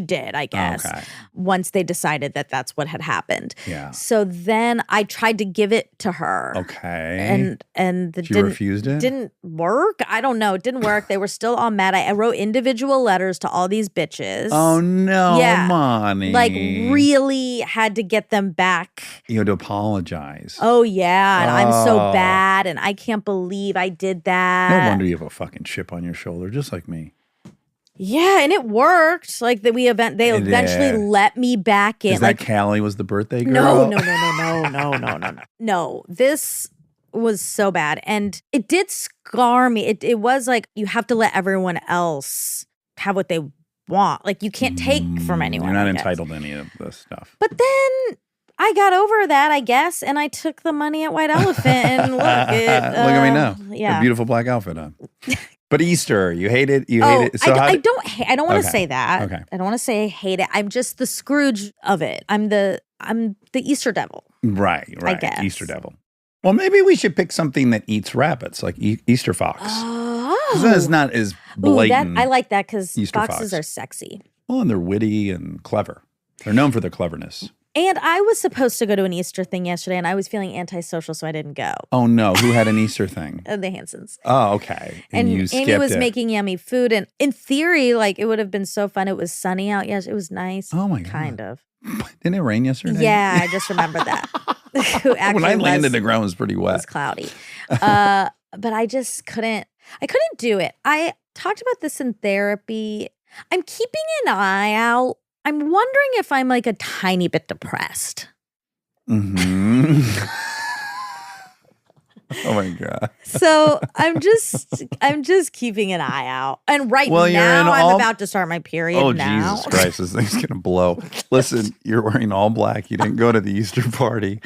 did, I guess, Okay. once they decided that that's what had happened. Yeah. So then I tried to give it to her. Okay. And the She refused it? didn't work. I don't know. It didn't work. They were still all mad. I wrote individual letters to all these bitches. Oh no, Yeah. Monty. Really had to get them back. You had to apologize. Oh yeah, and I'm so Oh. bad, and I can't believe I did that. No wonder you have a fucking chip on your shoulder, just like me. Yeah, and it worked. They It eventually did. let me back in. Is that Callie was the birthday girl? No. No, this was so bad. And it did scar me. It was you have to let everyone else have what they want. You can't take from anyone. You're not I guess. entitled to any of this stuff. But then I got over that, I guess, and I took the money at White Elephant and look at me now. Yeah. A beautiful black outfit on. But Easter, you hate it? You Oh, hate it? So I don't want Okay. to say that. Okay. I don't want to say I hate it. I'm just the Scrooge of it. I'm the Easter devil. Right. guess. Easter devil. Well, maybe we should pick something that eats rabbits, like Easter fox. Oh. 'Cause that's not as Ooh, blatant. I like that because Easter foxes fox. are sexy. Well, and they're witty and clever. They're known for their cleverness. And I was supposed to go to an Easter thing yesterday, and I was feeling antisocial, so I didn't go. Oh no, who had an Easter thing? The Hansons. Oh, okay. And you Andy skipped was it. making yummy food, and in theory, it would have been so fun. It was sunny out. Yes, it was nice. Oh my God. Kind of. Didn't it rain yesterday? Yeah, I just remember that. who actually When I landed, was, the ground was pretty was wet. cloudy. But I just couldn't. I couldn't do it. I talked about this in therapy. I'm keeping an eye out. I'm wondering if I'm like a tiny bit depressed. Hmm. Oh my God. So I'm just keeping an eye out. And right Well, you're in now I'm all- about to start my period Oh, now. Jesus Christ. This thing's going to blow. Listen, you're wearing all black. You didn't go to the Easter party.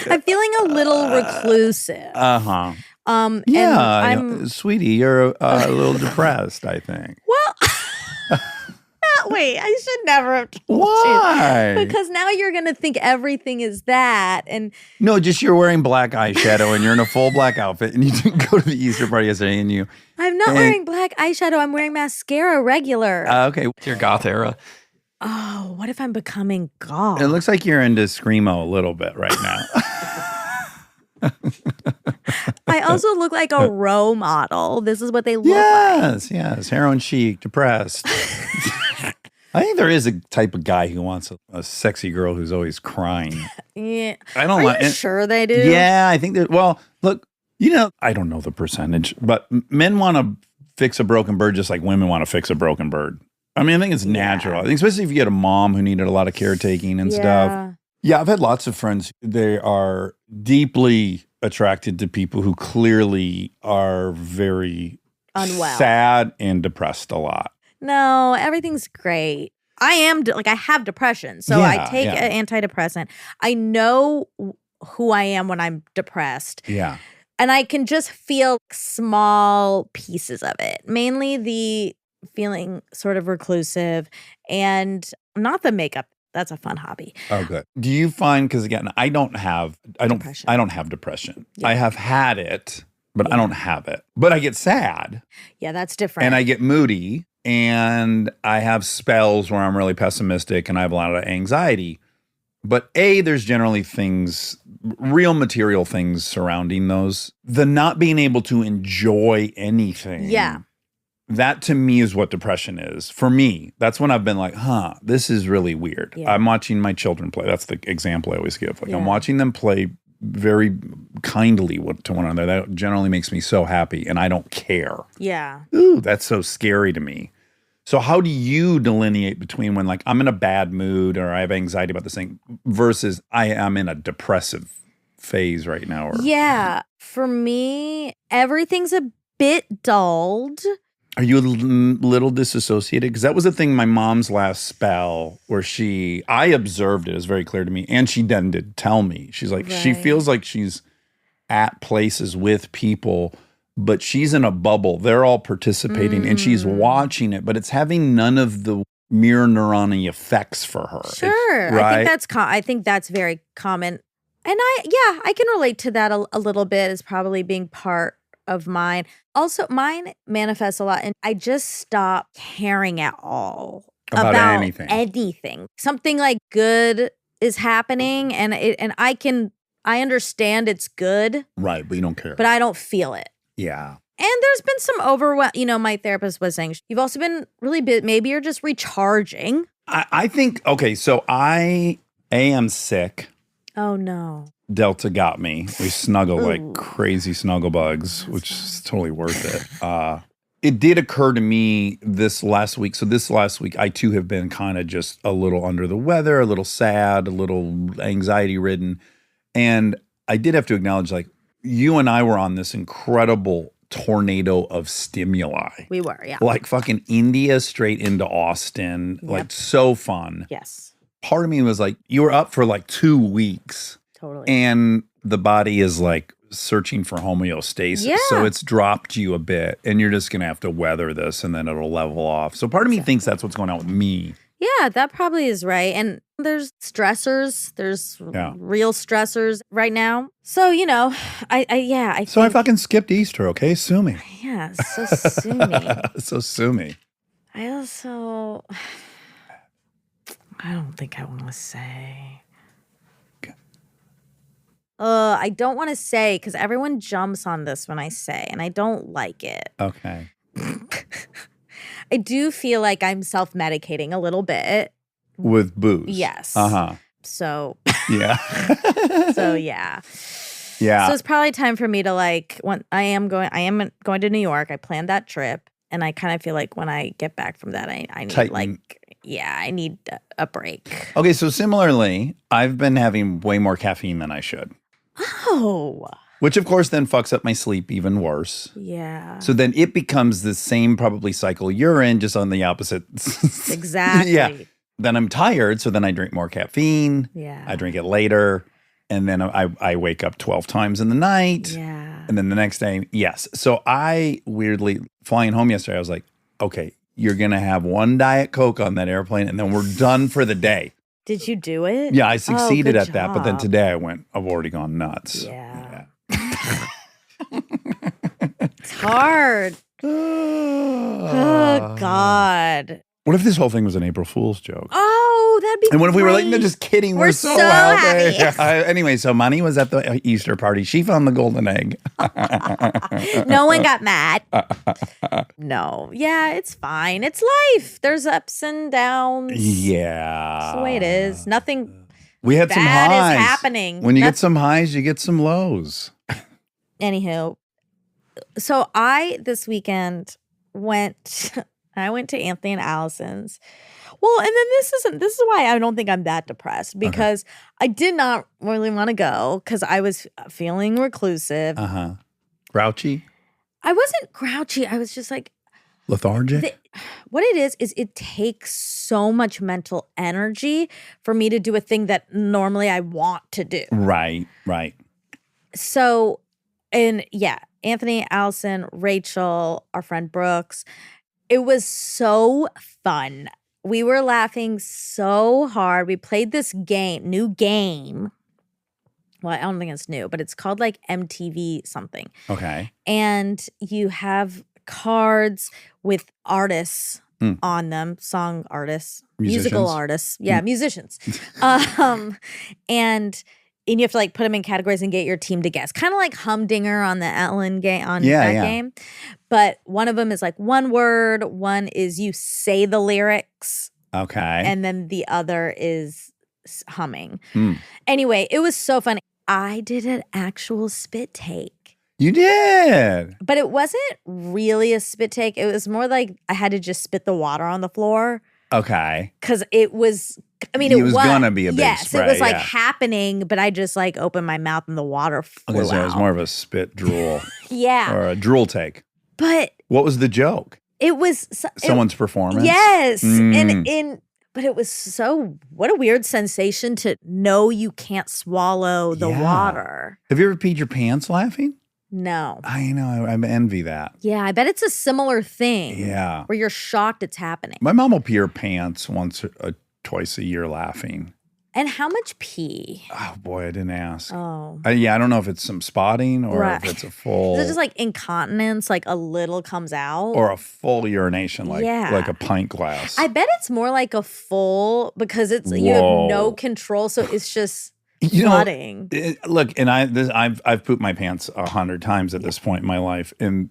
I'm feeling a little reclusive. Uh-huh. And Yeah, I'm sweetie, you're a little depressed, I think. well. Wait, I should never have told Why? you. Because now you're going to think everything is that. And No, just you're wearing black eyeshadow and you're in a full black outfit and you didn't go to the Easter party yesterday and you... I'm not And- wearing black eyeshadow. I'm wearing mascara regular. Okay, It's your goth era. Oh, what if I'm becoming goth? it looks like you're into Screamo a little bit right now. I also look like a role model. This is what they look like. Yes, heroin chic, depressed. I think there is a type of guy who wants a sexy girl who's always crying. Yeah. I don't Are like you it. sure they do? Yeah, I think that. Well, look, I don't know the percentage, but men want to fix a broken bird just like women want to fix a broken bird. I mean, I think it's natural. I think especially if you get a mom who needed a lot of caretaking and stuff. Yeah, I've had lots of friends. They are deeply attracted to people who clearly are very Unwell. sad and depressed a lot. No, everything's great. I am I have depression, so I Yeah, take yeah. an antidepressant. I know who I am when I'm depressed, Yeah. and I can just feel small pieces of it. Mainly the feeling sort of reclusive, and not the makeup. That's a fun hobby. Oh, good. Do you find, because again, I don't have Depression. I don't have depression. Yeah. I have had it, but I don't have it. But I get sad Yeah, that's different. and I get moody and I have spells where I'm really pessimistic and I have a lot of anxiety. But there's generally things, real material things surrounding those. The not being able to enjoy anything. Yeah. That to me is what depression is. For me, that's when I've been like, this is really weird. Yeah. I'm watching my children play. That's the example I always give. Like I'm Yeah. watching them play very kindly to one another. That generally makes me so happy and I don't care. Yeah. Ooh, that's so scary to me. So how do you delineate between when like I'm in a bad mood or I have anxiety about this thing versus I am in a depressive phase right now? Or Yeah. For me, everything's a bit dulled. Are you a little disassociated? Because that was the thing my mom's last spell where I observed it. It was very clear to me. And she then did tell me. She's like, she Right. feels like she's at places with people, but she's in a bubble. They're all participating and she's watching it, but it's having none of the mirror neuron effects for her. It's- Sure. right? I think that's very common. And I can relate to that a little bit as probably being part of mine. Also, mine manifests a lot and I just stop caring at all About anything. anything. Something like good is happening and I understand it's good, Right, but you don't care. but I don't feel it. Yeah. And there's been some overwhelm. My therapist was saying, you've also been really maybe you're just recharging. I think, okay, so I am sick. Oh, no. Delta got me. We snuggle Ooh. like crazy snuggle bugs, which is totally worth it. It did occur to me this last week. So this last week, I too have been kind of just a little under the weather, a little sad, a little anxiety ridden. And I did have to acknowledge, like, you and I were on this incredible tornado of stimuli. We were, yeah. Like fucking India straight into Austin. Yep. Like so fun. Yes, Part of me was like, you were up for like 2 weeks. totally. And the body is like searching for homeostasis. Yeah. So it's dropped you a bit and you're just going to have to weather this and then it'll level off. So part of me thinks that's what's going on with me. Yeah, that probably is right. And there's stressors. There's Yeah. real stressors right now. So, I So I think, fucking skipped Easter, okay? Sue me. yeah, so soony. So sue me. I also, I don't think I want to say. I don't want to say because everyone jumps on this when I say, and I don't like it. Okay. I do feel like I'm self-medicating a little bit. With booze. Yes. Uh-huh. So, Yeah. yeah. Yeah. So it's probably time for me to like, when I am going to New York. I planned that trip. And I kind of feel like when I get back from that, I need Tighten. I need a break. Okay, so similarly, I've been having way more caffeine than I should, Oh, which of course then fucks up my sleep even worse. yeah. So then it becomes the same probably cycle you're in, just on the opposite. Exactly. Yeah. Then I'm tired, so then I drink more caffeine. Yeah. I drink it later, and then I wake up 12 times in the night. Yeah. And then the next day, yes. So I weirdly, flying home yesterday, I was like, okay, you're going to have one Diet Coke on that airplane, and then we're done for the day. Did you do it? Yeah, I succeeded good at that. But then job. today I've already gone nuts. Yeah. It's hard. Oh, God. What if this whole thing was an April Fool's joke? Oh, that'd be And what if we were like, great. no, just kidding. We're so so out happy. there. Anyway, so Money was at the Easter party. She found the golden egg. No one got mad. No. Yeah, it's fine. It's life. There's ups and downs. Yeah. That's the way it is. Nothing We had some bad highs. is happening. When you get That's- some highs, you get some lows. Anywho, so I this weekend went to Anthony and Allison's. Well, and then this is why I don't think I'm that depressed, because I did not really want to go because I was feeling reclusive. Grouchy? I wasn't grouchy. I was just like, Lethargic? what it is it takes so much mental energy for me to do a thing that normally I want to do. Right. So, and yeah, Anthony, Allison, Rachel, our friend Brooks, it was so fun. We were laughing so hard. We played this new game. Well, I don't think it's new, but it's called like MTV something. Okay. And you have cards with artists on them, song artists, musical Musicians? artists. Yeah, musicians. And you have to like put them in categories and get your team to guess. Kind of like Humdinger on the Ellen game game. But one of them is like one word, one is you say the lyrics, Okay. and then the other is humming. Anyway, it was so fun. I did an actual spit take. You did. But it wasn't really a spit take. It was more like I had to just spit the water on the floor. Okay. Because it was, it was gonna be a big yes, spray, it was like yeah. happening, but I just like opened my mouth and the water flew Okay, so it was out. more of a spit drool Yeah. or a drool take. But What was the joke? it was Someone's performance? Yes. Mm. But it was what a weird sensation to know you can't swallow the Yeah. water. Have you ever peed your pants laughing? No. I know. I envy that. Yeah, I bet it's a similar thing. Yeah. Where you're shocked it's happening. My mom will pee her pants twice a year laughing. And how much pee? Oh, boy, I didn't ask. Oh. I don't know if it's some spotting or Right. if it's a full. Is it just like incontinence, like a little comes out? or a full urination, like Yeah. a pint glass. I bet it's more like a full because you have no control, so it's just flooding. Look, and I've pooped my pants 100 times at this point in my life, and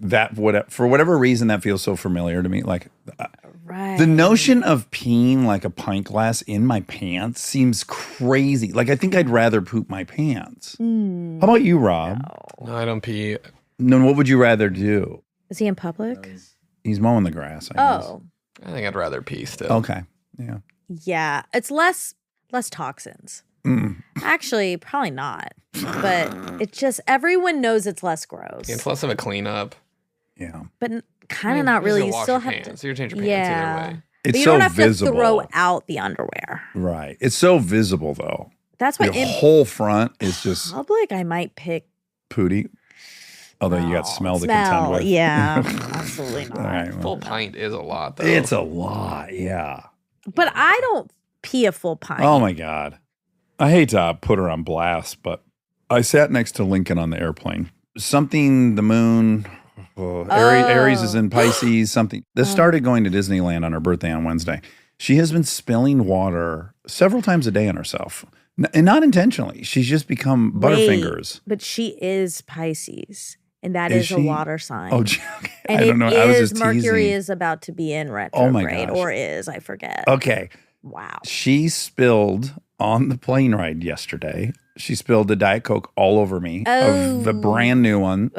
for whatever reason that feels so familiar to me. Like Right. the notion of peeing like a pint glass in my pants seems crazy. Like I think I'd rather poop my pants. How about you, Rob? No, I don't pee. No, what would you rather do? Is he in public? He's mowing the grass. I guess. Oh. I think I'd rather pee still. Okay. Yeah. Yeah. It's less toxins. Actually, probably not. But it's just everyone knows it's less gross. It's less of a cleanup. Yeah. But kind of not really. You wash still your have pants. to. You change your pants Yeah. either way. It's But you so don't have visible. to throw out the underwear. Right. It's so visible though. That's why Your in whole front is just public I might pick pooty. Although you got smell to contend with. Yeah, absolutely not. All right. Full Well, pint is a lot, though. it's a lot. Yeah. But I don't pee a full pint. Oh my God. I hate to put her on blast, but I sat next to Lincoln on the airplane. Something, the moon, Aries is in Pisces, something. This started going to Disneyland on her birthday on Wednesday. She has been spilling water several times a day on herself. And not intentionally. She's just become Butterfingers. But she is Pisces, and that Is is a she? water sign. Oh, gee, okay. and I don't know. it I was is just Mercury teasing. is about to be in Oh my retrograde, gosh. or is I forget. Okay. Wow. She spilled on the plane ride yesterday, she spilled the Diet Coke all over me of the brand new one,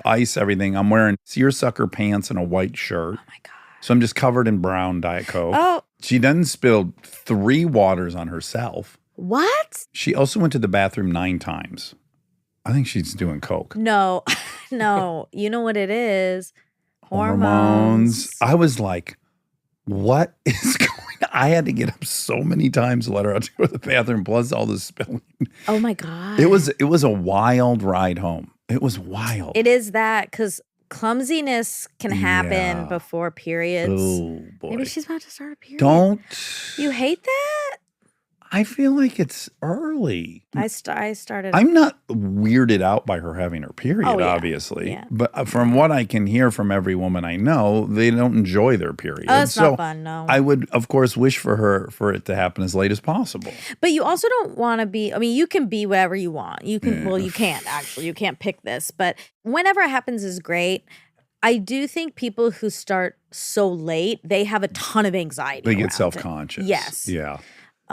ice, everything. I'm wearing seersucker pants and a white shirt. Oh my God. So I'm just covered in brown Diet Coke. Oh, She then spilled 3 waters on herself. what? She also went to the bathroom 9 times. I think she's doing Coke. No, no. You know what it is? Hormones. I was like, what is going on? I had to get up so many times to let her out to go to the bathroom, plus all the spilling. Oh my God. It was a wild ride home. It was wild. It is that because clumsiness can happen Yeah. before periods. Oh, boy. Maybe she's about to start a period. Don't. You hate that? I feel like it's early. I started. I'm not weirded out by her having her period, Oh, yeah. obviously. Yeah. But from what I can hear from every woman I know, they don't enjoy their period. Oh, it's so not fun, no. I would, of course, wish for it to happen as late as possible. But you also don't want to be, I mean, you can be whatever you want. You can, well, you can't actually. You can't pick this. But whenever it happens is great. I do think people who start so late, they have a ton of anxiety. They around get it. self-conscious. Yes. Yeah.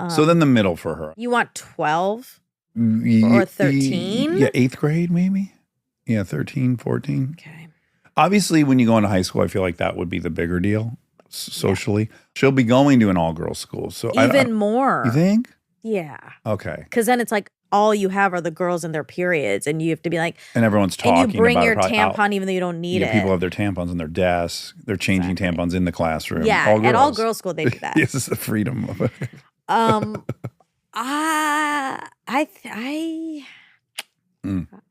So then the middle for her. You want 12? Or 13? Yeah, 8th grade maybe. Yeah, 13, 14. Okay. Obviously, when you go into high school, I feel like that would be the bigger deal socially. She'll be going to an all-girls school. So Even more. You think? Yeah. Okay. Because then it's like all you have are the girls and their periods, and you have to be like, And everyone's talking and you bring about your it probably tampon out. even though you don't need Yeah, it. people have their tampons on their desks. They're changing tampons in the classroom. Yeah, all at all girls. girls school they do that. This is the freedom of it. I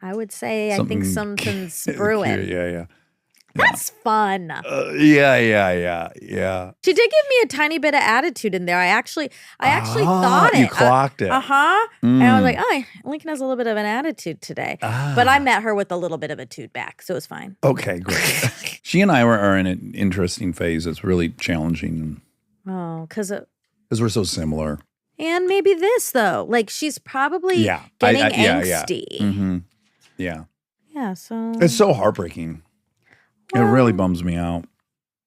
would say I think something's brewing. Yeah. That's fun. Yeah. She did give me a tiny bit of attitude in there. I actually thought it. You clocked it. And I was like, oh, Lincoln has a little bit of an attitude today. But I met her with a little bit of a toot back, so it was fine. Okay, great. She and I are in an interesting phase. It's really challenging Oh, because we're so similar. and maybe this though, like she's probably Yeah. getting Yeah. angsty. Mm-hmm. Yeah. Yeah, so It's so heartbreaking. It really bums me out.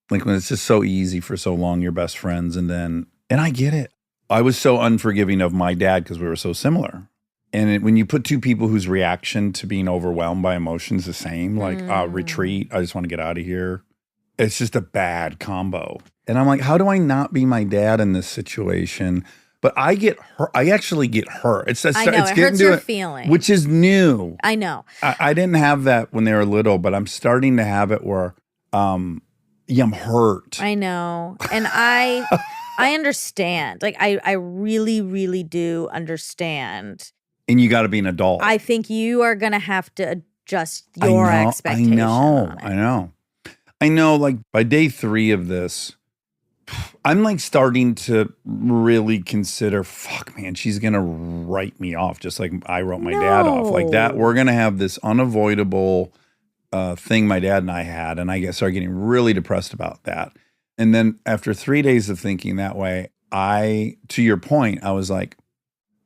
Like when it's just so easy for so long, you're best friends. And I get it. I was so unforgiving of my dad because we were so similar. And when you put two people whose reaction to being overwhelmed by emotions is the same, like retreat, I just want to get out of here. It's just a bad combo. And I'm like, how do I not be my dad in this situation? But I get hurt. I actually get hurt. It's I know, it's it getting hurts to your it, feelings. which is new. I know. I didn't have that when they were little, but I'm starting to have it where I'm hurt. I know. And I understand. Like I really, really do understand. And you got to be an adult. I think you are gonna have to adjust your expectation. I know, like by day 3 of this, I'm like starting to really consider, fuck, man, she's going to write me off just like I wrote my dad off. Like that, we're going to have this unavoidable thing my dad and I had. And I started getting really depressed about that. And then after 3 days of thinking that way, to your point, I was like,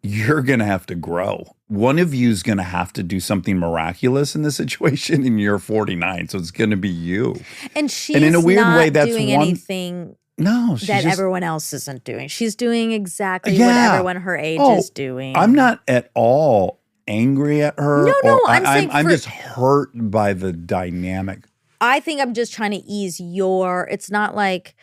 you're going to have to grow. One of you is going to have to do something miraculous in this situation, and you're 49, so it's going to be you. And she's in a weird not way, that's doing one anything No, she's that just, everyone else isn't doing. She's doing exactly what Yeah. everyone her age Oh, is doing. I'm not at all angry at her. No, or I'm saying I'm for- just hurt by the dynamic. I think I'm just trying to ease it's not like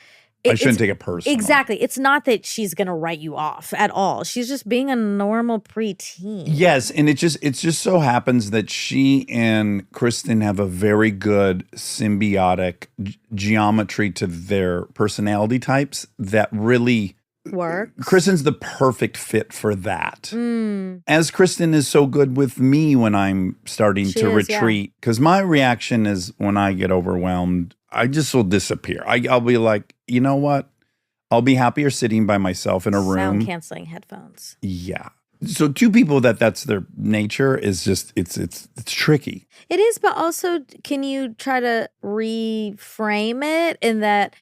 I shouldn't it's- take it personal. Exactly. It's not that she's going to write you off at all. She's just being a normal preteen. Yes, and it just so happens that she and Kristen have a very good symbiotic geometry to their personality types that really Work. Kristen's the perfect fit for that. Mm. As Kristen is so good with me when I'm starting She to is, yeah. retreat, because my reaction is when I get overwhelmed, I just will disappear. I'll be like, you know what? I'll be happier sitting by myself in a room. Sound canceling headphones. Yeah. So two people that's their nature is just it's tricky. It is, but also can you try to reframe it in that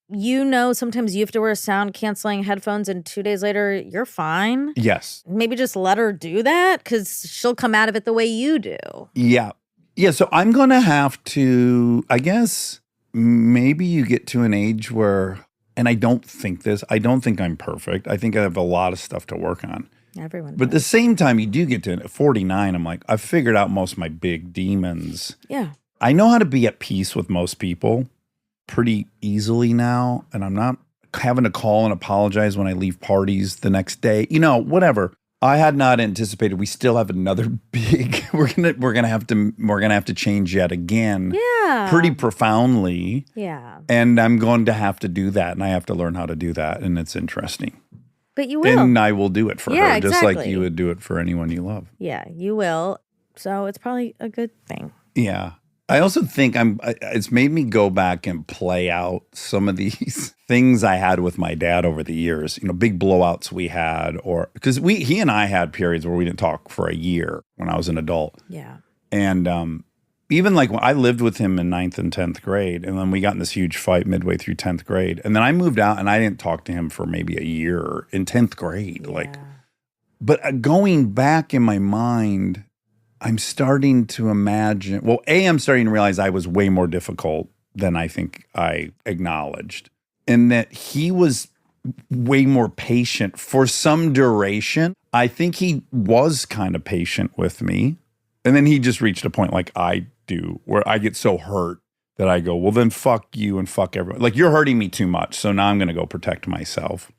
sometimes you have to wear sound canceling headphones and 2 days later you're fine? Yes. Maybe just let her do that because she'll come out of it the way you do. Yeah. Yeah. So I'm gonna have to, I guess maybe you get to an age where, and I don't think I'm perfect. I think I have a lot of stuff to work on. Everyone. But at the same time, you do get to 49. I'm like, I've figured out most of my big demons. Yeah. I know how to be at peace with most people pretty easily now. And I'm not having to call and apologize when I leave parties the next day. Whatever. I had not anticipated we still have another big we're gonna have to change yet again. Yeah. Pretty profoundly. Yeah. And I'm going to have to do that. And I have to learn how to do that. And it's interesting. But you will. And I will do it for Yeah, her, just like exactly. you would do it for anyone you love. Yeah, you will. So it's probably a good thing. Yeah. I also think it's made me go back and play out some of these things I had with my dad over the years, big blowouts we had, or because he and I had periods where we didn't talk for a year when I was an adult. Yeah. And even like when I lived with him in 9th and 10th grade, and then we got in this huge fight midway through 10th grade. And then I moved out and I didn't talk to him for maybe a year in 10th grade. But going back in my mind, I'm starting to imagine, I'm starting to realize I was way more difficult than I think I acknowledged. And that he was way more patient for some duration. I think he was kind of patient with me. And then he just reached a point like I do, where I get so hurt that I go, well, then fuck you and fuck everyone. Like, you're hurting me too much. So now I'm going to go protect myself.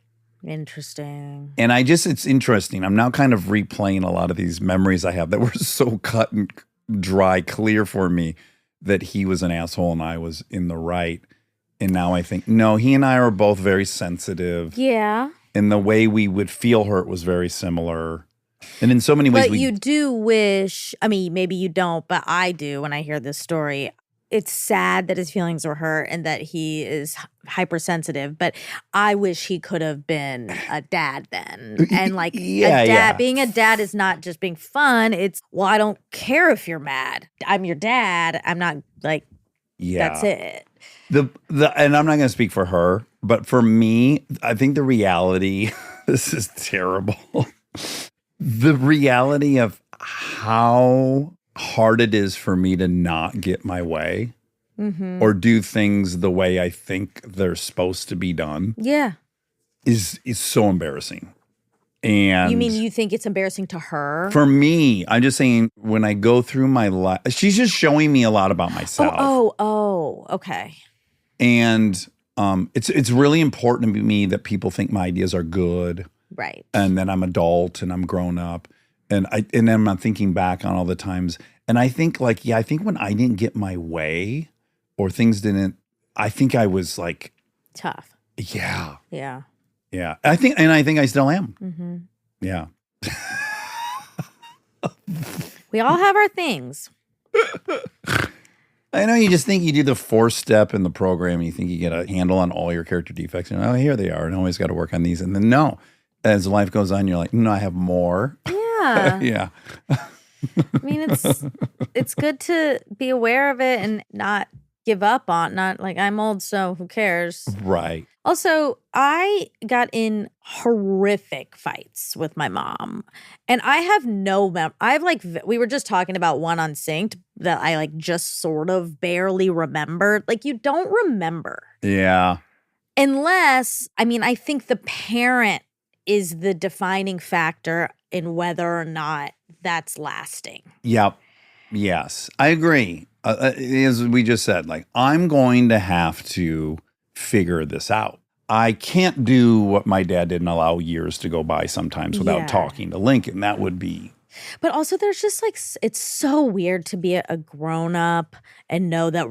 Interesting. And it's interesting. I'm now kind of replaying a lot of these memories I have that were so cut and dry, clear for me that he was an asshole and I was in the right. And now I think, no, he and I are both very sensitive. Yeah. And the way we would feel hurt was very similar. And in so many ways, But you do wish, maybe you don't, but I do when I hear this story. It's sad that his feelings were hurt and that he is hypersensitive, but I wish he could have been a dad then. And being a dad is not just being fun. It's, I don't care if you're mad. I'm your dad. I'm not that's it. And I'm not going to speak for her, but for me, I think the reality, this is terrible. The reality of how hard it is for me to not get my way or do things the way I think they're supposed to be done. Yeah. Is so embarrassing. And you mean you think it's embarrassing to her? For me, I'm just saying when I go through my life, she's just showing me a lot about myself. Oh, okay. And it's really important to me that people think my ideas are good. Right. And that I'm adult and I'm grown up. And then I'm thinking back on all the times. And I think I think when I didn't get my way or things didn't, I think I was like tough. Yeah. Yeah. Yeah. I think I still am. Mm-hmm. Yeah. We all have our things. I know you just think you do the 4-step in the program and you think you get a handle on all your character defects. And here they are. And always got to work on these. And then no, as life goes on, you're like, no, I have more. Yeah. Yeah. It's good to be aware of it and not give up on, not like I'm old, so who cares? Right. Also, I got in horrific fights with my mom, and I have no we were just talking about one on Synced that I just sort of barely remembered. You don't remember. Yeah. Unless, I think the parent is the defining factor in whether or not that's lasting. Yep. Yes. I agree. As we just said, I'm going to have to figure this out. I can't do what my dad did and allow years to go by sometimes without talking to Lincoln. That would be. But also there's just it's so weird to be a grown-up and know that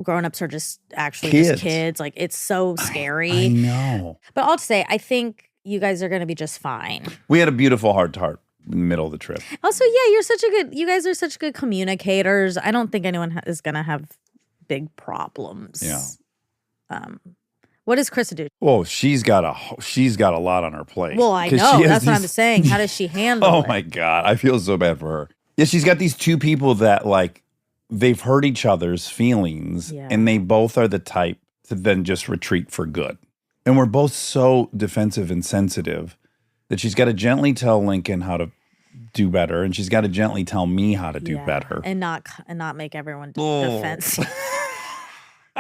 grown-ups are just actually just kids. It's so scary. I know. But I'll say, I think you guys are going to be just fine. We had a beautiful heart-to-heart in the middle of the trip. Also, you guys are such good communicators. I don't think anyone is going to have big problems. Yeah. What does Krista do? Well, she's got a lot on her plate. Well, I know. That's what I'm saying. How does she handle it? Oh my God. I feel so bad for her. Yeah, she's got these two people that they've hurt each other's feelings and they both are the type to then just retreat for good. And we're both so defensive and sensitive that she's got to gently tell Lincoln how to do better, and she's got to gently tell me how to do better, and not make everyone defensive.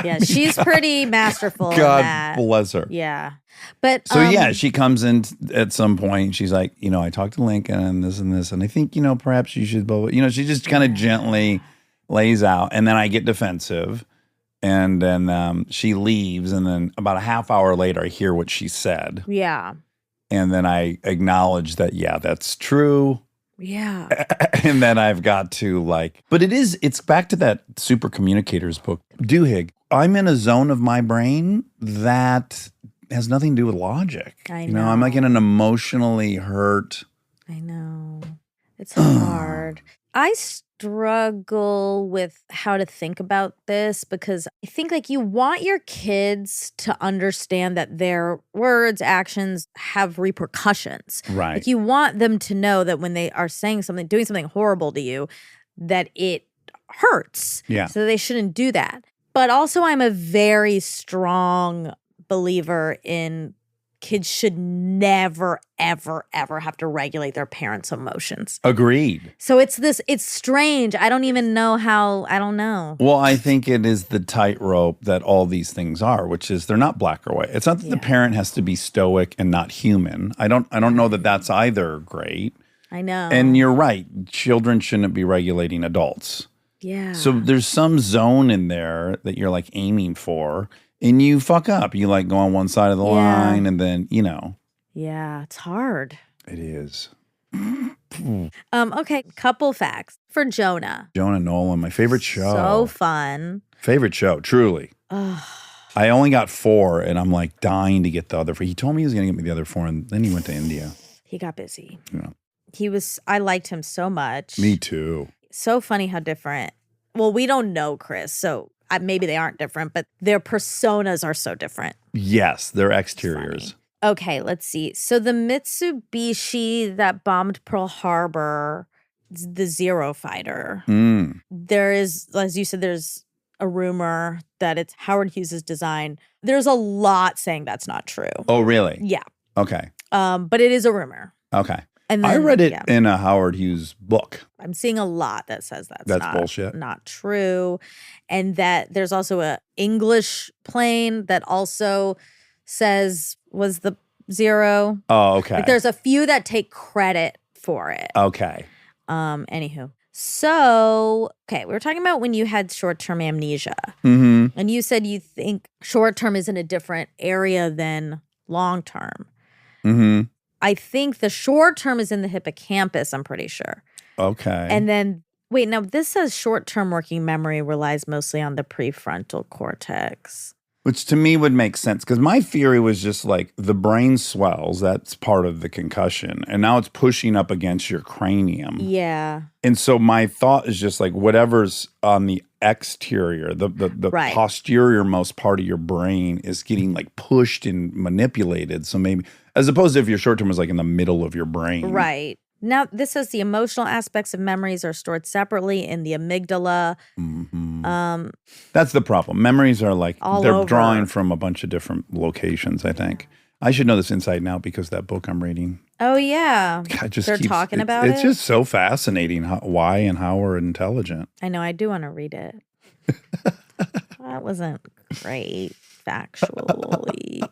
Yeah, she's pretty masterful in God that. bless her. Yeah. But So yeah, she comes in at some point. She's like, I talked to Lincoln and this and this, and I think perhaps you should. She just kind of gently lays out, and then I get defensive, and then she leaves, and then about a half hour later, I hear what she said, yeah. and then I acknowledge that that's true. Yeah. And then I've got to but it's back to that Super Communicators book, Duhigg. I'm in a zone of my brain that has nothing to do with logic. I know. I'm like in an emotionally hurt. I know. It's hard. I struggle with how to think about this because I think you want your kids to understand that their words, actions have repercussions. Right. You want them to know that when they are saying something, doing something horrible to you, that it hurts. Yeah. So they shouldn't do that. But also I'm a very strong believer in kids should never, ever, ever have to regulate their parents' emotions. Agreed. So it's strange. I don't even know how, I don't know. Well, I think it is the tightrope that all these things are, which is they're not black or white. It's not that the parent has to be stoic and not human. I don't know that that's either great. I know. And you're right. Children shouldn't be regulating adults. Yeah. So there's some zone in there that you're aiming for. And you fuck up. You go on one side of the line, and then Yeah, it's hard. It is. Okay, couple facts for Jonah. Jonah Nolan, my favorite show. So fun. Favorite show, truly. I only got 4, and I'm dying to get the other 4. He told me he was going to get me the other 4, and then he went to India. He got busy. Yeah. I liked him so much. Me too. So funny how different. Well, we don't know Chris, so maybe they aren't different, but their personas are so different. Yes, their exteriors. Funny. Okay, let's see. So the Mitsubishi that bombed Pearl Harbor, the Zero fighter. There is, as you said, there's a rumor that it's Howard Hughes' design. There's a lot saying that's not true. Oh, really? Yeah. Okay. But it is a rumor. Okay. And then, I read it in a Howard Hughes book. I'm seeing a lot that says that's not, bullshit. Not true. And that there's also a English plane that also says was the Zero. Oh, okay. There's a few that take credit for it. Okay. Anywho. So, okay, we were talking about when you had short-term amnesia. Mm-hmm. And you said you think short-term is in a different area than long-term. Mm-hmm. I think the short term is in the hippocampus, I'm pretty sure. Okay. And then, wait, now this says short-term working memory relies mostly on the prefrontal cortex. Which to me would make sense because my theory was just the brain swells, that's part of the concussion, and now it's pushing up against your cranium. Yeah. And so my thought is just whatever's on the exterior, the Right. posterior most part of your brain is getting pushed and manipulated. So maybe, as opposed to if your short term was in the middle of your brain. Right. Now, this says the emotional aspects of memories are stored separately in the amygdala. Mm-hmm. That's the problem. Memories are All they're over. drawing from a bunch of different locations, I think. I should know this inside now because that book I'm reading. Oh, yeah. God, They're talking about it? It's just so fascinating why and how we're intelligent. I know. I do want to read it. That wasn't great, factually.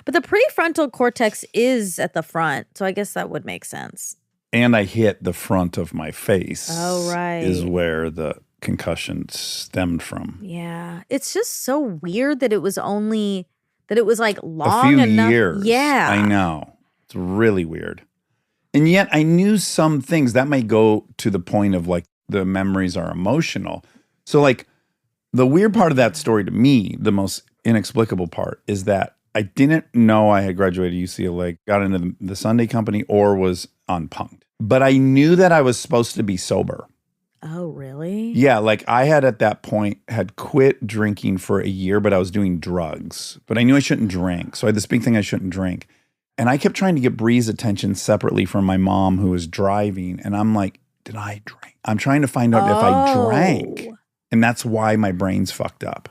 But the prefrontal cortex is at the front, so I guess that would make sense. And I hit the front of my face. Oh, right. Is where the concussion stemmed from. Yeah. It's just so weird that it was long A few enough. years. Yeah. I know. It's really weird. And yet I knew some things that might go to the point of the memories are emotional. So the weird part of that story to me, the most inexplicable part, is that I didn't know I had graduated UCLA, got into the Sunday Company, or was unpunked. But I knew that I was supposed to be sober. Oh, really? Yeah, I had at that point had quit drinking for a year, but I was doing drugs. But I knew I shouldn't drink. So I had this big thing I shouldn't drink. And I kept trying to get Bree's attention separately from my mom who was driving. And I'm like, did I drink? I'm trying to find out if I drank. And that's why my brain's fucked up.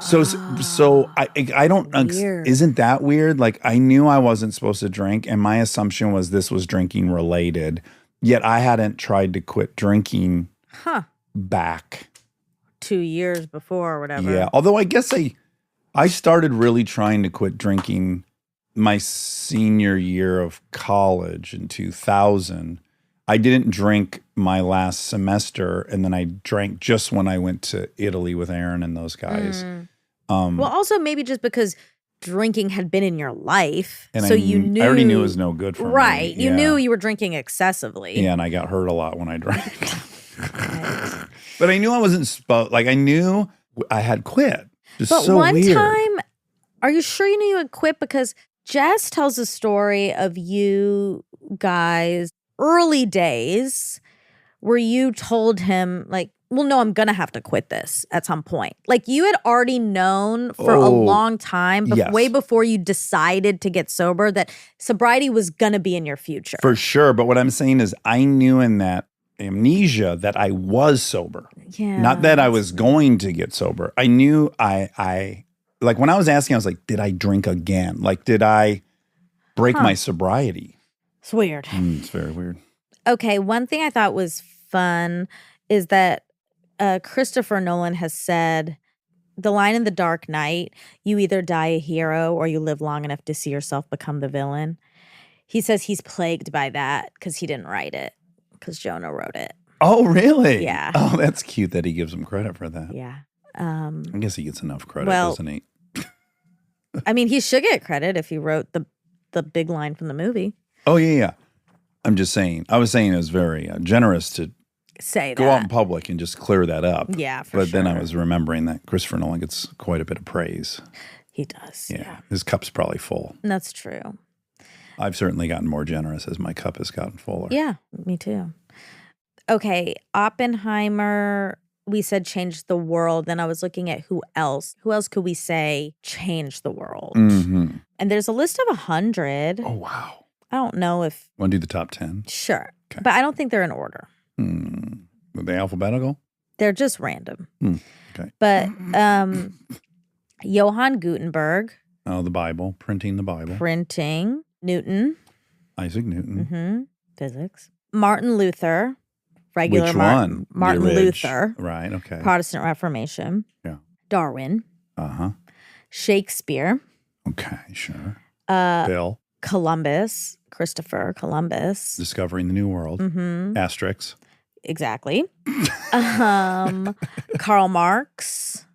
So I don't, Weird. isn't that weird? I knew I wasn't supposed to drink, and my assumption was this was drinking related, yet I hadn't tried to quit drinking back 2 years before or whatever. Yeah. Although I guess I started really trying to quit drinking my senior year of college in 2000. I didn't drink my last semester, and then I drank just when I went to Italy with Aaron and those guys. Well, also maybe just because drinking had been in your life, And so I you knew I already knew it was no good for me. right. You Yeah. knew you were drinking excessively. Yeah, and I got hurt a lot when I drank. But I knew I wasn't supposed. Like I knew I had quit. Just But so one weird. time, are you sure you knew you had quit? Because Jess tells a story of you guys early days where you told him like, well, no, I'm going to have to quit this at some point. Like you had already known for a long time, yes. way before you decided to get sober, that sobriety was going to be in your future. For sure. But what I'm saying is I knew in that amnesia that I was sober. Yeah. Not that I was going to get sober. I knew I like when I was asking, I was like, did I drink again? Like, did I break my sobriety? It's weird. It's very weird. Okay, one thing I thought was fun is that Christopher Nolan has said the line in The Dark Knight, you either die a hero or you live long enough to see yourself become the villain. He says he's plagued by that because he didn't write it, because Jonah wrote it. Oh, really? Yeah. Oh, that's cute that he gives him credit for that. Yeah. I guess he gets enough credit, Well- doesn't he? I mean, he should get credit if he wrote the big line from the movie. Oh, yeah. I'm just saying. I was saying it was very generous to Say go that. out in public and just clear that up. Yeah, for But sure. then I was remembering that Christopher Nolan gets quite a bit of praise. He does. Yeah. Yeah. His cup's probably full. That's true. I've certainly gotten more generous as my cup has gotten fuller. Yeah, me too. Okay, Oppenheimer, we said changed the world. Then I was looking at who else. Who else could we say changed the world? Mm-hmm. And there's a list of 100. Oh, wow. I don't know if, Want to do the top 10? sure. Okay. But I don't think they're in order. Were they alphabetical? They're just random. Okay. But Johann Gutenberg, Oh, the Bible. Printing the Bible. printing, Newton, Isaac Newton. physics, Martin Luther, regular Which Martin, one? Martin The Ridge. Luther, Right. Okay. Protestant Reformation, Yeah. Darwin, Uh-huh. Shakespeare, Okay. Sure. Bill. Columbus, Christopher Columbus. Discovering the New World. Mm-hmm. Asterix. Exactly. Karl Marx,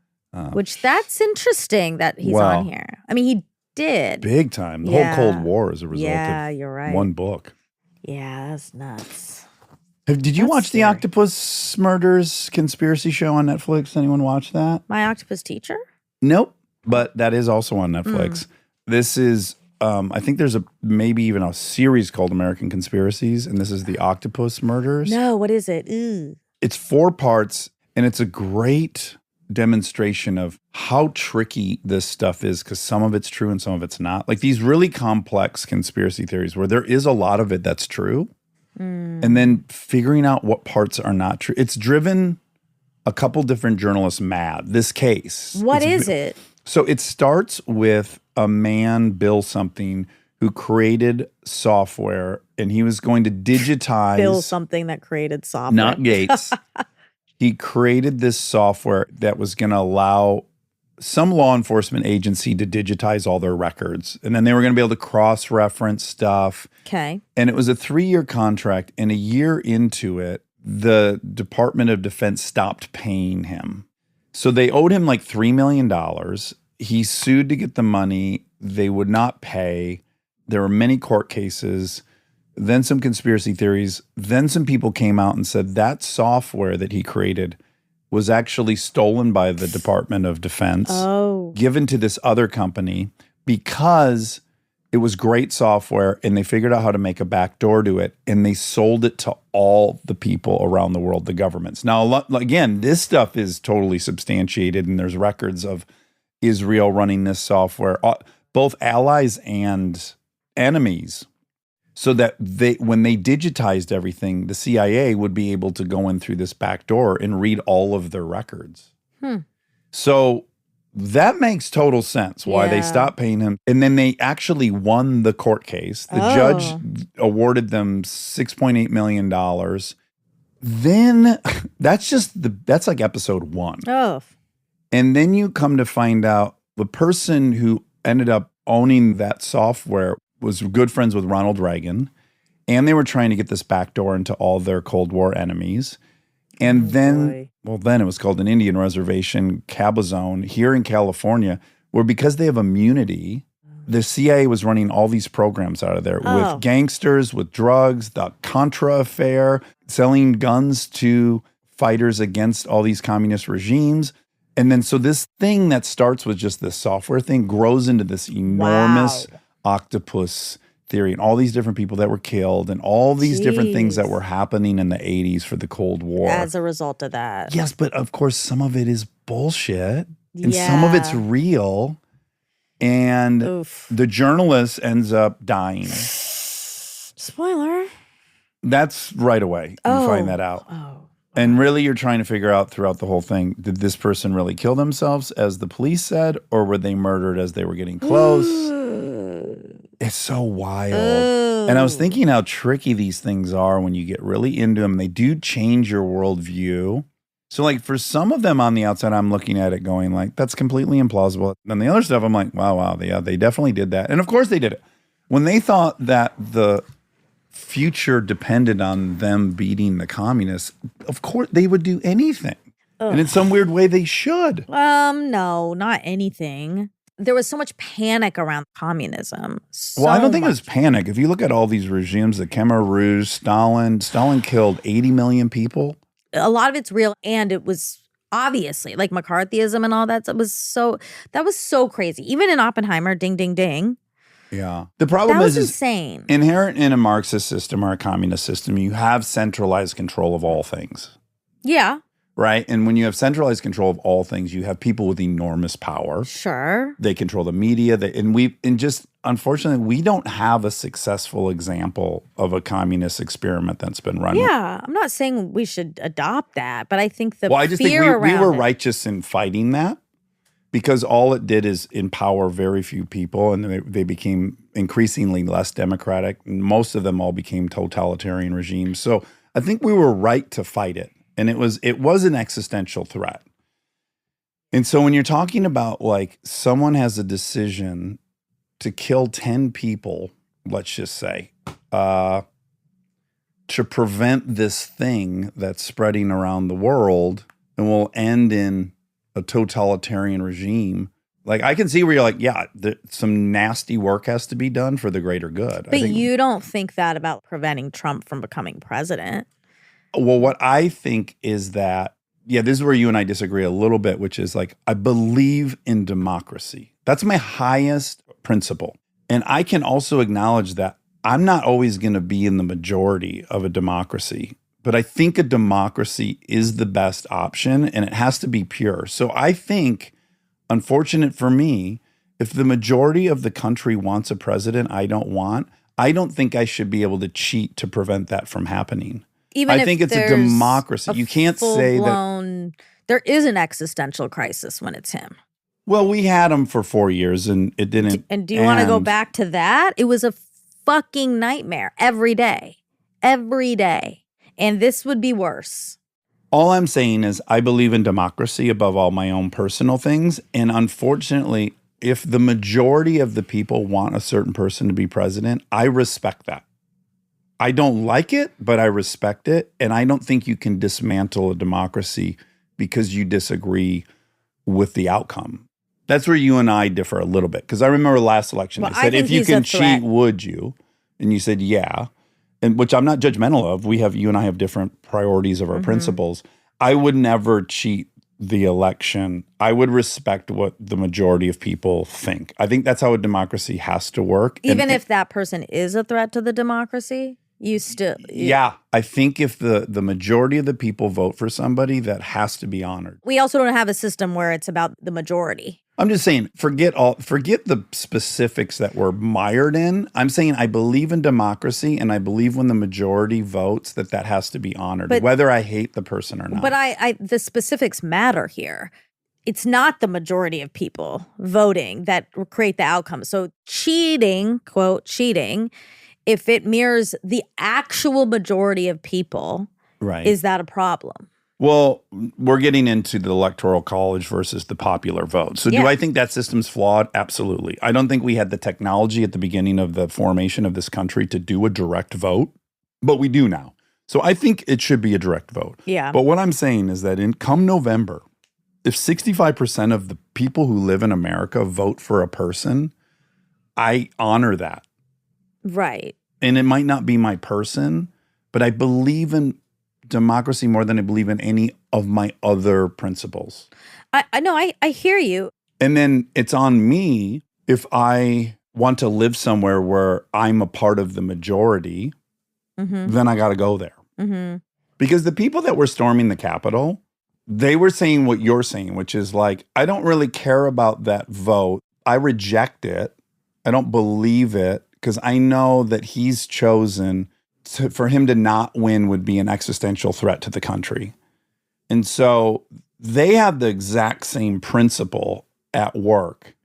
which that's interesting that he's Well, on here. I mean, he did. Big time. The Yeah. whole Cold War is a result Yeah, of you're right. one book. Yeah, that's nuts. Did you That's watch the scary. Octopus Murders conspiracy show on Netflix? Anyone watch that? My Octopus Teacher? Nope. But that is also on Mm. Netflix. This is, I think there's maybe even a series called American Conspiracies, and this is the Octopus Murders. No, what is it? Ooh. It's 4 parts, and it's a great demonstration of how tricky this stuff is, because some of it's true and some of it's not. Like these really complex conspiracy theories where there is a lot of it that's true, and then figuring out what parts are not true. It's driven a couple different journalists mad. This case. What is it? So it starts with a man, Bill something, who created software, and he was going to digitize. Bill something that created software. Not Gates. He created this software that was going to allow some law enforcement agency to digitize all their records. And then they were going to be able to cross-reference stuff. Okay. And it was a 3-year contract. And a year into it, the Department of Defense stopped paying him. So they owed him like $3 million. He sued to get the money. They would not pay. There were many court cases, then some conspiracy theories. Then some people came out and said that software that he created was actually stolen by the Department of Defense, given to this other company because it was great software and they figured out how to make a backdoor to it and they sold it to all the people around the world, the governments. Now, again, this stuff is totally substantiated and there's records of Israel running this software, both allies and enemies, so that when they digitized everything, the CIA would be able to go in through this back door and read all of their records. So that makes total sense why they Yeah. stopped paying him. And then they actually won the court case. The judge awarded them $6.8 million. Then that's like episode 1. Oh. And then you come to find out the person who ended up owning that software was good friends with Ronald Reagan. And they were trying to get this backdoor into all their Cold War enemies. And then it was called an Indian reservation, Cabazon, here in California, where because they have immunity, the CIA was running all these programs out of there with gangsters, with drugs, the Contra affair, selling guns to fighters against all these communist regimes. And then so this thing that starts with just this software thing grows into this enormous octopus theory and all these different people that were killed and all these different things that were happening in the 80s for the Cold War. As a result of that. Yes, but of course some of it is bullshit and some of it's real. And the journalist ends up dying. Spoiler. That's right away. You find that out. And really you're trying to figure out throughout the whole thing, did this person really kill themselves as the police said, or were they murdered as they were getting close? It's so wild. And I was thinking how tricky these things are when you get really into them. They do change your worldview. So like for some of them on the outside, I'm looking at it going like, that's completely implausible. And the other stuff, I'm like, wow, yeah, they definitely did that. And of course they did it. When they thought that the future depended on them beating the communists, of course they would do anything. And in some weird way, they should. No, not anything. There was so much panic around communism. Well, I don't think it was panic. If you look at all these regimes, the Khmer Rouge, Stalin killed 80 million people. A lot of it's real, and it was obviously like McCarthyism and all that. That was so crazy. Even in Oppenheimer, ding, ding, ding. Yeah. The problem is insane. Inherent in a Marxist system or a communist system, you have centralized control of all things. Yeah. Right? And when you have centralized control of all things, you have people with enormous power. Sure. They control the media. Unfortunately, we don't have a successful example of a communist experiment that's been run. Yeah. I'm not saying we should adopt that, but I think I just think we were righteous in fighting that because all it did is empower very few people and they became increasingly less democratic. And most of them all became totalitarian regimes. So I think we were right to fight it. And it was an existential threat. And so when you're talking about like someone has a decision to kill 10 people, let's just say, to prevent this thing that's spreading around the world and will end in a totalitarian regime, like I can see where you're like, yeah, some nasty work has to be done for the greater good. But you don't think that about preventing Trump from becoming president. Well, what I think is that, yeah, this is where you and I disagree a little bit, which is like, I believe in democracy. That's my highest principle. And I can also acknowledge that I'm not always going to be in the majority of a democracy, but I think a democracy is the best option and it has to be pure. So I think, unfortunate for me, if the majority of the country wants a president I don't think I should be able to cheat to prevent that from happening. I think it's a democracy. You can't say that there is an existential crisis when it's him. Well, we had him for 4 years and it didn't. And do you want to go back to that? It was a fucking nightmare every day. And this would be worse. All I'm saying is I believe in democracy above all my own personal things. And unfortunately, if the majority of the people want a certain person to be president, I respect that. I don't like it, but I respect it. And I don't think you can dismantle a democracy because you disagree with the outcome. That's where you and I differ a little bit. Because I remember last election, I said, if you can cheat, would you? And you said, yeah. And which I'm not judgmental of. You and I have different priorities of our principles. I would never cheat the election. I would respect what the majority of people think. I think that's how a democracy has to work. Even if that person is a threat to the democracy? Yeah, I think if the majority of the people vote for somebody, that has to be honored. We also don't have a system where it's about the majority. I'm just saying, forget the specifics that we're mired in. I'm saying I believe in democracy, and I believe when the majority votes that has to be honored, whether I hate the person or not. But the specifics matter here. It's not the majority of people voting that create the outcome. So cheating, quote, cheating, if it mirrors the actual majority of people Right. Is that a problem? Well, we're getting into the electoral college versus the popular vote. So do Yeah. I think that system's flawed? Absolutely. I don't think we had the technology at the beginning of the formation of this country to do a direct vote, but we do now. So I think it should be a direct vote. Yeah. But what I'm saying is that come November, if 65% of the people who live in America vote for a person, I honor that. Right. And it might not be my person, but I believe in democracy more than I believe in any of my other principles. I know. I hear you. And then it's on me if I want to live somewhere where I'm a part of the majority, then I got to go there. Mm-hmm. Because the people that were storming the Capitol, they were saying what you're saying, which is like, I don't really care about that vote. I reject it. I don't believe it because I know that he's chosen for him to not win would be an existential threat to the country. And so they have the exact same principle at work.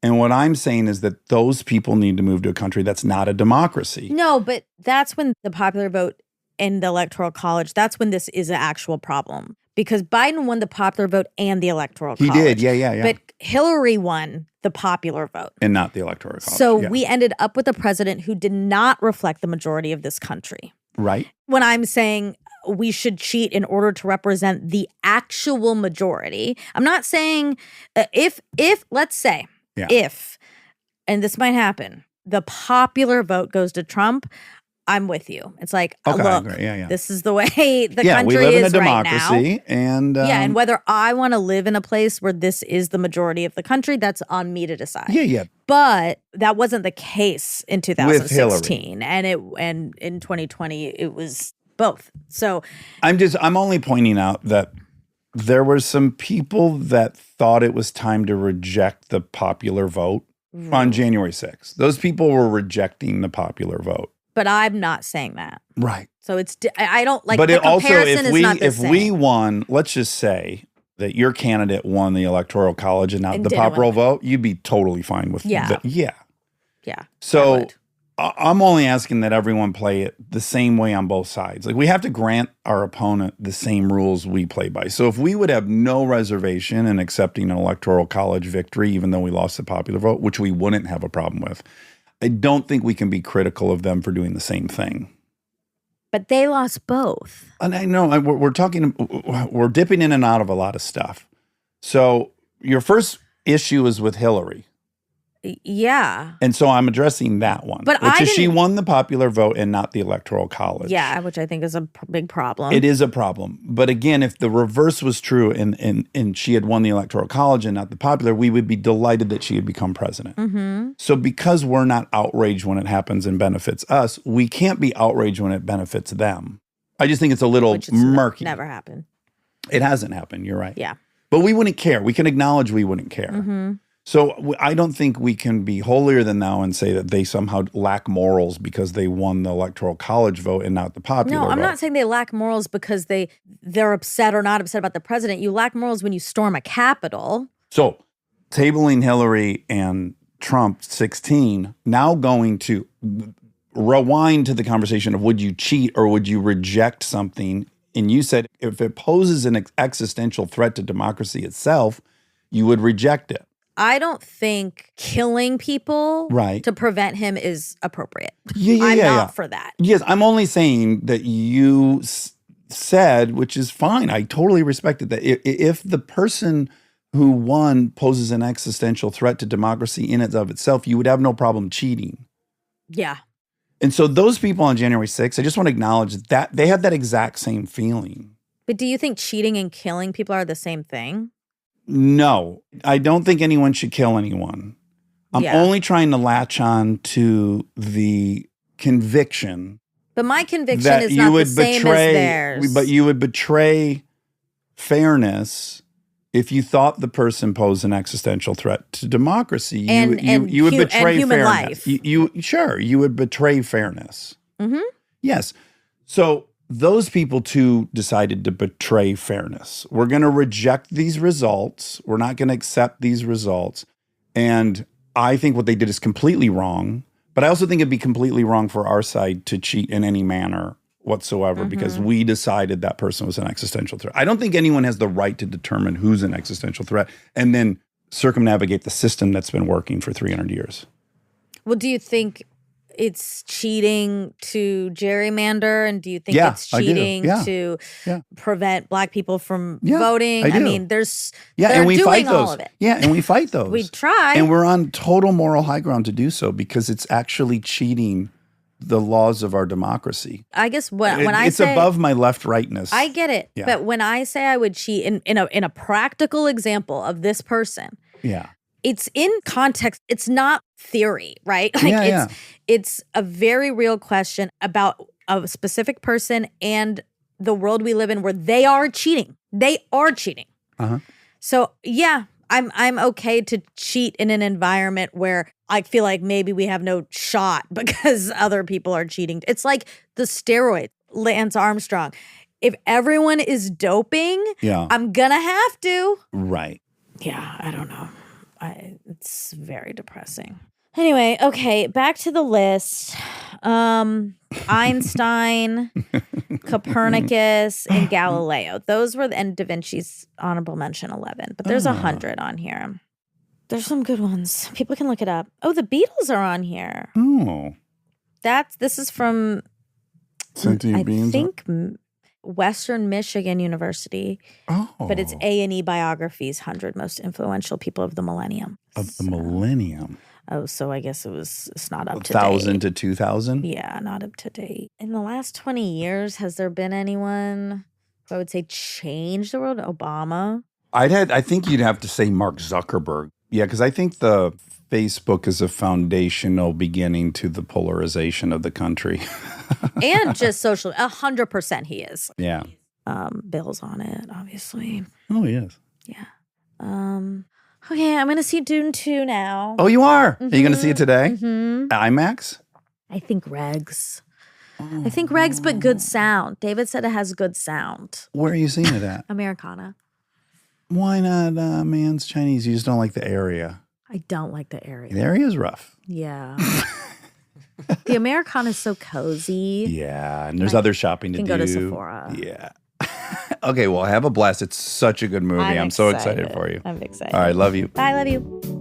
And what I'm saying is that those people need to move to a country that's not a democracy. No, but that's when the popular vote and the electoral college, that's when this is an actual problem. Because Biden won the popular vote and the electoral He college. did, yeah. But Hillary won the popular vote. And not the electoral college. So yeah. we ended up with a president who did not reflect the majority of this country. Right. When I'm saying we should cheat in order to represent the actual majority, I'm not saying if let's say, Yeah. if, and this might happen, the popular vote goes to Trump, I'm with you. It's like, Okay, I look, agree. Yeah. this is the way the Yeah, country we live in a is right now. democracy. And Yeah, and whether I want to live in a place where this is the majority of the country, that's on me to decide. yeah. But that wasn't the case in With Hillary. 2016, and in 2020 it was both. So I'm only pointing out that there were some people that thought it was time to reject the popular vote on January 6th. Those people were rejecting the popular vote. but I'm not saying that. Right. So it's I don't like. But the it also, comparison if is not the we same. won, let's just say that your candidate won the electoral college and not And the didn't popular win. vote, you'd be totally fine with Yeah. that. Yeah. Yeah. I So would. I'm only asking that everyone play it the same way on both sides. Like we have to grant our opponent the same rules we play by. So if we would have no reservation in accepting an electoral college victory, even though we lost the popular vote, which we wouldn't have a problem with, I don't think we can be critical of them for doing the same thing. But they lost both. And I know we're dipping in and out of a lot of stuff. So your first issue is with Hillary. Yeah. And so I'm addressing that one. But which I is she didn't- won the popular vote and not the electoral college. Yeah, which I think is a big problem. It is a problem. But again, if the reverse was true and she had won the electoral college and not the popular, we would be delighted that she had become president. Mm-hmm. So because we're not outraged when it happens and benefits us, we can't be outraged when it benefits them. I just think it's a little Which is murky. never happened. It hasn't happened. You're right. Yeah. But we wouldn't care. We can acknowledge we wouldn't care. Mm-hmm. So I don't think we can be holier than thou and say that they somehow lack morals because they won the electoral college vote and not the popular No, I'm vote. not saying they lack morals because they're upset or not upset about the president. You lack morals when you storm a Capitol. So tabling Hillary and Trump 16, now going to rewind to the conversation of would you cheat or would you reject something? And you said if it poses an existential threat to democracy itself, you would reject it. I don't think killing people Right. to prevent him is appropriate. Yeah, I'm yeah. not for that. Yes, I'm only saying that you said, which is fine. I totally respect it, that if the person who won poses an existential threat to democracy in and of itself, you would have no problem cheating. Yeah. And so those people on January 6th, I just want to acknowledge that they had that exact same feeling. But do you think cheating and killing people are the same thing? No, I don't think anyone should kill anyone. I'm Yeah. only trying to latch on to the conviction But my conviction that is you not the would same betray, as theirs. but you would betray fairness if you thought the person posed an existential threat to democracy. You, And- you, and you would hu- and betray human fairness. life. You would betray fairness. Mhm. Yes. So those people too decided to betray fairness. We're going to reject these results. We're not going to accept these results. And I think what they did is completely wrong. But I also think it'd be completely wrong for our side to cheat in any manner whatsoever because we decided that person was an existential threat. I don't think anyone has the right to determine who's an existential threat and then circumnavigate the system that's been working for 300 years. Well, do you think it's cheating to gerrymander, and do you think Yeah, it's I do. cheating Yeah. to Yeah. prevent Black people from Yeah, voting? I do. mean, there's Yeah, they're and we doing fight all those. of it. Yeah, and we fight those. We try. And we're on total moral high ground to do so because it's actually cheating the laws of our democracy. I guess when I It's say above my left-rightness. I get it, Yeah. but when I say I would cheat in a practical example of this person, Yeah. it's in context. It's not theory, right? Like Yeah, it's a very real question about a specific person and the world we live in where they are cheating. They are cheating. Uh-huh. So yeah, I'm okay to cheat in an environment where I feel like maybe we have no shot because other people are cheating. It's like the steroids, Lance Armstrong. If everyone is doping, Yeah. I'm gonna have to. Right. Yeah, I don't know. It's very depressing. Anyway, okay, back to the list. Einstein, Copernicus, and Galileo. Those were and Da Vinci's honorable mention 11. But there's 100 on here. There's some good ones. People can look it up. Oh, the Beatles are on here. Oh. This is from Sentient I beings. think Western Michigan University. Oh. But it's A&E Biographies, 100 most influential people of the millennium. Of the millennium. Oh, so I guess it's not up to 1,000 date. to 2,000? Yeah, not up to date. In the last 20 years, has there been anyone who I would say changed the world? Obama. I think you'd have to say Mark Zuckerberg. Yeah, because I think the Facebook is a foundational beginning to the polarization of the country. And just social. 100% he is. Yeah. Bill's on it, obviously. Oh, yes. Yeah. Okay, I'm going to see Dune 2 now. Oh, you are? Are you going to see it today? Mm-hmm. IMAX? I think Regs. I think Regs, but good sound. David said it has good sound. Where are you seeing it at? Americana. Why not Man's Chinese? You just don't like the area. I don't like the area. The area is rough. Yeah. The Americana is so cozy. Yeah, and there's other shopping to can do. go to Sephora. Yeah. Okay, well, have a blast. It's such a good movie. I'm so excited for you. I'm excited. All right, love you. Bye, love you.